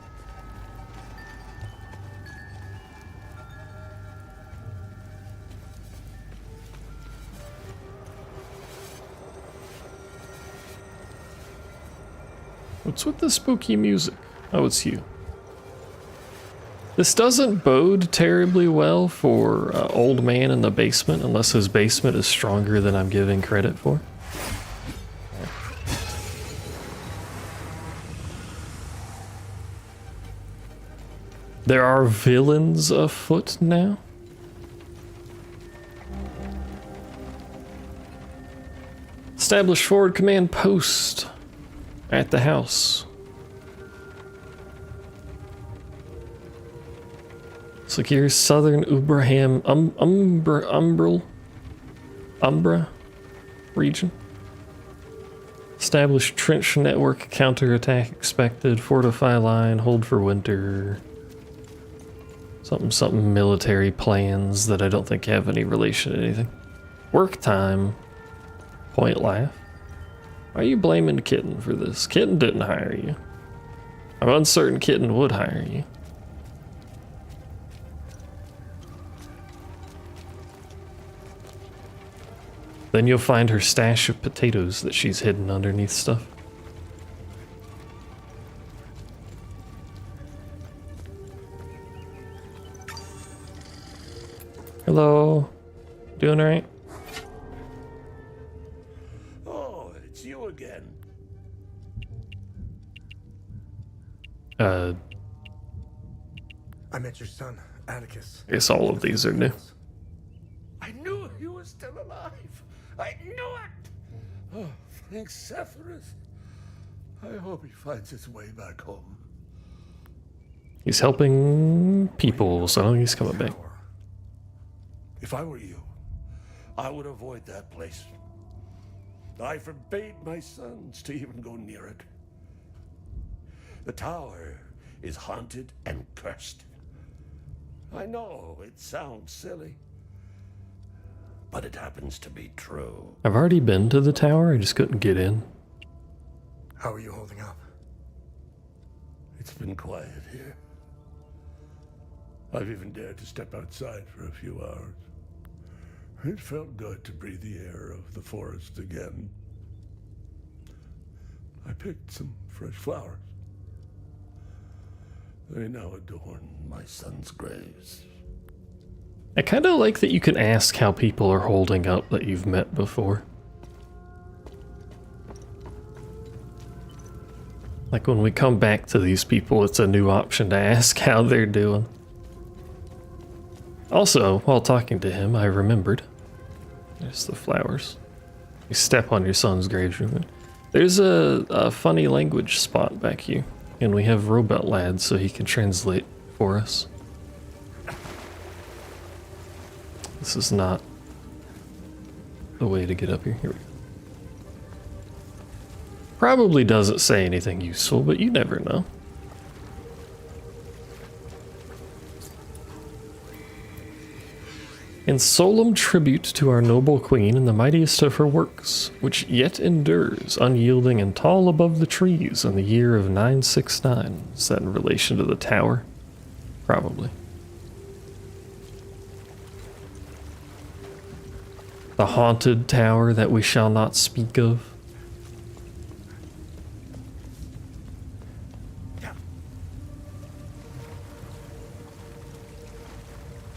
What's with the spooky music? Oh, it's you. This doesn't bode terribly well for old man in the basement unless his basement is stronger than I'm giving credit for. There are villains afoot now. Establish forward command post at the house. Secure southern Ubraham Umbra region. Establish trench network, counterattack expected, fortify line, hold for winter. Something military plans that I don't think have any relation to anything. Work time. Point laugh. Why are you blaming Kitten for this? Kitten didn't hire you. I'm uncertain Kitten would hire you. Then you'll find her stash of potatoes that she's hidden underneath stuff. Hello. Doing alright? Oh, it's you again. I met your son, Atticus. I guess all of these are new. I knew he was still alive. I knew it! Oh, thanks, Severus. I hope he finds his way back home. He's helping people, so he's coming back. If I were you, I would avoid that place. I forbade my sons to even go near it. The tower is haunted and cursed. I know it sounds silly, but it happens to be true. I've already been to the tower, I just couldn't get in. How are you holding up? It's been quiet here. I've even dared to step outside for a few hours. It felt good to breathe the air of the forest again. I picked some fresh flowers. They now adorn my sons' graves. I kind of like that you can ask how people are holding up that you've met before. Like when we come back to these people, it's a new option to ask how they're doing. Also, while talking to him, I remembered. There's the flowers. You step on your son's grave. There's a funny language spot back here. And we have Robot Lad so he can translate for us. This is not the way to get up here. Here we go. Probably doesn't say anything useful, but you never know. In solemn tribute to our noble queen and the mightiest of her works, which yet endures, unyielding and tall above the trees in the year of 969. Is that in relation to the tower? Probably. The haunted tower that we shall not speak of.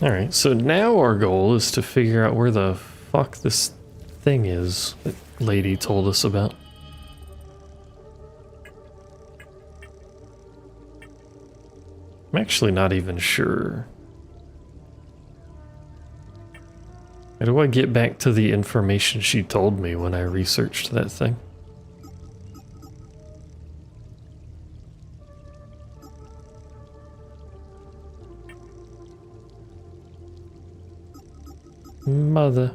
Alright, so now our goal is to figure out where the fuck this thing is that lady told us about. I'm actually not even sure. How do I get back to the information she told me when I researched that thing? Mother.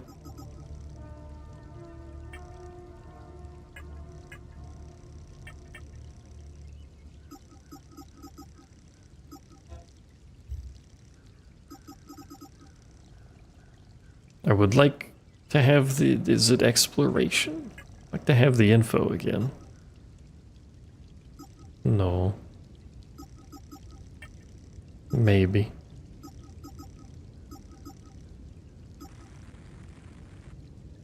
I would like to have the, is it exploration? I'd like to have the info again. No. Maybe.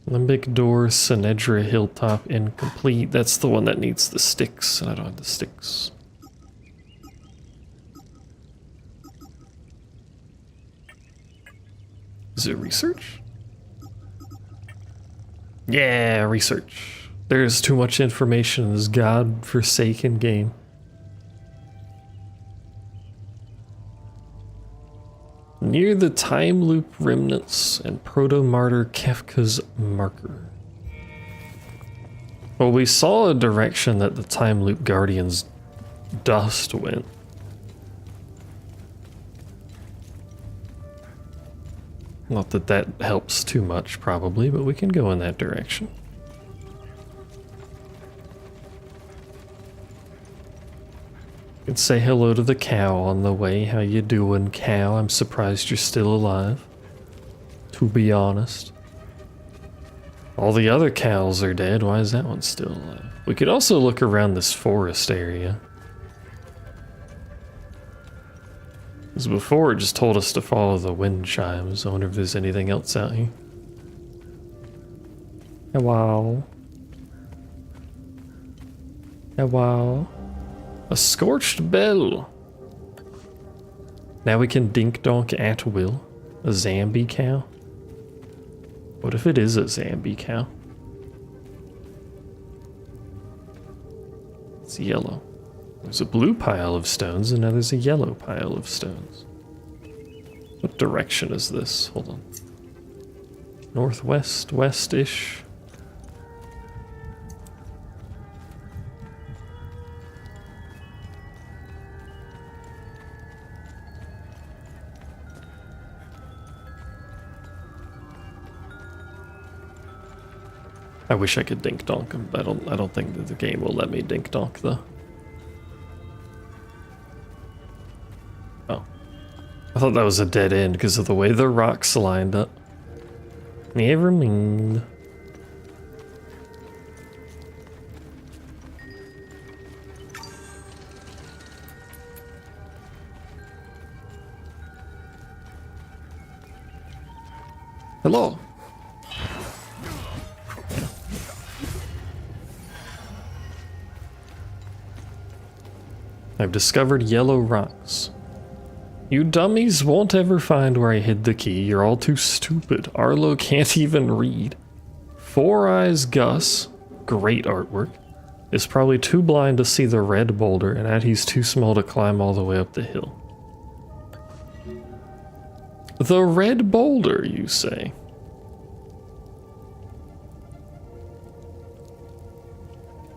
Limbic door, Sinedra hilltop, incomplete. That's the one that needs the sticks, and I don't have the sticks. Is it research? Yeah, research. There's too much information in this god-forsaken game. Near the time loop remnants and proto-martyr Kefka's marker. Well, we saw a direction that the time loop guardian's dust went. Not that that helps too much, probably, but we can go in that direction. You can say hello to the cow on the way. How you doing, cow? I'm surprised you're still alive. To be honest. All the other cows are dead. Why is that one still alive? We could also look around this forest area. Because before it just told us to follow the wind chimes. I wonder if there's anything else out here. Hello. Hello. A scorched bell. Now we can dink donk at will. A Zambi cow. What if it is a Zambi cow? It's yellow. There's a blue pile of stones, and now there's a yellow pile of stones. What direction is this? Hold on. Northwest, west-ish. I wish I could dink donk them. I don't think that the game will let me dink donk though. Oh. I thought that was a dead end because of the way the rocks lined up. Never mind. Hello. I've discovered yellow rocks. You dummies won't ever find where I hid the key. You're all too stupid. Arlo can't even read. Four Eyes Gus, great artwork, is probably too blind to see the red boulder, and that he's too small to climb all the way up the hill. The red boulder, you say?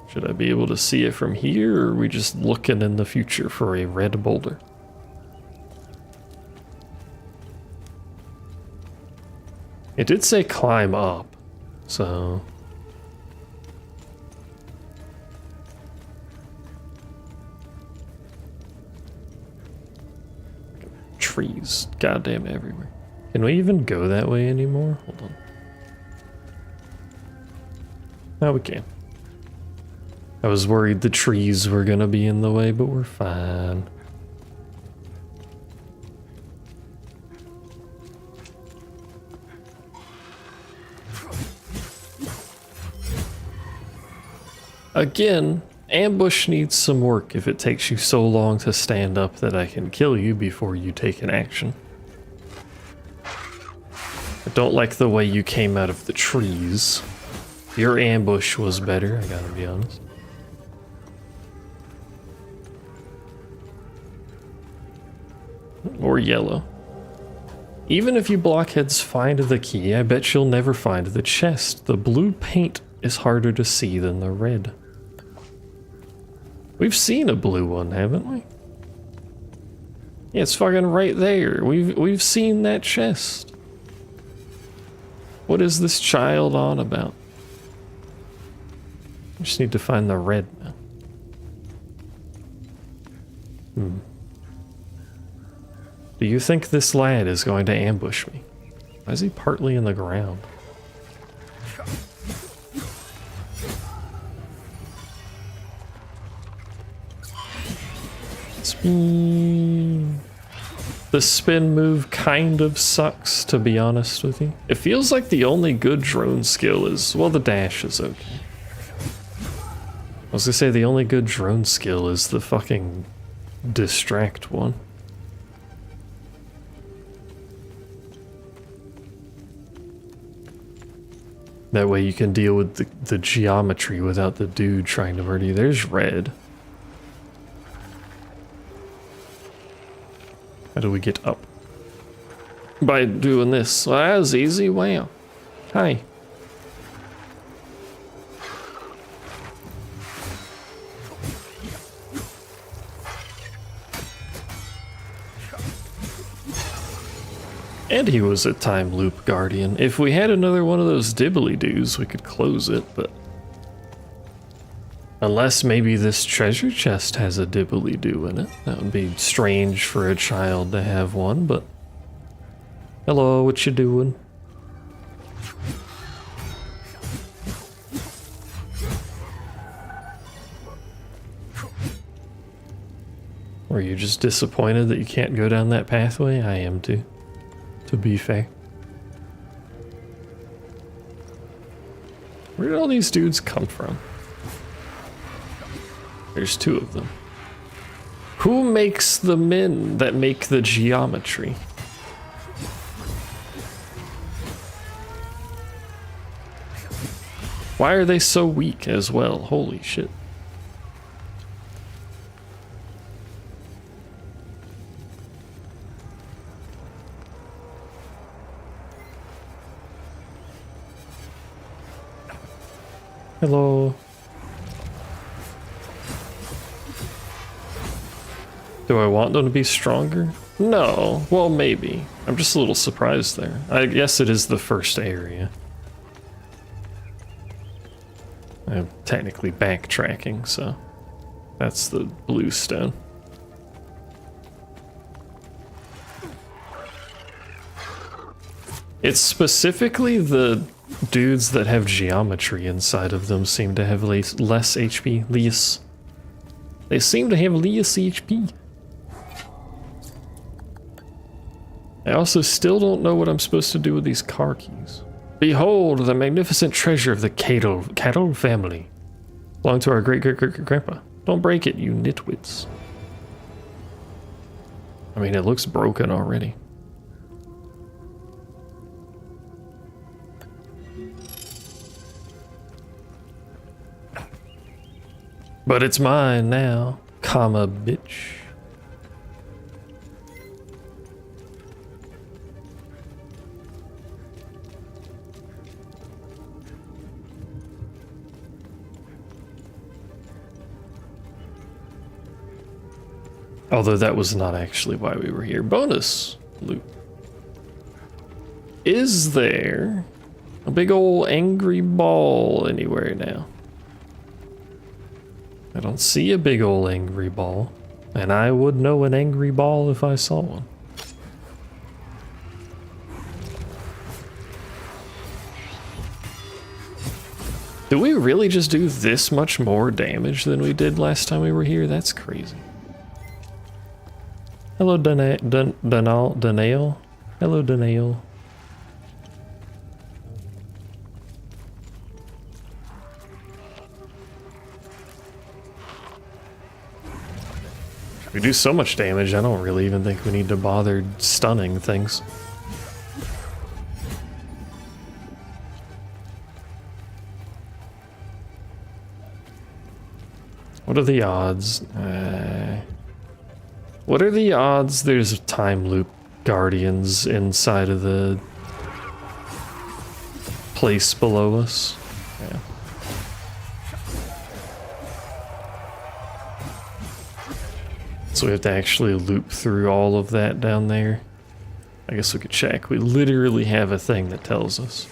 Should I be able to see it from here, or are we just looking in the future for a red boulder? It did say climb up, so... Trees, goddamn everywhere. Can we even go that way anymore? Hold on. Now we can. I was worried the trees were gonna be in the way, but we're fine. Again, ambush needs some work if it takes you so long to stand up that I can kill you before you take an action. I don't like the way you came out of the trees. Your ambush was better, I gotta be honest. Or yellow. Even if you blockheads find the key, I bet you'll never find the chest. The blue paint is harder to see than the red. We've seen a blue one, haven't we? Yeah, it's fucking right there. We've seen that chest. What is this child on about? I just need to find the red now. Do you think this lad is going to ambush me? Why is he partly in the ground? Spin. The spin move kind of sucks, to be honest with you. It feels like the only good drone skill is, well, the dash is okay. I was gonna say the only good drone skill is the fucking distract one. That way you can deal with the geometry without the dude trying to murder you. There's red. How do we get up? By doing this. Well, that was easy. Wow. Hi. And he was a time loop guardian. If we had another one of those dibbly-doos, we could close it, but... Unless maybe this treasure chest has a dibbly-doo in it. That would be strange for a child to have one, but... Hello, what you doing? Were you just disappointed that you can't go down that pathway? I am too. To be fair. Where did all these dudes come from? There's two of them. Who makes the men that make the geometry? Why are they so weak as well? Holy shit. Hello. Do I want them to be stronger? No. Well, maybe. I'm just a little surprised there. I guess it is the first area. I'm technically backtracking, so that's the blue stone. It's specifically the dudes that have geometry inside of them seem to have less HP. Less. They seem to have less HP. I also still don't know what I'm supposed to do with these car keys. Behold, the magnificent treasure of the cattle family. Belonged to our great-great-great-grandpa. Don't break it, you nitwits. I mean, it looks broken already. But it's mine now, comma, bitch. Although that was not actually why we were here. Bonus loot. Is there a big old angry ball anywhere now? I don't see a big old angry ball, and I would know an angry ball if I saw one. Did we really just do this much more damage than we did last time we were here? That's crazy. Hello, Danail. Hello, Danail. We do so much damage, I don't really even think we need to bother stunning things. What are the odds? What are the odds there's a time loop guardians inside of the place below us? Yeah. So we have to actually loop through all of that down there. I guess we could check. We literally have a thing that tells us.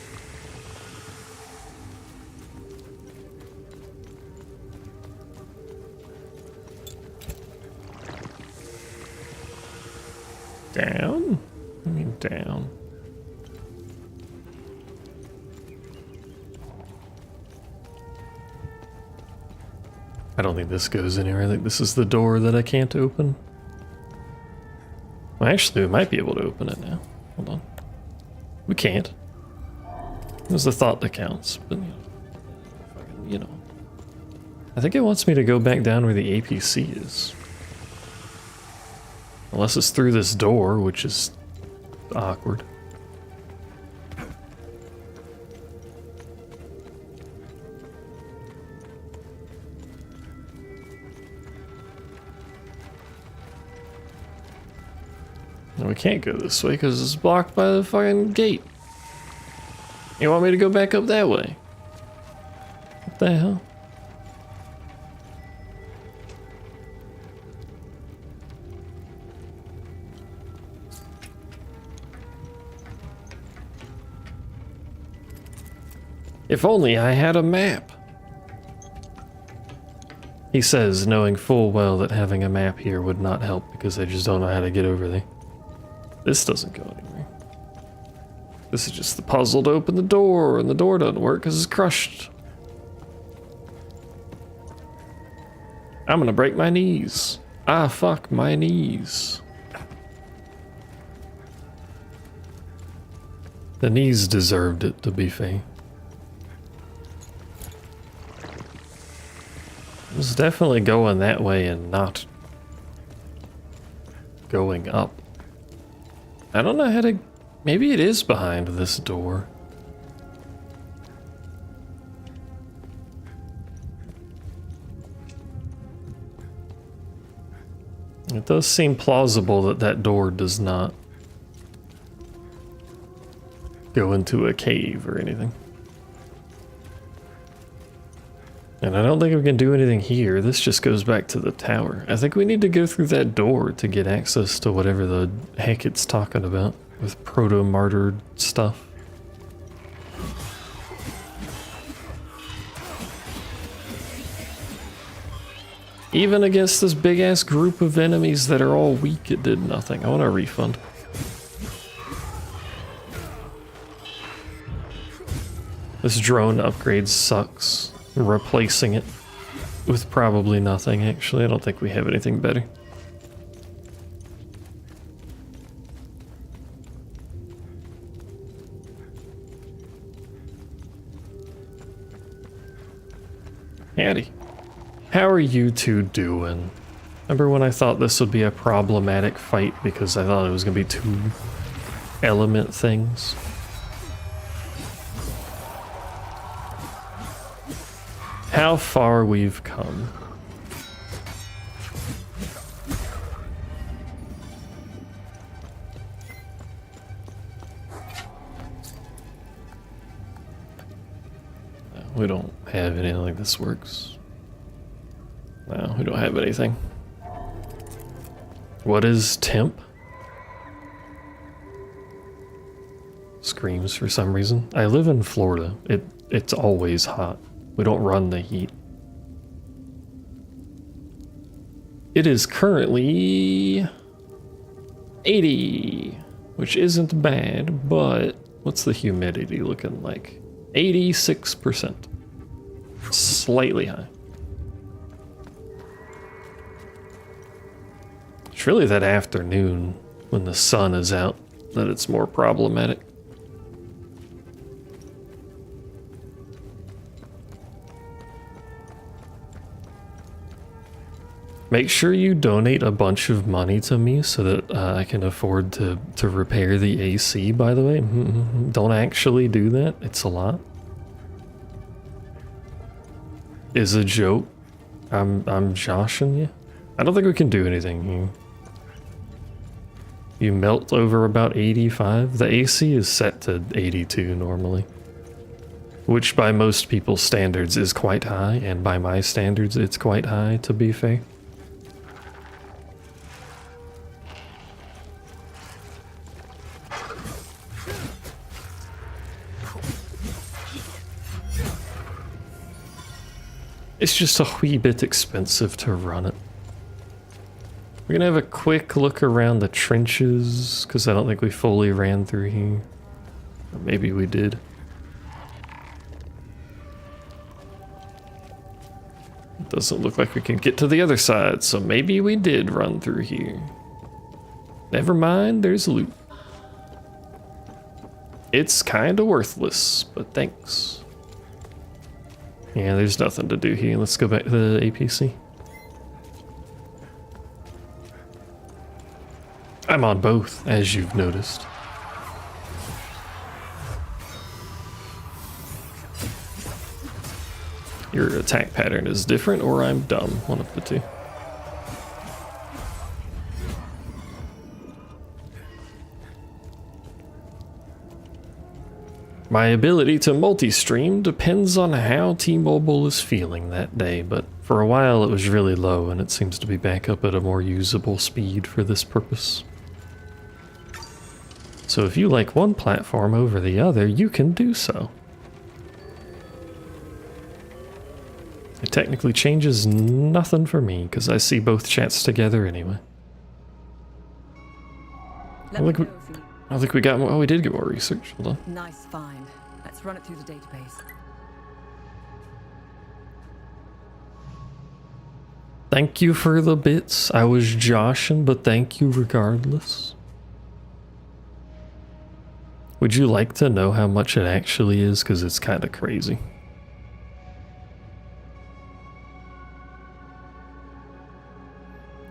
Down? I mean down. I don't think this goes anywhere. I think this is the door that I can't open. Well, actually, we might be able to open it now. Hold on. We can't. It was the thought that counts, but you know. I think it wants me to go back down where the APC is. Unless it's through this door, which is awkward. No, we can't go this way because it's blocked by the fucking gate. You want me to go back up that way? What the hell? If only I had a map. He says, knowing full well that having a map here would not help because I just don't know how to get over there. This doesn't go anywhere. This is just the puzzle to open the door, and the door doesn't work because it's crushed. I'm gonna break my knees. Ah, fuck my knees. The knees deserved it, to be fair. It's definitely going that way and not going up. I don't know how to... Maybe it is behind this door. It does seem plausible that that door does not go into a cave or anything. And I don't think we can do anything here. This just goes back to the tower. I think we need to go through that door to get access to whatever the heck it's talking about with proto-martyred stuff. Even against this big-ass group of enemies that are all weak, it did nothing. I want a refund. This drone upgrade sucks. Replacing it with probably nothing, actually. I don't think we have anything better. Howdy. How are you two doing? Remember when I thought this would be a problematic fight because I thought it was going to be two element things? How far we've come. We don't have anything like this works. No, we don't have anything. What is temp? Screams for some reason. I live in Florida. It's always hot. We don't run the heat. It is currently 80, which isn't bad, but what's the humidity looking like? 86%. Slightly high. It's really that afternoon when the sun is out that it's more problematic. Make sure you donate a bunch of money to me so that I can afford to repair the AC, by the way. Don't actually do that. It's a lot. Is a joke. I'm joshing you. I don't think we can do anything here. You melt over about 85. The AC is set to 82 normally, which by most people's standards is quite high, and by my standards it's quite high, to be fair. It's just a wee bit expensive to run it. We're gonna have a quick look around the trenches, because I don't think we fully ran through here. Or maybe we did. It doesn't look like we can get to the other side, so maybe we did run through here. Never mind, there's loot. It's kinda worthless, but thanks. Yeah, there's nothing to do here. Let's go back to the APC. I'm on both, as you've noticed. Your attack pattern is different, or I'm dumb. One of the two. My ability to multi-stream depends on how T-Mobile is feeling that day, but for a while it was really low and it seems to be back up at a more usable speed for this purpose. So if you like one platform over the other, you can do so. It technically changes nothing for me because I see both chats together anyway. I don't think we got more. Oh, we did get more research. Hold on. Nice find. Let's run it through the database. Thank you for the bits. I was joshing, but thank you regardless. Would you like to know how much it actually is? Because it's kind of crazy.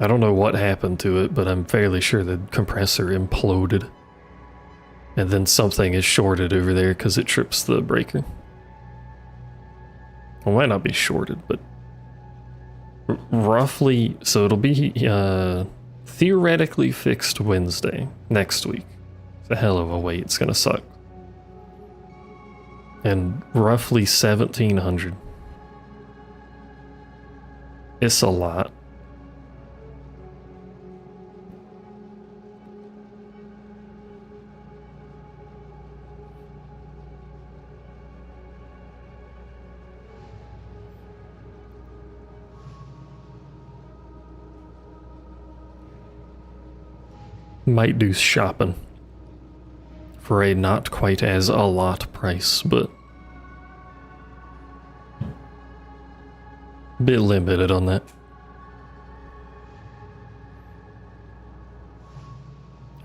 I don't know what happened to it, but I'm fairly sure the compressor imploded. And then something is shorted over there because it trips the breaker. Well, it might not be shorted, but roughly, so it'll be theoretically fixed Wednesday, next week. It's a hell of a wait, it's gonna suck. And roughly 1,700. It's a lot. Might do shopping for a not quite as a lot price, but a bit limited on that.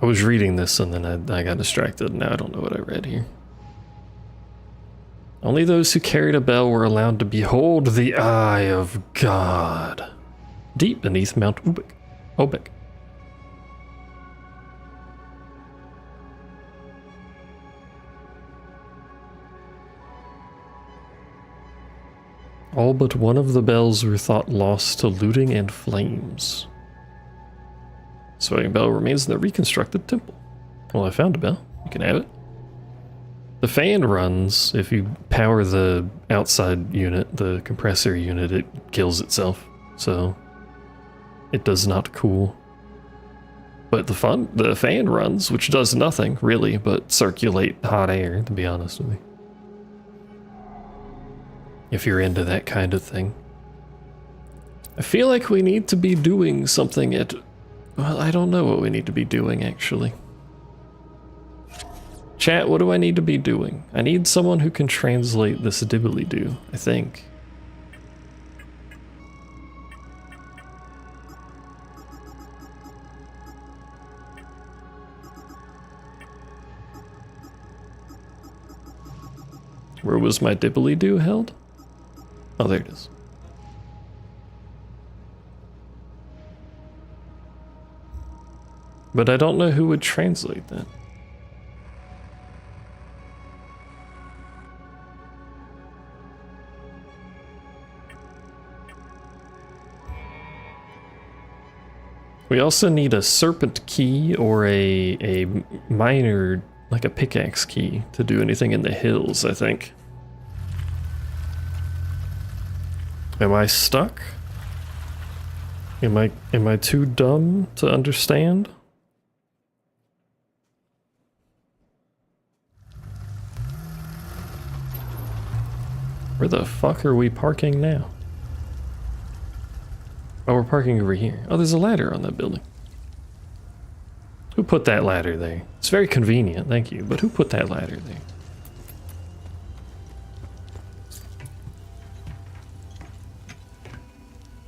I was reading this and then I got distracted. Now I don't know what I read here. Only those who carried a bell were allowed to behold the eye of God deep beneath Mount Obek. All but one of the bells were thought lost to looting and flames. Swaying bell remains in the reconstructed temple. Well, I found a bell. You can have it. The fan runs. If you power the outside unit, the compressor unit, it kills itself. So it does not cool. But the fan runs, which does nothing really but circulate hot air, to be honest with you. If you're into that kind of thing. I feel like we need to be doing something at... Well, I don't know what we need to be doing, actually. Chat, what do I need to be doing? I need someone who can translate this dibbly-doo, I think. Where was my dibbly-doo held? Oh, there it is. But I don't know who would translate that. We also need a serpent key or a minor, like a pickaxe key, to do anything in the hills, I think. Am I stuck? Am I too dumb to understand? Where the fuck are we parking now? Oh, we're parking over here. Oh, there's a ladder on that building. Who put that ladder there? It's very convenient, thank you, but who put that ladder there?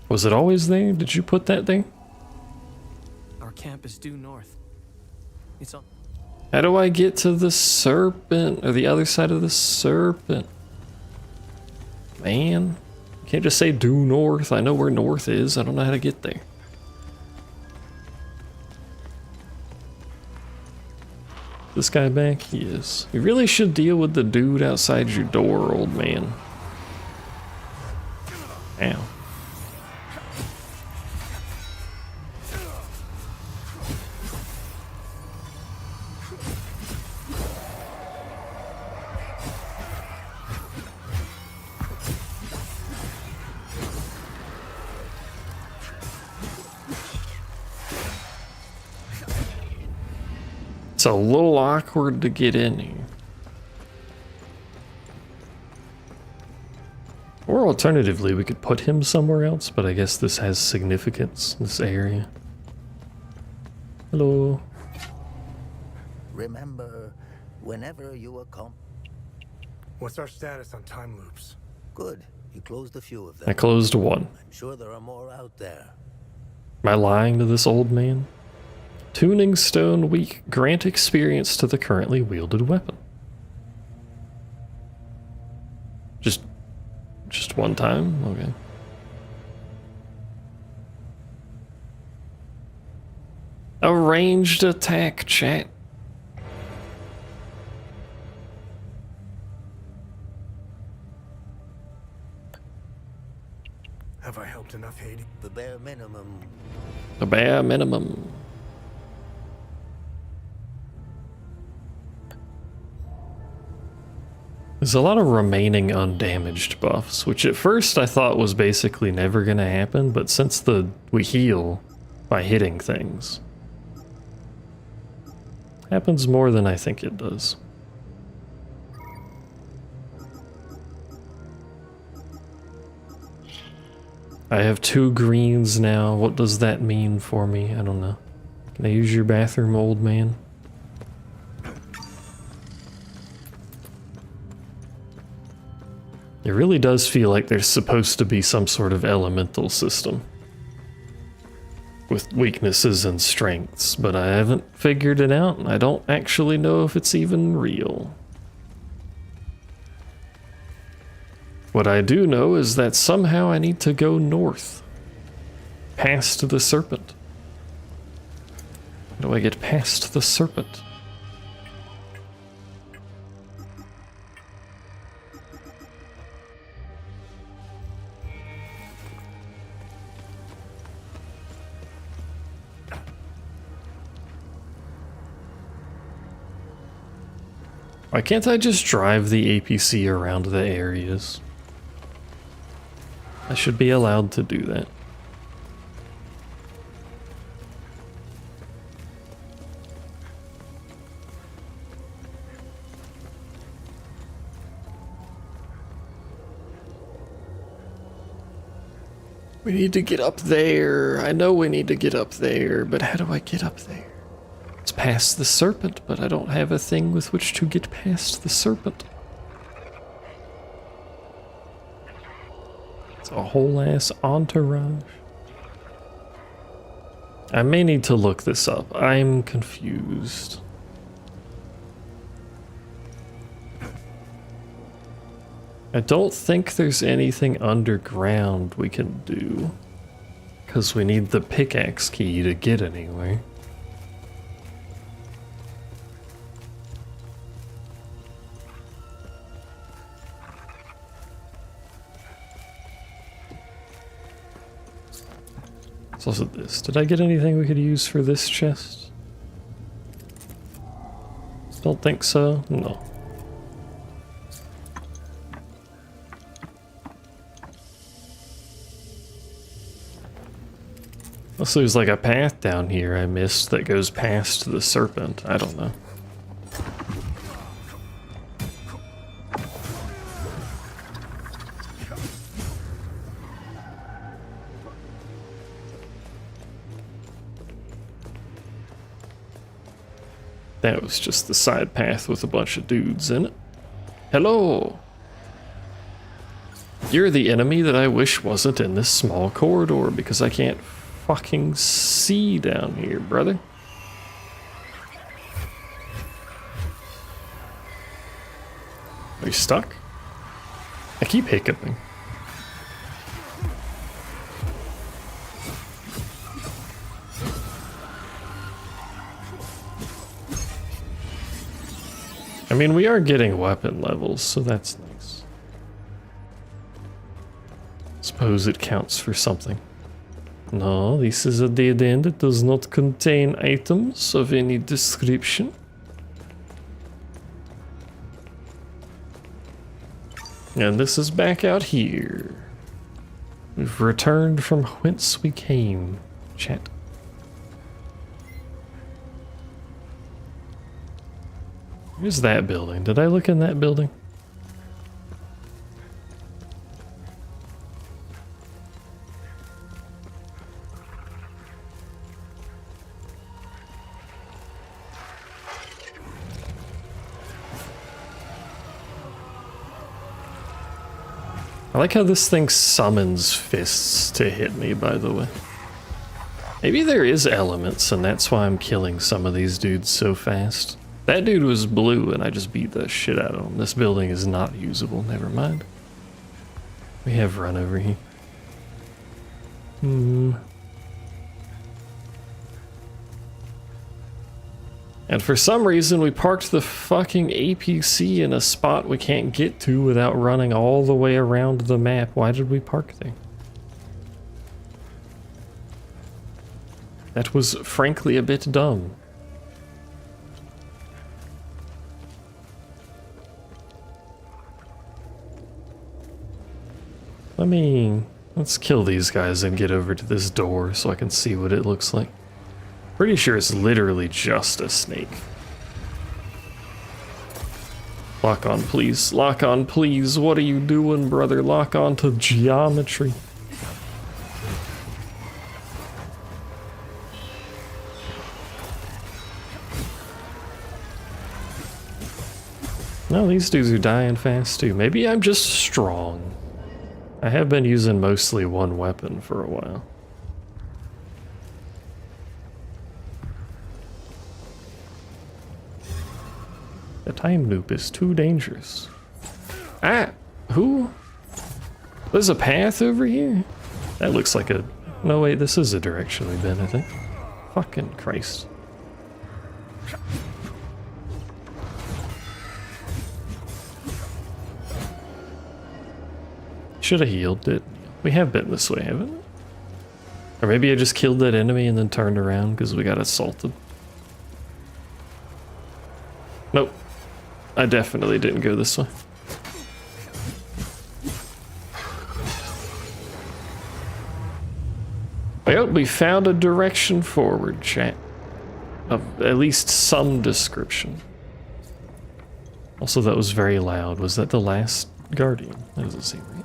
Was it always there? Did you put that there? Our camp is due north. It's on. How do I get to the serpent, or the other side of the serpent? Man, you can't just say due north. I know where north is. I don't know how to get there. This guy back? He is. You really should deal with the dude outside your door, old man. Ow. It's a little awkward to get in here. Or alternatively, we could put him somewhere else, but I guess this has significance, this area. Hello. Remember, whenever you What's our status on time loops? Good. You closed a few of them. I closed one. I'm sure there are more out there. Am I lying to this old man? Tuning stone weak. Grant experience to the currently wielded weapon. Just one time? Okay. A ranged attack, chat. Have I helped enough, Haiti? The bare minimum. The bare minimum. There's a lot of remaining undamaged buffs, which at first I thought was basically never gonna happen, but since we heal by hitting things, happens more than I think it does. I have 2 greens now. What does that mean for me? I don't know. Can I use your bathroom, old man? It really does feel like there's supposed to be some sort of elemental system with weaknesses and strengths, but I haven't figured it out, and I don't actually know if it's even real. What I do know is that somehow I need to go north, past the serpent. How do I get past the serpent? Why can't I just drive the APC around the areas? I should be allowed to do that. We need to get up there. I know we need to get up there, but how do I get up there? It's past the serpent, but I don't have a thing with which to get past the serpent. It's a whole ass entourage. I may need to look this up. I'm confused. I don't think there's anything underground we can do, because we need the pickaxe key to get anywhere. It's also this. Did I get anything we could use for this chest? Don't think so. No. Unless there's like a path down here I missed that goes past the serpent. I don't know. That was just the side path with a bunch of dudes in it. Hello! You're the enemy that I wish wasn't in this small corridor because I can't fucking see down here, brother. Are you stuck? I keep hiccuping. I mean, we are getting weapon levels, so that's nice. Suppose it counts for something. No, this is a dead end. It does not contain items of any description. And this is back out here. We've returned from whence we came, chat. Where's that building? Did I look in that building? I like how this thing summons fists to hit me, by the way. Maybe there is elements, and that's why I'm killing some of these dudes so fast. That dude was blue, and I just beat the shit out of him. This building is not usable, never mind. We have run over here. And for some reason, we parked the fucking APC in a spot we can't get to without running all the way around the map. Why did we park there? That was frankly a bit dumb. I mean, let's kill these guys and get over to this door so I can see what it looks like. Pretty sure it's literally just a snake. Lock on, please. Lock on, please. What are you doing, brother? Lock on to geometry. No, these dudes are dying fast too. Maybe I'm just strong. I have been using mostly one weapon for a while. The time loop is too dangerous. Ah! Who? There's a path over here? That looks like a... No, wait, this is a direction we've been, I think. Fucking Christ. Should have healed it. We have been this way, haven't we? Or maybe I just killed that enemy and then turned around because we got assaulted. Nope. I definitely didn't go this way. Well, we found a direction forward, chat. Of at least some description. Also, that was very loud. Was that the last guardian? That doesn't seem right.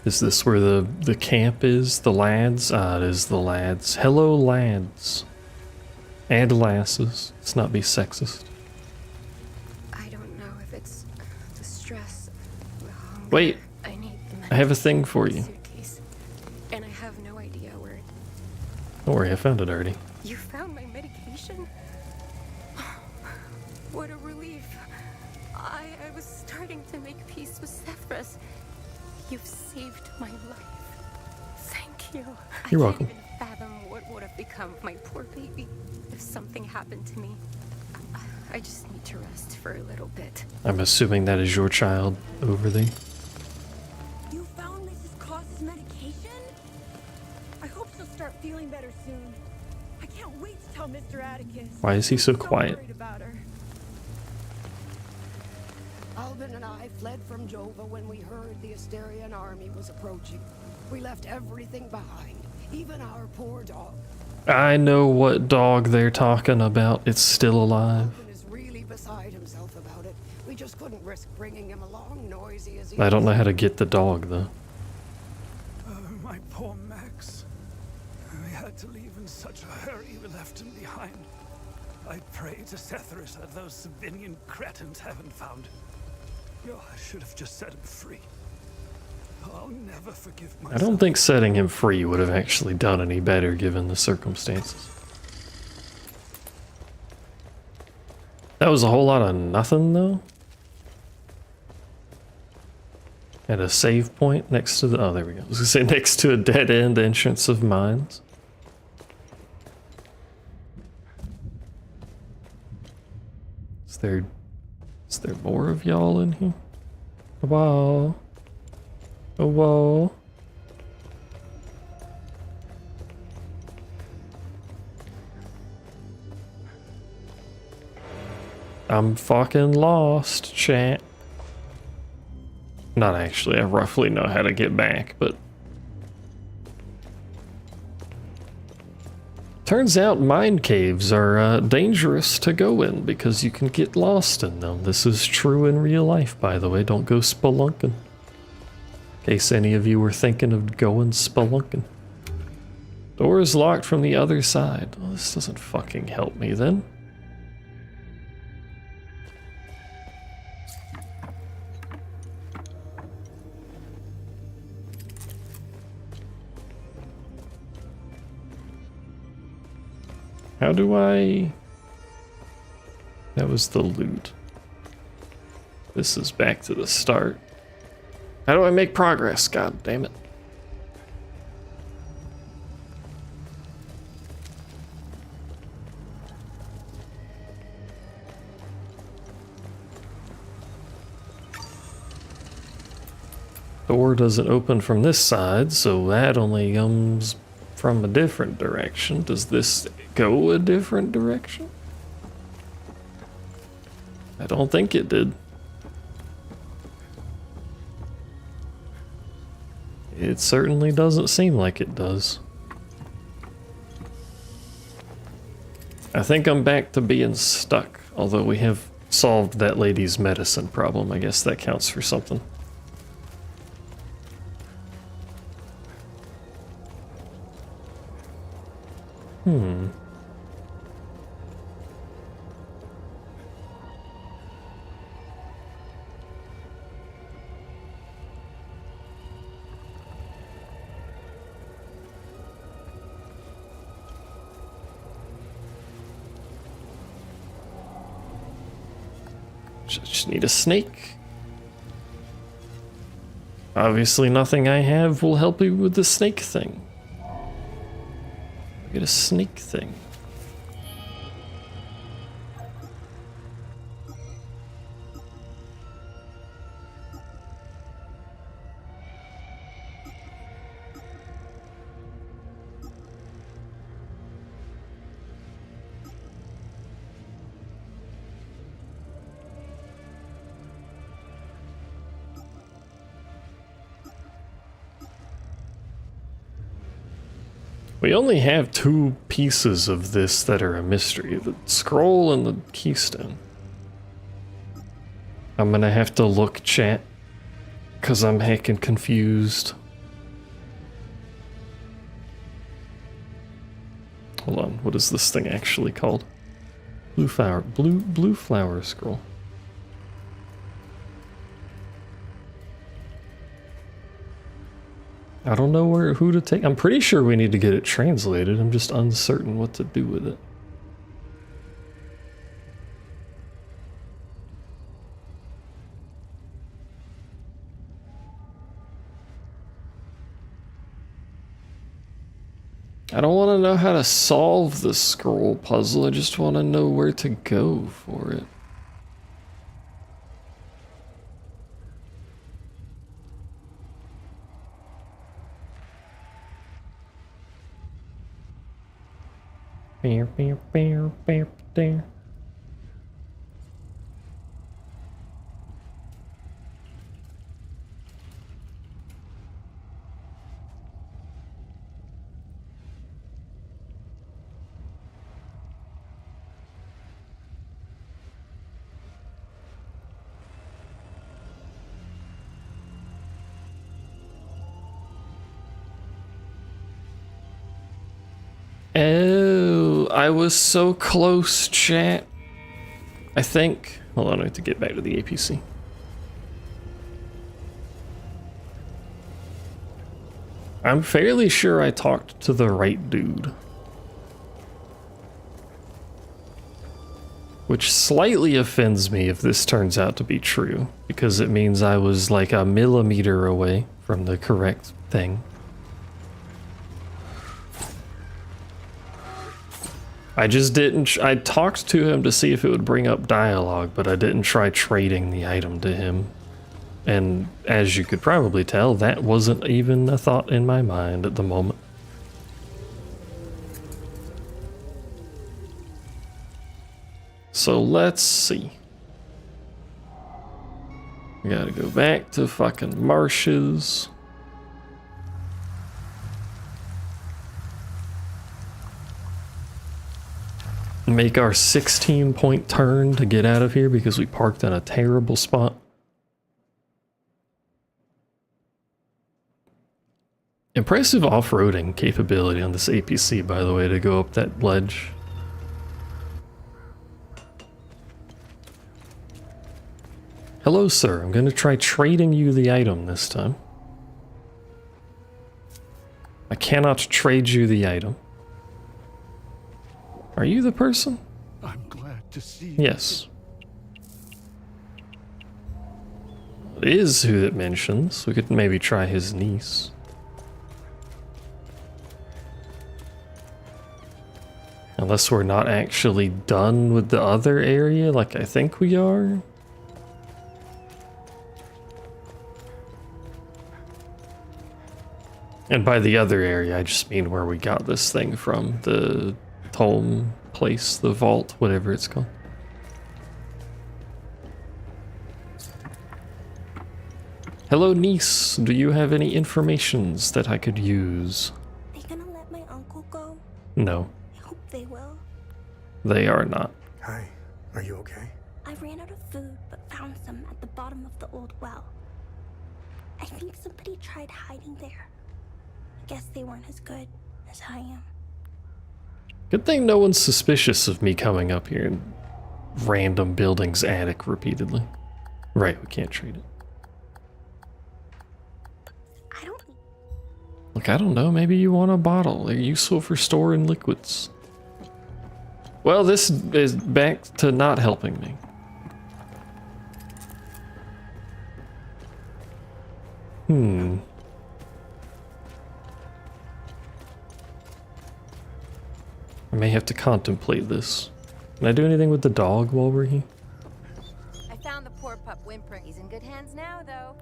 Is this where the camp is? The lads? Ah, it is the lads. Hello, lads. And lasses. Let's not be sexist. I don't know if it's the stress, the hunger. Wait. I have a thing for you. Suitcase, and I have no idea where it... Don't worry, I found it already. You found my medication? What a relief. I was starting to make peace with Sethras. You've saved my life. Thank you. You're welcome. I can't even fathom what would have become of my poor baby if something happened to me. I just need to rest for a little bit. I'm assuming that is your child over there. better soon. I can't wait to tell Mr. Atticus. Why is he so I'm quiet? worried about her. Alvin and I fled from Jova when we heard the Asterian army was approaching. We left everything behind, even our poor dog. I know what dog they're talking about. It's still alive. Alvin is really beside himself about it. We just couldn't risk bringing him along, noisy as he I don't is. know how to get the dog, though. Oh, my poor Max. We had to leave in such a hurry we left him behind. I pray to Cethris that those Sabinian cretins haven't found him. Oh, I should have just set him free. I'll never forgive myself. I don't think setting him free would have actually done any better given the circumstances. That was a whole lot of nothing, though. At a save point next to the... Oh, there we go. I was gonna say next to a dead-end entrance of mines. Is there more of y'all in here? Wow. Oh, whoa. I'm fucking lost, chat. Not actually, I roughly know how to get back, but... Turns out mine caves are dangerous to go in because you can get lost in them. This is true in real life, by the way. Don't go spelunking. In case any of you were thinking of going spelunking. Door is locked from the other side. Well, this doesn't fucking help me then. How do I... That was the loot. This is back to the start. How do I make progress? God damn it. Door doesn't open from this side, so that only comes from a different direction. Does this go a different direction? I don't think it did. It certainly doesn't seem like it does. I think I'm back to being stuck, although we have solved that lady's medicine problem. I guess that counts for something. Just need a snake. Obviously nothing I have will help you with the snake thing. Get a snake thing. We only have 2 pieces of this that are a mystery, the scroll and the keystone. I'm gonna have to look, chat, because I'm heckin' confused. Hold on, what is this thing actually called? Blue flower scroll. I don't know who to take. I'm pretty sure we need to get it translated. I'm just uncertain what to do with it. I don't want to know how to solve the scroll puzzle. I just want to know where to go for it. Bear, bear, bear, bear, bear. Oh, I was so close, chat. I think. Hold on, I have to get back to the APC. I'm fairly sure I talked to the right dude. Which slightly offends me if this turns out to be true, because it means I was like a millimeter away from the correct thing. I just didn't. I talked to him to see if it would bring up dialogue, but I didn't try trading the item to him. And as you could probably tell, that wasn't even a thought in my mind at the moment. So let's see. We gotta go back to fucking marshes. Make our 16-point turn to get out of here because we parked in a terrible spot. Impressive off-roading capability on this APC, by the way, to go up that ledge. Hello, sir. I'm going to try trading you the item this time. I cannot trade you the item. Are you the person? I'm glad to see you. Yes. It is who it mentions. We could maybe try his niece. Unless we're not actually done with the other area, like I think we are. And by the other area, I just mean where we got this thing from. The home place, the vault, whatever it's called. Hello, niece. Do you have any informations that I could use? They gonna let my uncle go? No, I hope they will. they are not. Hi, are you okay? I ran out of food, but found some at the bottom of the old well. I think somebody tried hiding there. I guess they weren't as good as I am. Good thing no one's suspicious of me coming up here in random building's attic repeatedly. Right, we can't treat it. Look, I don't know, maybe you want a bottle. They're useful for storing liquids. Well, this is back to not helping me. I may have to contemplate this. Can I do anything with the dog while we're here? I found the poor pup whimpering. He's in good hands now, though.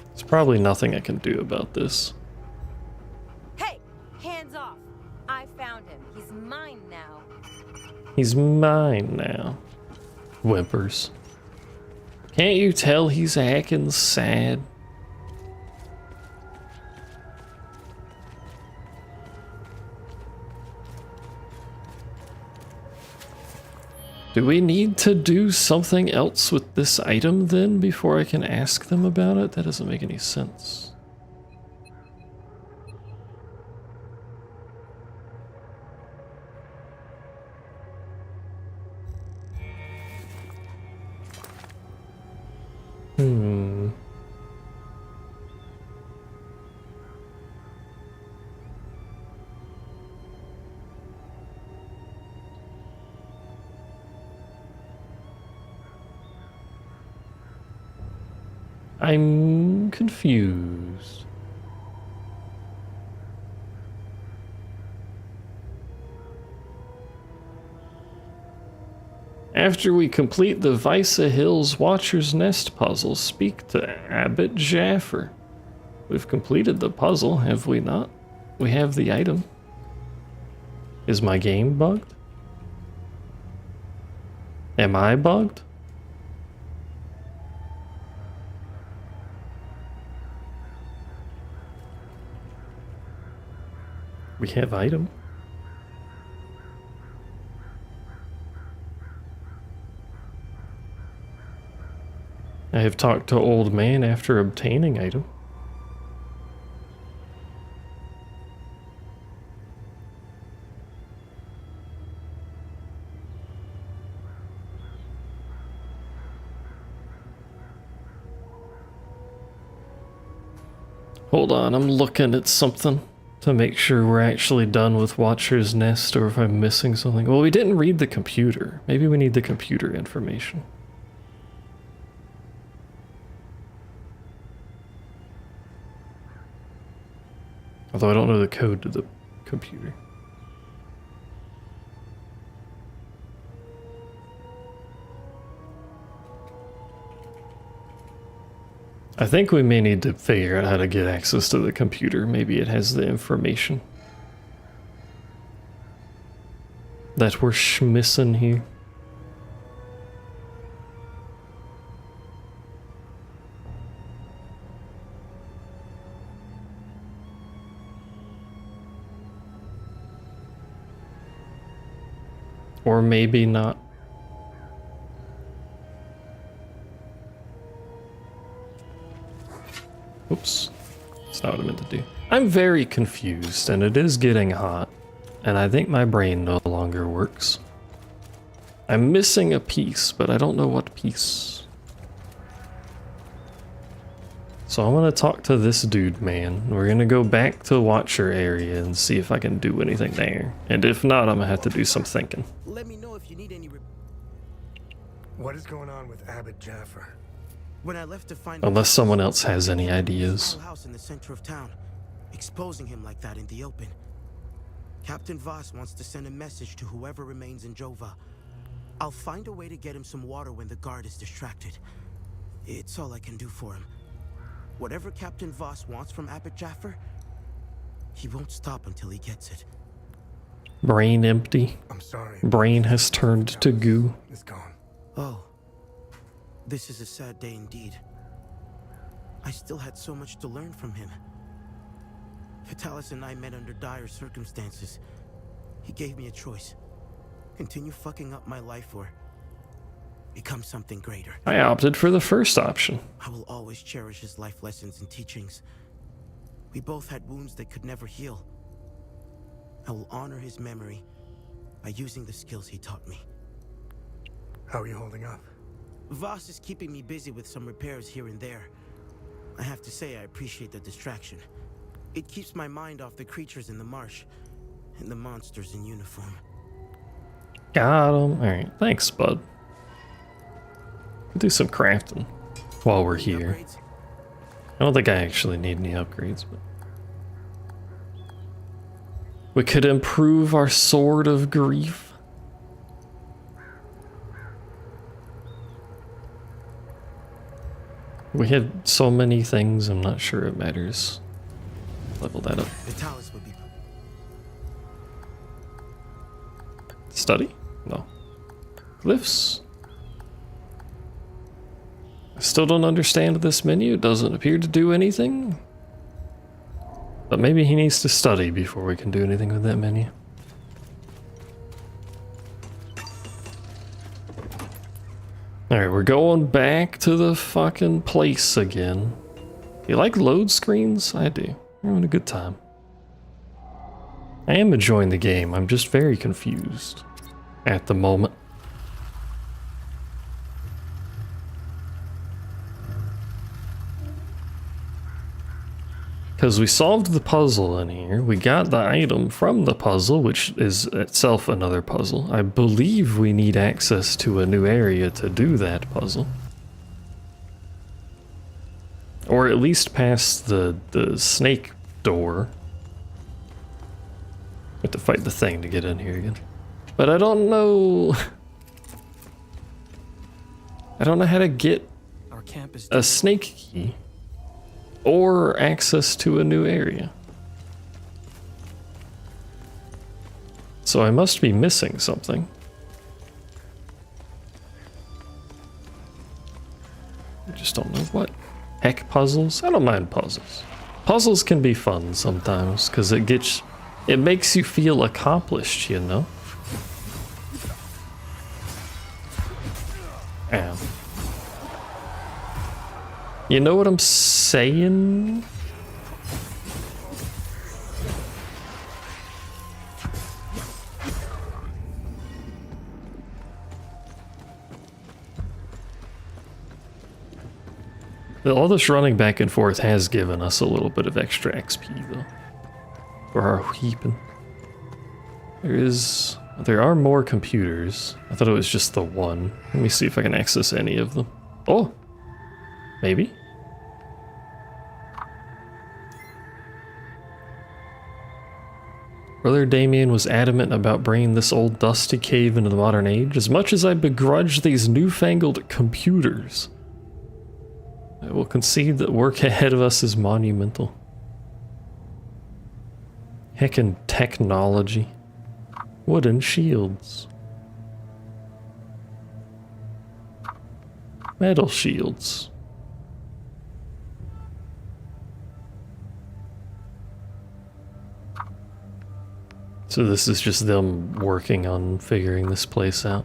There's probably nothing I can do about this. Hey, hands off. I found him. He's mine now. He's mine now. Whimpers. Can't you tell he's acting sad? Do we need to do something else with this item then before I can ask them about it? That doesn't make any sense. I'm confused. After we complete the Visa Hills Watcher's Nest puzzle, speak to Abbot Jaffer. We've completed the puzzle, have we not? We have the item. Is my game bugged? Am I bugged? We have item. I have talked to old man after obtaining item. Hold on, I'm looking at something to make sure we're actually done with Watcher's Nest or if I'm missing something. Well, we didn't read the computer. Maybe we need the computer information. Although I don't know the code to the computer. I think we may need to figure out how to get access to the computer. Maybe it has the information that we're schmissing here. Or maybe not. Oops. That's not what I meant to do. I'm very confused, and it is getting hot, and I think my brain no longer works. I'm missing a piece, but I don't know what piece. So I'm gonna talk to this dude, man. We're gonna go back to Watcher area and see if I can do anything there. And if not, I'm gonna have to do some thinking. Let me know if you need any. What is going on with Abbot Jaffer? When I left to find Unless someone else has any ideas. house in the center of town, exposing him like that in the open. Captain Voss wants to send a message to whoever remains in Jova. I'll find a way to get him some water when the guard is distracted. It's all I can do for him. Whatever Captain Voss wants from Abbot Jaffer, he won't stop until he gets it. Brain empty. I'm sorry. Brain has turned to goo. It's gone. Oh. This is a sad day indeed. I still had so much to learn from him. Vitalis and I met under dire circumstances. He gave me a choice. Continue fucking up my life or become something greater. I opted for the first option. I will always cherish his life lessons and teachings. We both had wounds that could never heal. I will honor his memory by using the skills he taught me. How are you holding up? Voss is keeping me busy with some repairs here and there. I have to say I appreciate the distraction. It keeps my mind off the creatures in the marsh and the monsters in uniform. Got him. Alright, thanks, bud. We'll do some crafting while we're here. I don't think I actually need any upgrades, but we could improve our Sword of Grief. We had so many things, I'm not sure it matters. Level that up. Vitalis would be... Study? No. Glyphs? I still don't understand this menu. It doesn't appear to do anything. But maybe he needs to study before we can do anything with that menu. Alright, we're going back to the fucking place again. You like load screens? I do. We're having a good time. I am enjoying the game. I'm just very confused at the moment. Because we solved the puzzle in here, we got the item from the puzzle, which is itself another puzzle. I believe we need access to a new area to do that puzzle. Or at least past the snake door. We have to fight the thing to get in here again. But I don't know... I don't know how to get a snake key. Or access to a new area. So I must be missing something. I just don't know what. Heck, puzzles? I don't mind puzzles. Puzzles can be fun sometimes because it makes you feel accomplished, you know? Ow. You know what I'm saying? All this running back and forth has given us a little bit of extra XP though. For our heaping. There are more computers. I thought it was just the one. Let me see if I can access any of them. Oh! Maybe? Brother Damien was adamant about bringing this old dusty cave into the modern age. As much as I begrudge these newfangled computers, I will concede that work ahead of us is monumental. Heckin' technology. Wooden shields. Metal shields. So this is just them working on figuring this place out.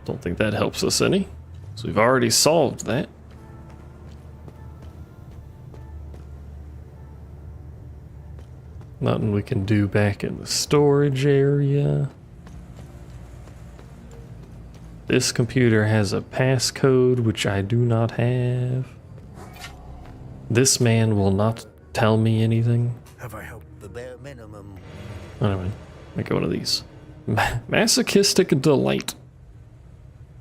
Don't think that helps us any. So we've already solved that. Nothing we can do back in the storage area. This computer has a passcode, which I do not have. This man will not tell me anything. Have I helped? The bare minimum. Anyway, make one of these. Masochistic delight.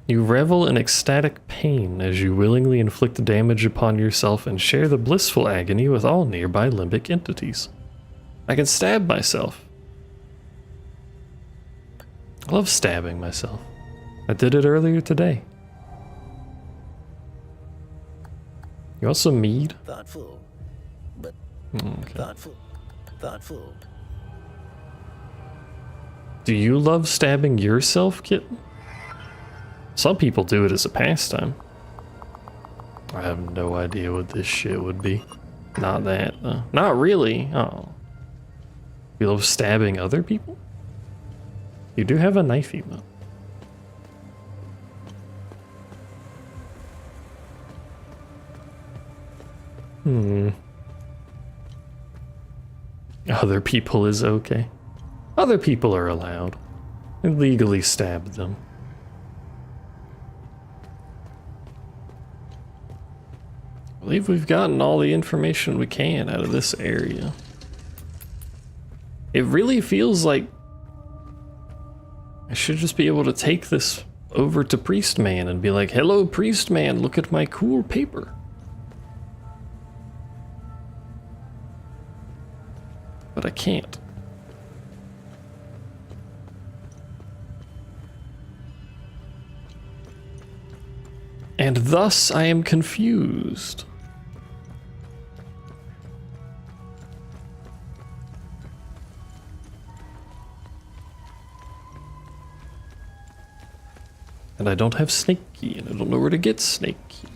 You revel in ecstatic pain as you willingly inflict damage upon yourself and share the blissful agony with all nearby limbic entities. I can stab myself. I love stabbing myself. I did it earlier today. You want some mead? Thoughtful, but Okay. thoughtful. Do you love stabbing yourself, kitten? Some people do it as a pastime. I have no idea what this shit would be. Not that, though. Not really. Oh. You love stabbing other people? You do have a knifey, though. Other people is okay. Other people are allowed. I legally stabbed them. I believe we've gotten all the information we can out of this area. It really feels like I should just be able to take this over to Priest Man and be like, "Hello, Priest Man, look at my cool paper." But I can't. And thus I am confused. And I don't have Snake Key, and I don't know where to get Snake Key.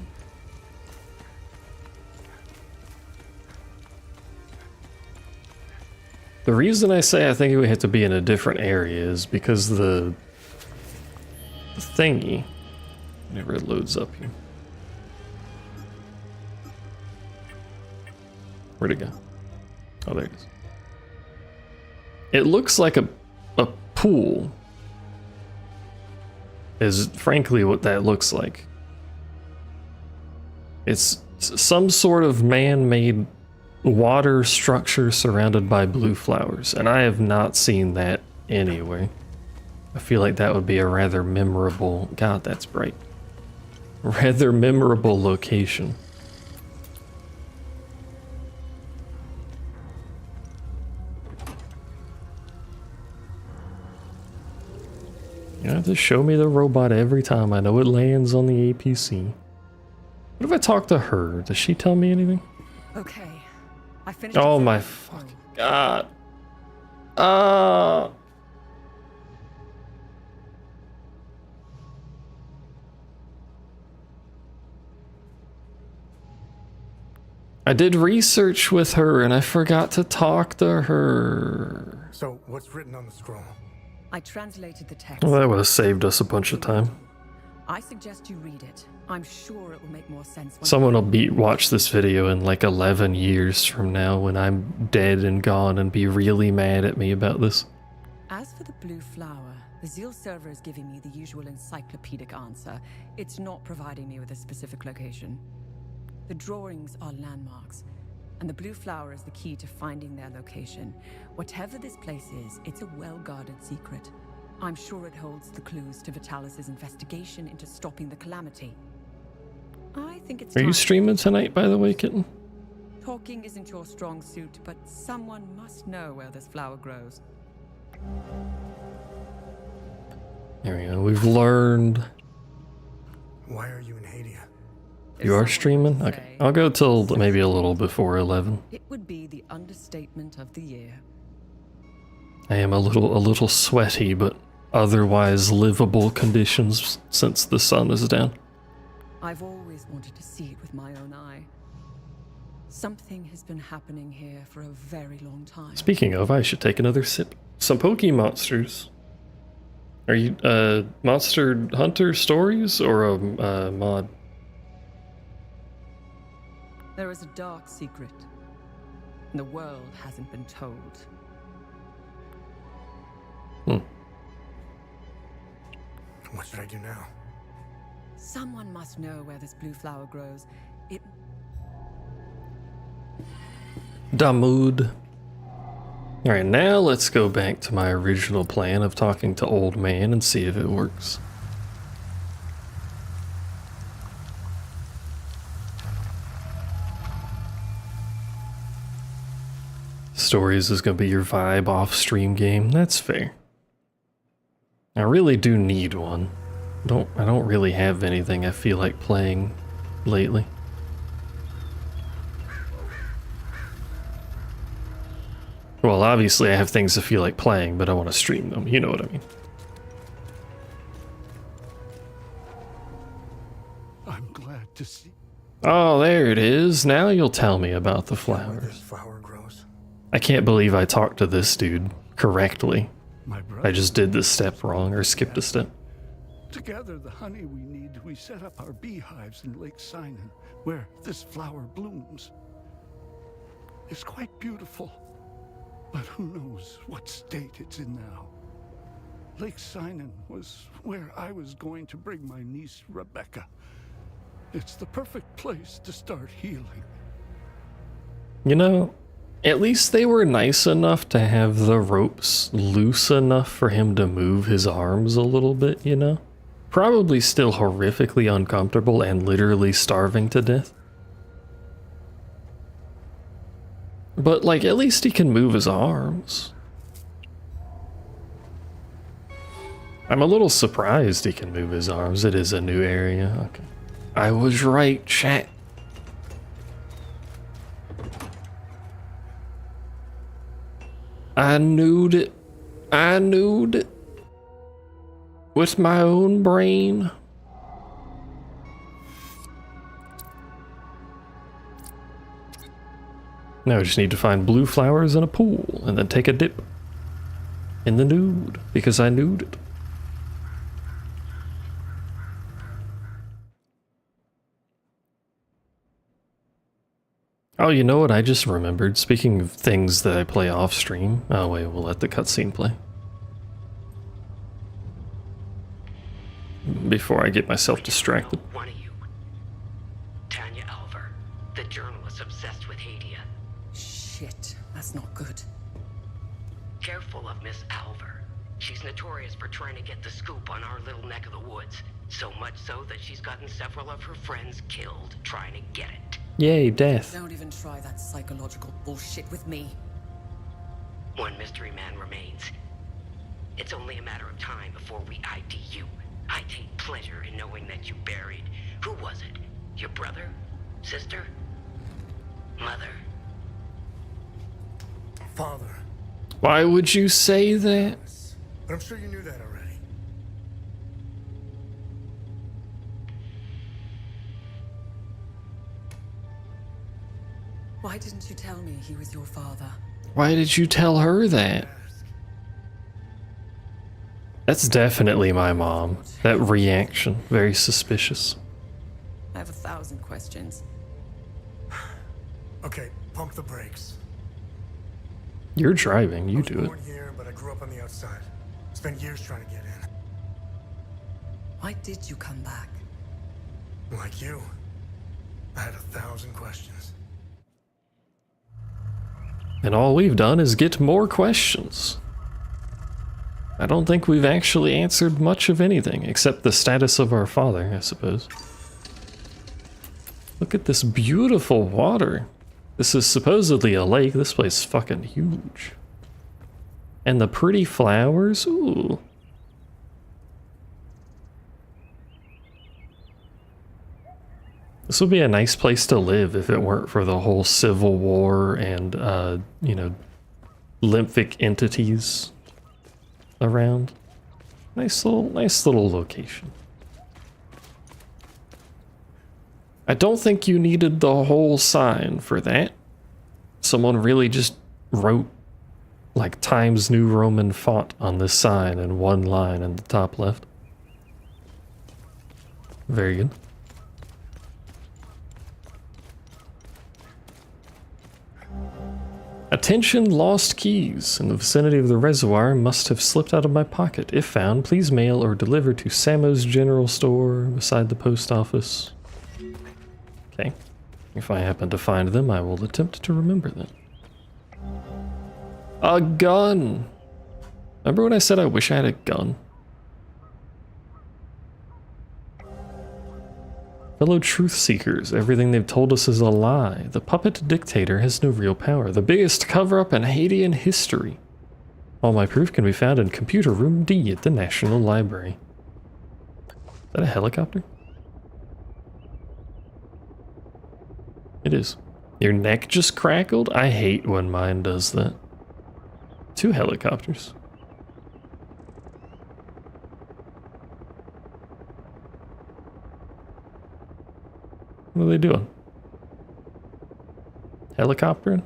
The reason I say I think we have to be in a different area is because the thingy never loads up here. Where'd it go? Oh, there it is. It looks like a pool. Is frankly what that looks like. It's some sort of man-made water structure surrounded by blue flowers, and I have not seen that anywhere. I feel like that would be a rather memorable... God, that's bright. Rather memorable location. You have to show me the robot every time. I know it lands on the APC. What if I talk to her? Does she tell me anything? Okay. I finished. Oh my fucking god. I did research with her and I forgot to talk to her. So, what's written on the scroll? I translated the text. Well, that would have saved us a bunch of time. I suggest you read it. I'm sure it will make more sense. Someone will watch this video in like 11 years from now when I'm dead and gone and be really mad at me about this. As for the blue flower, the Zeal server is giving me the usual encyclopedic answer. It's not providing me with a specific location. The drawings are landmarks, and the blue flower is the key to finding their location. Whatever this place is, it's a well-guarded secret. I'm sure it holds the clues to Vitalis' investigation into stopping the calamity. I think it's Are you streaming tonight, by the way, kitten? Talking isn't your strong suit, but someone must know where this flower grows. There we go. We've learned. Why are you in Hadia? You are streaming? Okay. I'll go till maybe a little before 11. It would be the understatement of the year. I am a little sweaty, but otherwise livable conditions since the sun is down. I've always wanted to see it with my own eye. Something has been happening here for a very long time. Speaking of, I should take another sip. Some Pokemonsters. Are you Monster Hunter Stories or a mod? There is a dark secret. The world hasn't been told. What should I do now? Someone must know where this blue flower grows. It... Damood. Alright, now let's go back to my original plan of talking to Old Man and see if it works. Stories is gonna be your vibe off-stream game. That's fair. I really do need one. I don't really have anything I feel like playing lately. Well, obviously I have things I feel like playing, but I want to stream them. You know what I mean. I'm glad to see. Oh, there it is. Now you'll tell me about the flowers. Flower grows. I can't believe I talked to this dude correctly. I just did this step wrong or skipped a step. To gather the honey we need, we set up our beehives in Lake Sinan, where this flower blooms. It's quite beautiful, but who knows what state it's in now. Lake Sinan was where I was going to bring my niece Rebecca. It's the perfect place to start healing. You know, at least they were nice enough to have the ropes loose enough for him to move his arms a little bit, you know? Probably still horrifically uncomfortable and literally starving to death. But, like, at least he can move his arms. I'm a little surprised he can move his arms. It is a new area. Okay. I was right, chat. I knew it. I knew it. With my own brain. Now I just need to find blue flowers in a pool and then take a dip in the nude because I nude it. Oh, you know what I just remembered? Speaking of things that I play off stream. Oh wait, we'll let the cutscene play. Before I get myself distracted. One of you. Tanya Alver, the journalist obsessed with Hadia. Shit, that's not good. Careful of Miss Alver. She's notorious for trying to get the scoop on our little neck of the woods. So much so that she's gotten several of her friends killed trying to get it. Yay, death. Don't even try that psychological bullshit with me. One mystery man remains. It's only a matter of time before we ID you. I take pleasure in knowing that you buried... Who was it? Your brother? Sister? Mother? father. Why would you say that? But I'm sure you knew that already. Why didn't you tell me he was your father? Why did you tell her that? That's definitely my mom. That reaction, very suspicious. I have 1,000 questions. Okay, pump the brakes. You're driving, you do it. I was born here, but I grew up on the outside. Spent years trying to get in. Why did you come back? Like you, I had 1,000 questions. And all we've done is get more questions. I don't think we've actually answered much of anything, except the status of our father, I suppose. Look at this beautiful water. This is supposedly a lake. This place is fucking huge. And the pretty flowers, ooh. This would be a nice place to live if it weren't for the whole civil war and, you know, lymphic entities around. Nice little location. I don't think you needed the whole sign for that. Someone really just wrote like Times New Roman font on this sign in one line in the top left. Very good. Attention, lost keys in the vicinity of the reservoir must have slipped out of my pocket. If found, please mail or deliver to Samo's General Store beside the post office. Okay. If I happen to find them, I will attempt to remember them. A gun! Remember when I said I wish I had a gun? Fellow truth seekers, everything they've told us is a lie. The puppet dictator has no real power. The biggest cover-up in Haitian history. All my proof can be found in Computer Room D at the National Library. Is that a helicopter? It is. Your neck just crackled? I hate when mine does that. 2 helicopters. What are they doing? Helicoptering?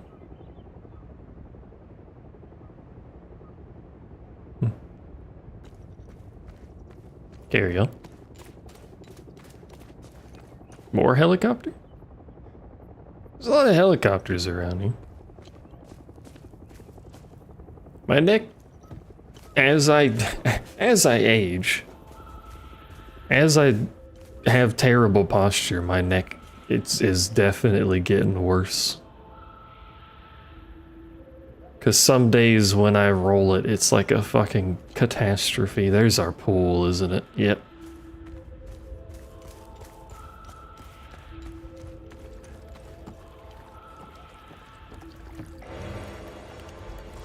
Here we go. More helicopter? There's a lot of helicopters around here. My neck, as I age, as I have terrible posture, my neck is definitely getting worse. Cause some days when I roll it, it's like a fucking catastrophe. There's our pool, isn't it? Yep.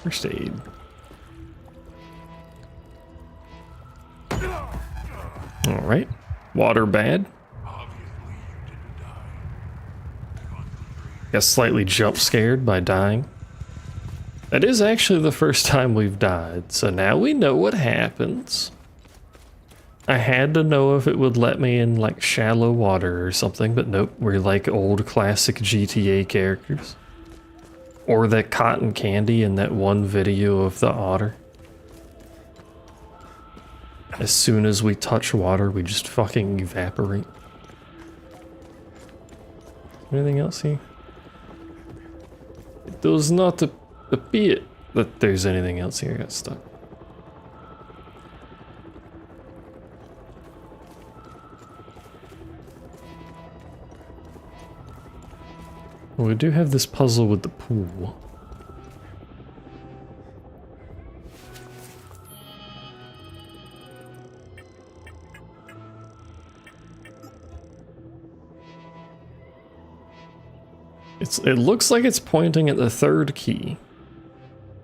First aid. Alright. Water bad. Got slightly jump scared by dying. That is actually the first time we've died, so now we know what happens. I had to know if it would let me in like shallow water or something, but nope, we're like old classic GTA characters. Or that cotton candy in that one video of the otter. As soon as we touch water, we just fucking evaporate. Anything else here? It does not appear that there's anything else here. I got stuck. Well, we do have this puzzle with the pool. It looks like it's pointing at the 3rd key.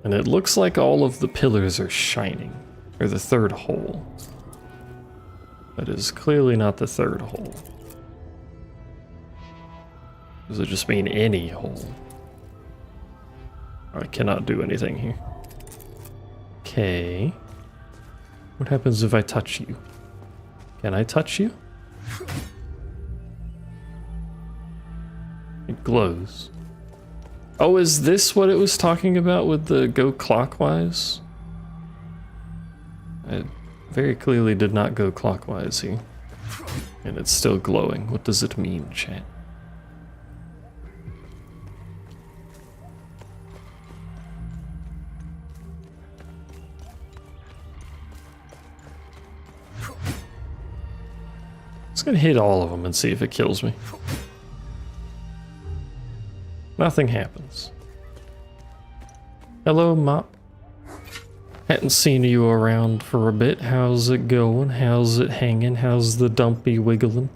And it looks like all of the pillars are shining. Or the 3rd hole. That is clearly not the 3rd hole. Does it just mean any hole? I cannot do anything here. Okay. What happens if I touch you? Can I touch you? It glows. Oh, is this what it was talking about with the go clockwise? I very clearly did not go clockwise here. And it's still glowing. What does it mean, chat? Just gonna hit all of them and see if it kills me. Nothing happens. Hello, Mop. Hadn't seen you around for a bit. How's it going? How's it hanging? How's the dumpy wiggling?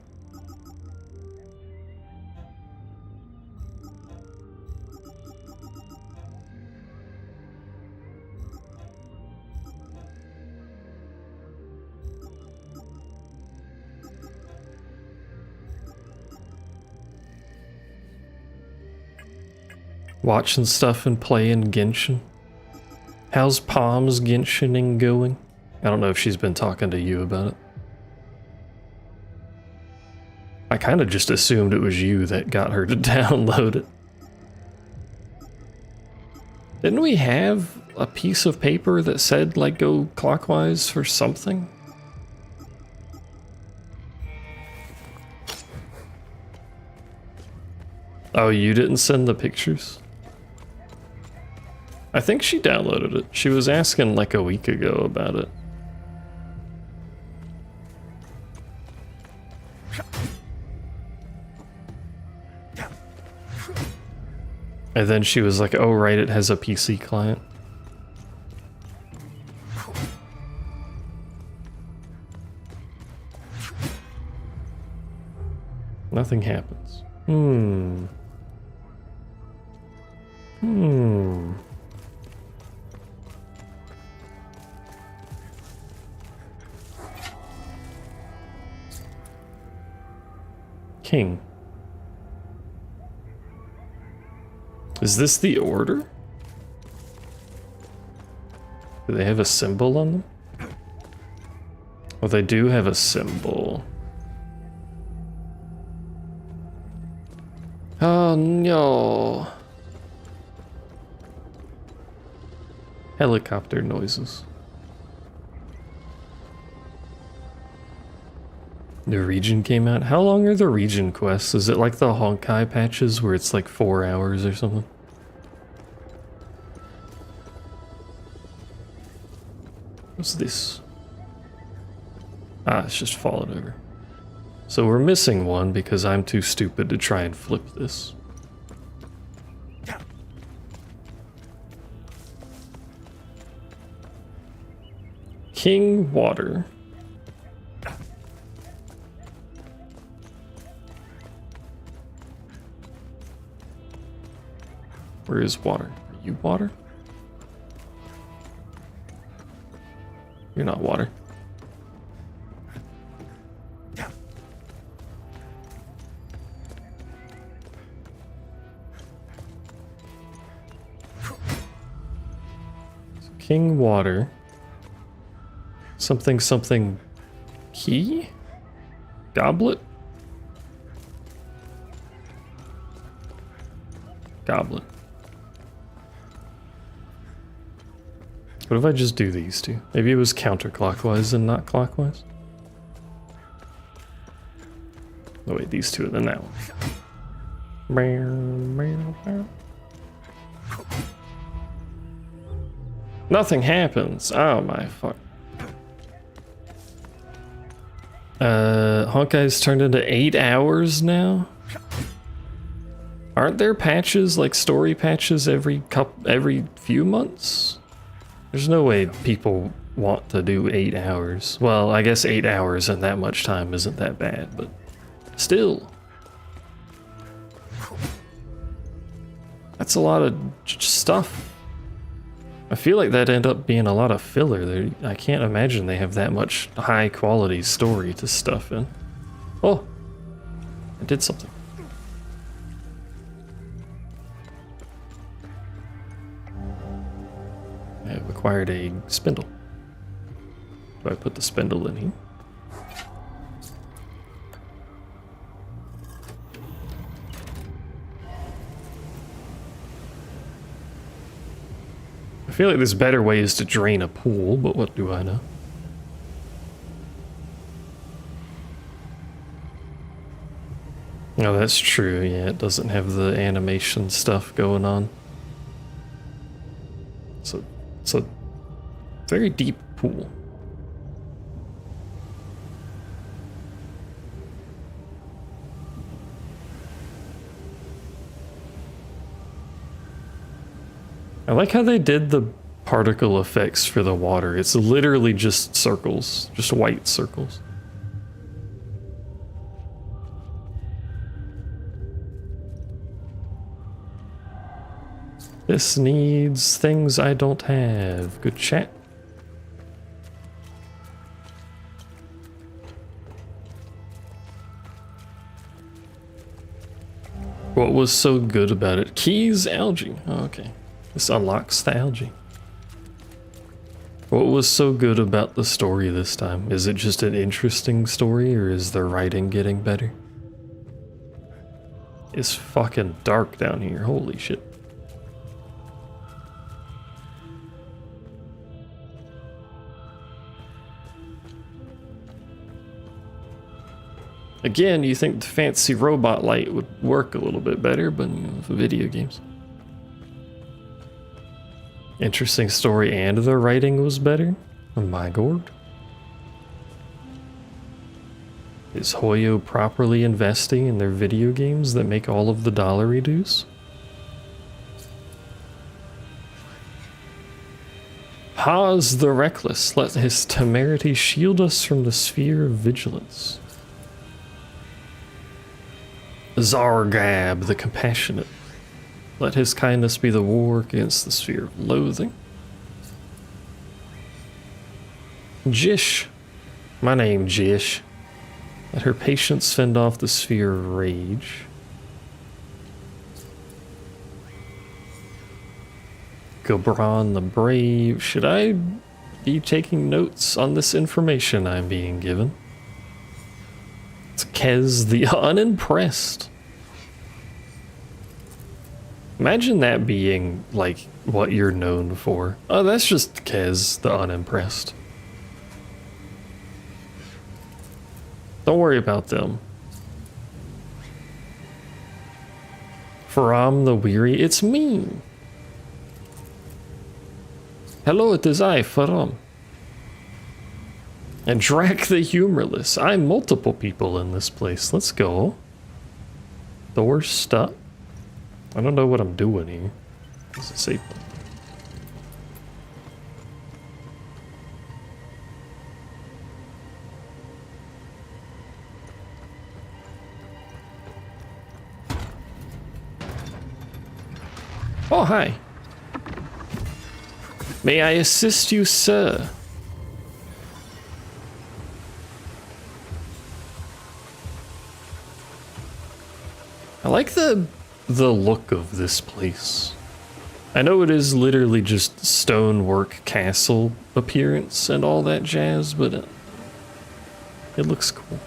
Watching stuff and playing Genshin. How's Palm's Genshining going? I don't know if she's been talking to you about it. I kind of just assumed it was you that got her to download it. Didn't we have a piece of paper that said, like, go clockwise for something? Oh, you didn't send the pictures? I think she downloaded it. She was asking like a week ago about it. And then she was like, oh right, it has a PC client. Nothing happens. King. Is this the order? Do they have a symbol on them? Oh, they do have a symbol. Oh no. Helicopter noises. The region came out. How long are the region quests? Is it like the Honkai patches where it's like 4 hours or something? What's this? Ah, it's just fallen over. So we're missing one because I'm too stupid to try and flip this. King Water. Where is water? Are you water? You're not water. King Water. Something something key? Goblet? Goblet. What if I just do these two? Maybe it was counterclockwise and not clockwise? Oh wait, these two and then that one. Nothing happens. Oh my fuck. Honkai's turned into 8 hours now? Aren't there patches, like story patches every few months? There's no way people want to do 8 hours. Well, I guess 8 hours and that much time isn't that bad, but still. That's a lot of stuff. I feel like that'd end up being a lot of filler. I can't imagine they have that much high quality story to stuff in. Oh, I did something. have acquired a spindle. Do I put the spindle in here? I feel like there's better ways to drain a pool, but what do I know? Oh, that's true. Yeah, it doesn't have the animation stuff going on. It's a very deep pool. I like how they did the particle effects for the water. It's literally just circles, just white circles. This needs things I don't have. Good chat. What was so good about it? Keys, algae. Oh, okay. This unlocks the algae. What was so good about the story this time? Is it just an interesting story, or is the writing getting better? It's fucking dark down here. Holy shit. Again, you think the fancy robot light would work a little bit better, but you know, for video games. Interesting story and the writing was better? Oh my god. Is Hoyo properly investing in their video games that make all of the dollary dues? Haz the Reckless, let his temerity shield us from the sphere of vigilance. Zargab the Compassionate, let his kindness be the war against the sphere of loathing. Jish, my name Jish, let her patience fend off the sphere of rage. Gobran the Brave, should I be taking notes on this information I'm being given? It's Kez the Unimpressed. Imagine that being, like, what you're known for. Oh, that's just Kez the Unimpressed. Don't worry about them. Faram the Weary, it's me. Hello, it is I, Faram. And Drac the Humorless. I'm multiple people in this place. Let's go. Door's stuck. I don't know what I'm doing here. This is safe. Oh, hi. May I assist you, sir? I like the look of this place. I know it is literally just stonework castle appearance and all that jazz, but it looks cool.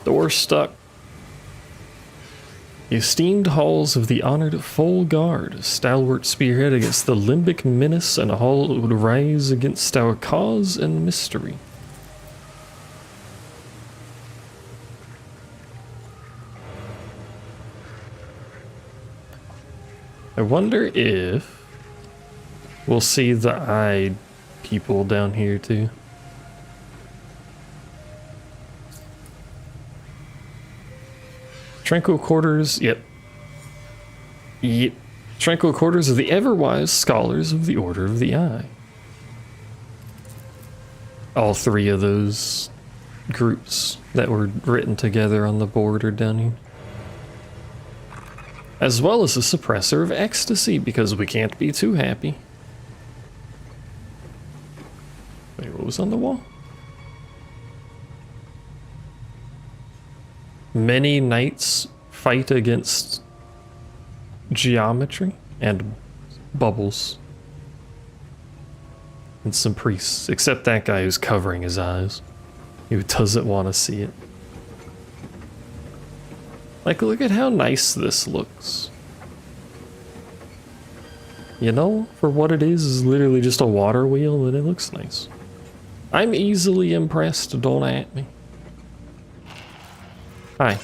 Door stuck. The esteemed halls of the honored full guard, a stalwart spearhead against the limbic menace, and a hall that would rise against our cause and mystery. I wonder if we'll see the eye people down here too. Tranquil quarters, yep. Tranquil quarters of the ever-wise scholars of the Order of the Eye. All three of those groups that were written together on the board are down here. As well as a suppressor of ecstasy, because we can't be too happy. Wait, what was on the wall? many knights fight against geometry and bubbles. And some priests, except that guy who's covering his eyes. He doesn't want to see it. Like, look at how nice this looks. You know, for what it is literally just a water wheel, and it looks nice. I'm easily impressed, don't at me. Hi.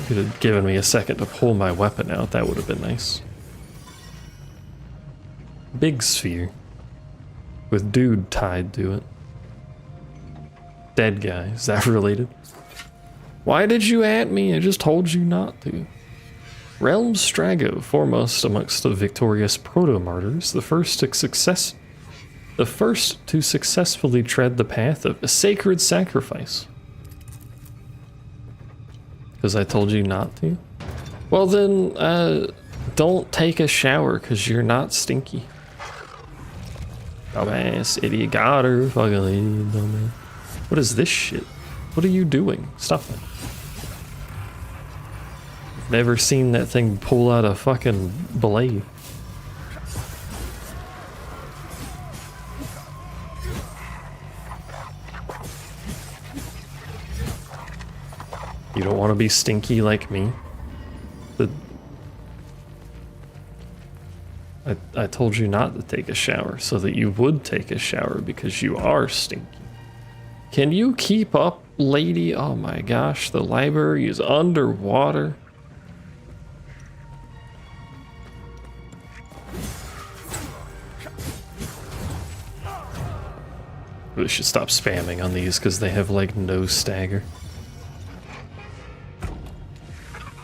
Could have given me a second to pull my weapon out, that would have been nice. Big sphere. With dude tied to it. Dead guy, is that related? Why did you at me? I just told you not to. Realm Strago, foremost amongst the victorious proto-martyrs, the first to successfully tread the path of a sacred sacrifice. Because I told you not to? Well then, don't take a shower because you're not stinky. Dumbass idiot, got her, fucking idiot, dumbass. What is this shit? What are you doing? Stop it. Never seen that thing pull out a fucking blade. You don't want to be stinky like me? I told you not to take a shower so that you would take a shower because you are stinky. Can you keep up, lady? Oh my gosh, the library is underwater. We should stop spamming on these because they have like no stagger.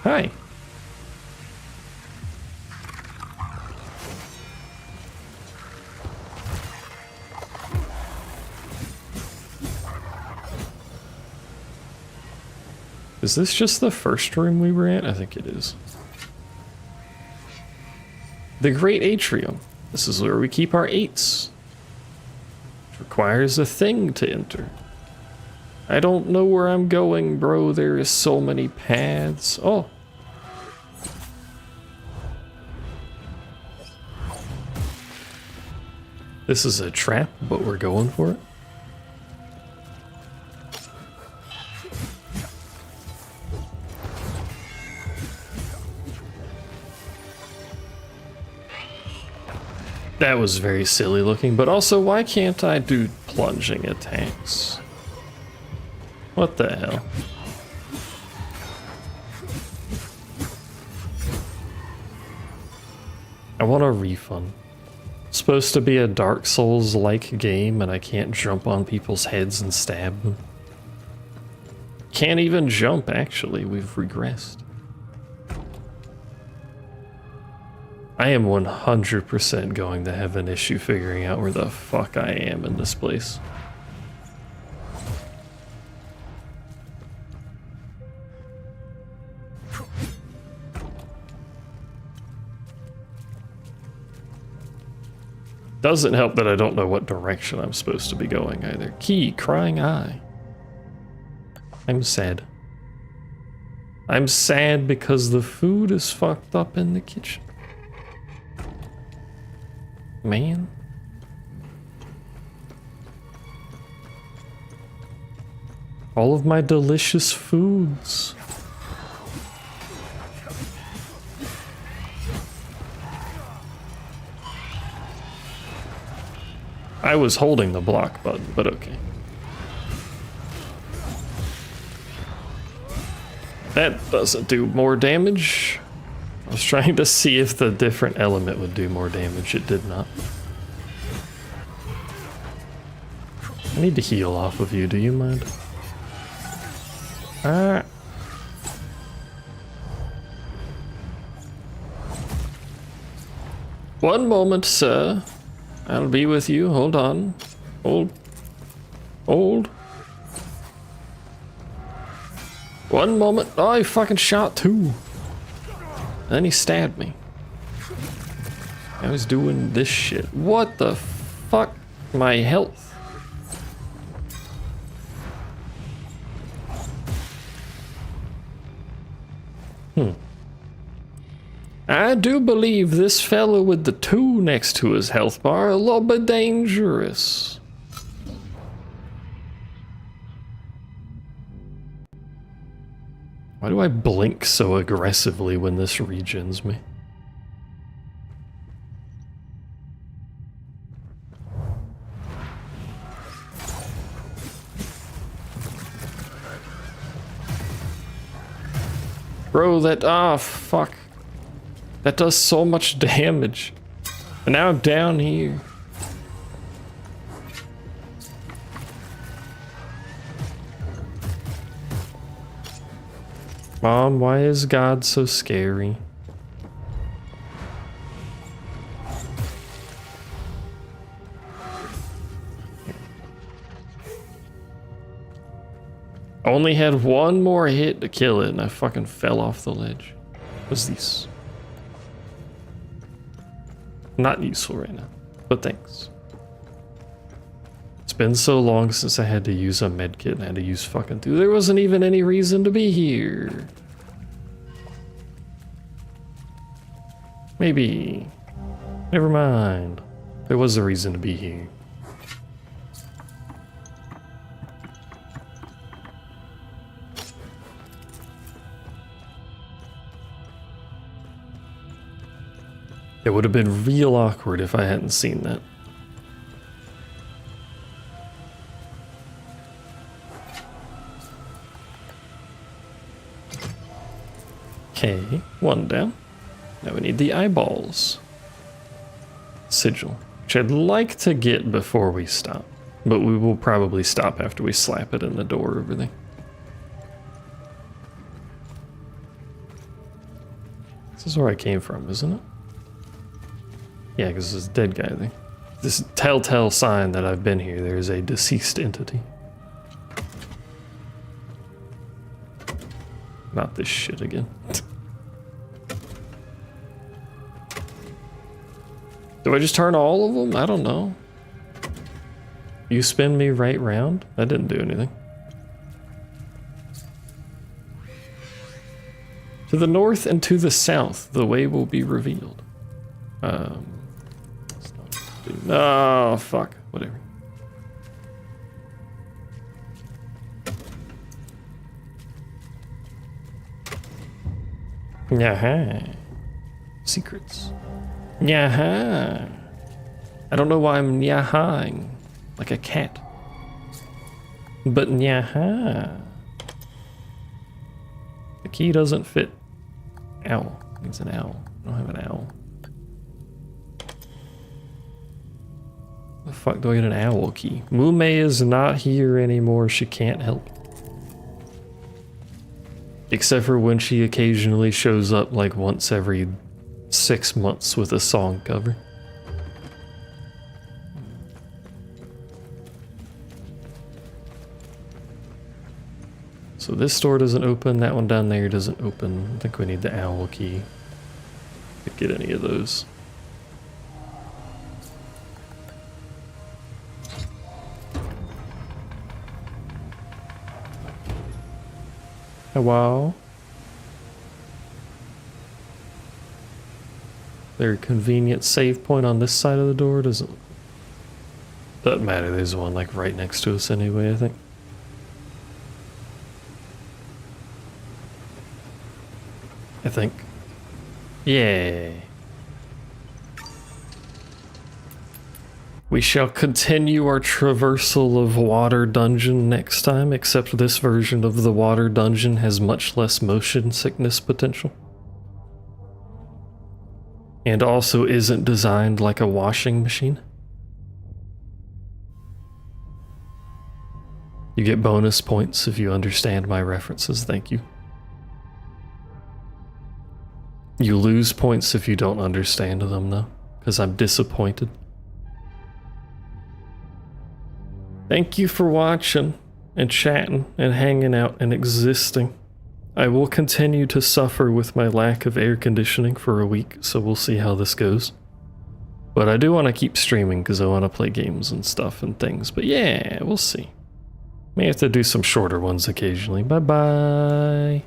Hi. Is this just the first room we were at? I think it is. The Great Atrium. This is where we keep our 8s. Requires a thing to enter. I don't know where I'm going, bro. There is so many paths. Oh. This is a trap, but we're going for it. That was very silly looking, but also why can't I do plunging attacks? What the hell? I want a refund. It's supposed to be a Dark Souls-like game and I can't jump on people's heads and stab them. Can't even jump, actually. We've regressed. I am 100% going to have an issue figuring out where the fuck I am in this place. Doesn't help that I don't know what direction I'm supposed to be going either. Key, crying eye. I'm sad. I'm sad because the food is fucked up in the kitchen. Man. All of my delicious foods. I was holding the block button, but okay. That doesn't do more damage. I was trying to see if the different element would do more damage. It did not. I need to heal off of you. Do you mind? One moment, sir. I'll be with you. Hold on. Hold. One moment. Oh, he fucking shot two. Then he stabbed me. I was doing this shit. What the fuck? My health. I do believe this fellow with the 2 next to his health bar a little bit dangerous. Why do I blink so aggressively when this regens me? Bro, that, fuck. That does so much damage. And now I'm down here. Mom, why is God so scary? I only had one more hit to kill it and I fucking fell off the ledge. What's this? Not useful right now, but thanks. It's been so long since I had to use a medkit and I had to use fucking 2. There wasn't even any reason to be here. Maybe. Never mind. There was a reason to be here. It would have been real awkward if I hadn't seen that. Okay, 1 down. Now we need the eyeballs. Sigil, which I'd like to get before we stop, but we will probably stop after we slap it in the door over there. This is where I came from, isn't it? Yeah, because there's a dead guy there. This telltale sign that I've been here. There is a deceased entity. Not this shit again. Do I just turn all of them? I don't know. You spin me right round? That didn't do anything. To the north and to the south, the way will be revealed. Oh, fuck. Whatever. Yaha. Secrets. Yaha. I don't know why I'm yahaing like a cat. But yaha. The key doesn't fit. Owl. It's an owl. I don't have an owl. The fuck do I get an owl key? Mume is not here anymore. She can't help. Except for when she occasionally shows up like once every 6 months with a song cover. So this door doesn't open. That one down there doesn't open. I think we need the owl key to get any of those. Wow. There a convenient save point on this side of the door? Doesn't matter. There's one like right next to us anyway, I think. Yay. We shall continue our traversal of Water Dungeon next time, except this version of the Water Dungeon has much less motion sickness potential. And also isn't designed like a washing machine. You get bonus points if you understand my references, thank you. You lose points if you don't understand them though, because I'm disappointed. Thank you for watching and chatting and hanging out and existing. I will continue to suffer with my lack of air conditioning for a week, so we'll see how this goes. But I do want to keep streaming because I want to play games and stuff and things. But yeah, we'll see. May have to do some shorter ones occasionally. Bye bye.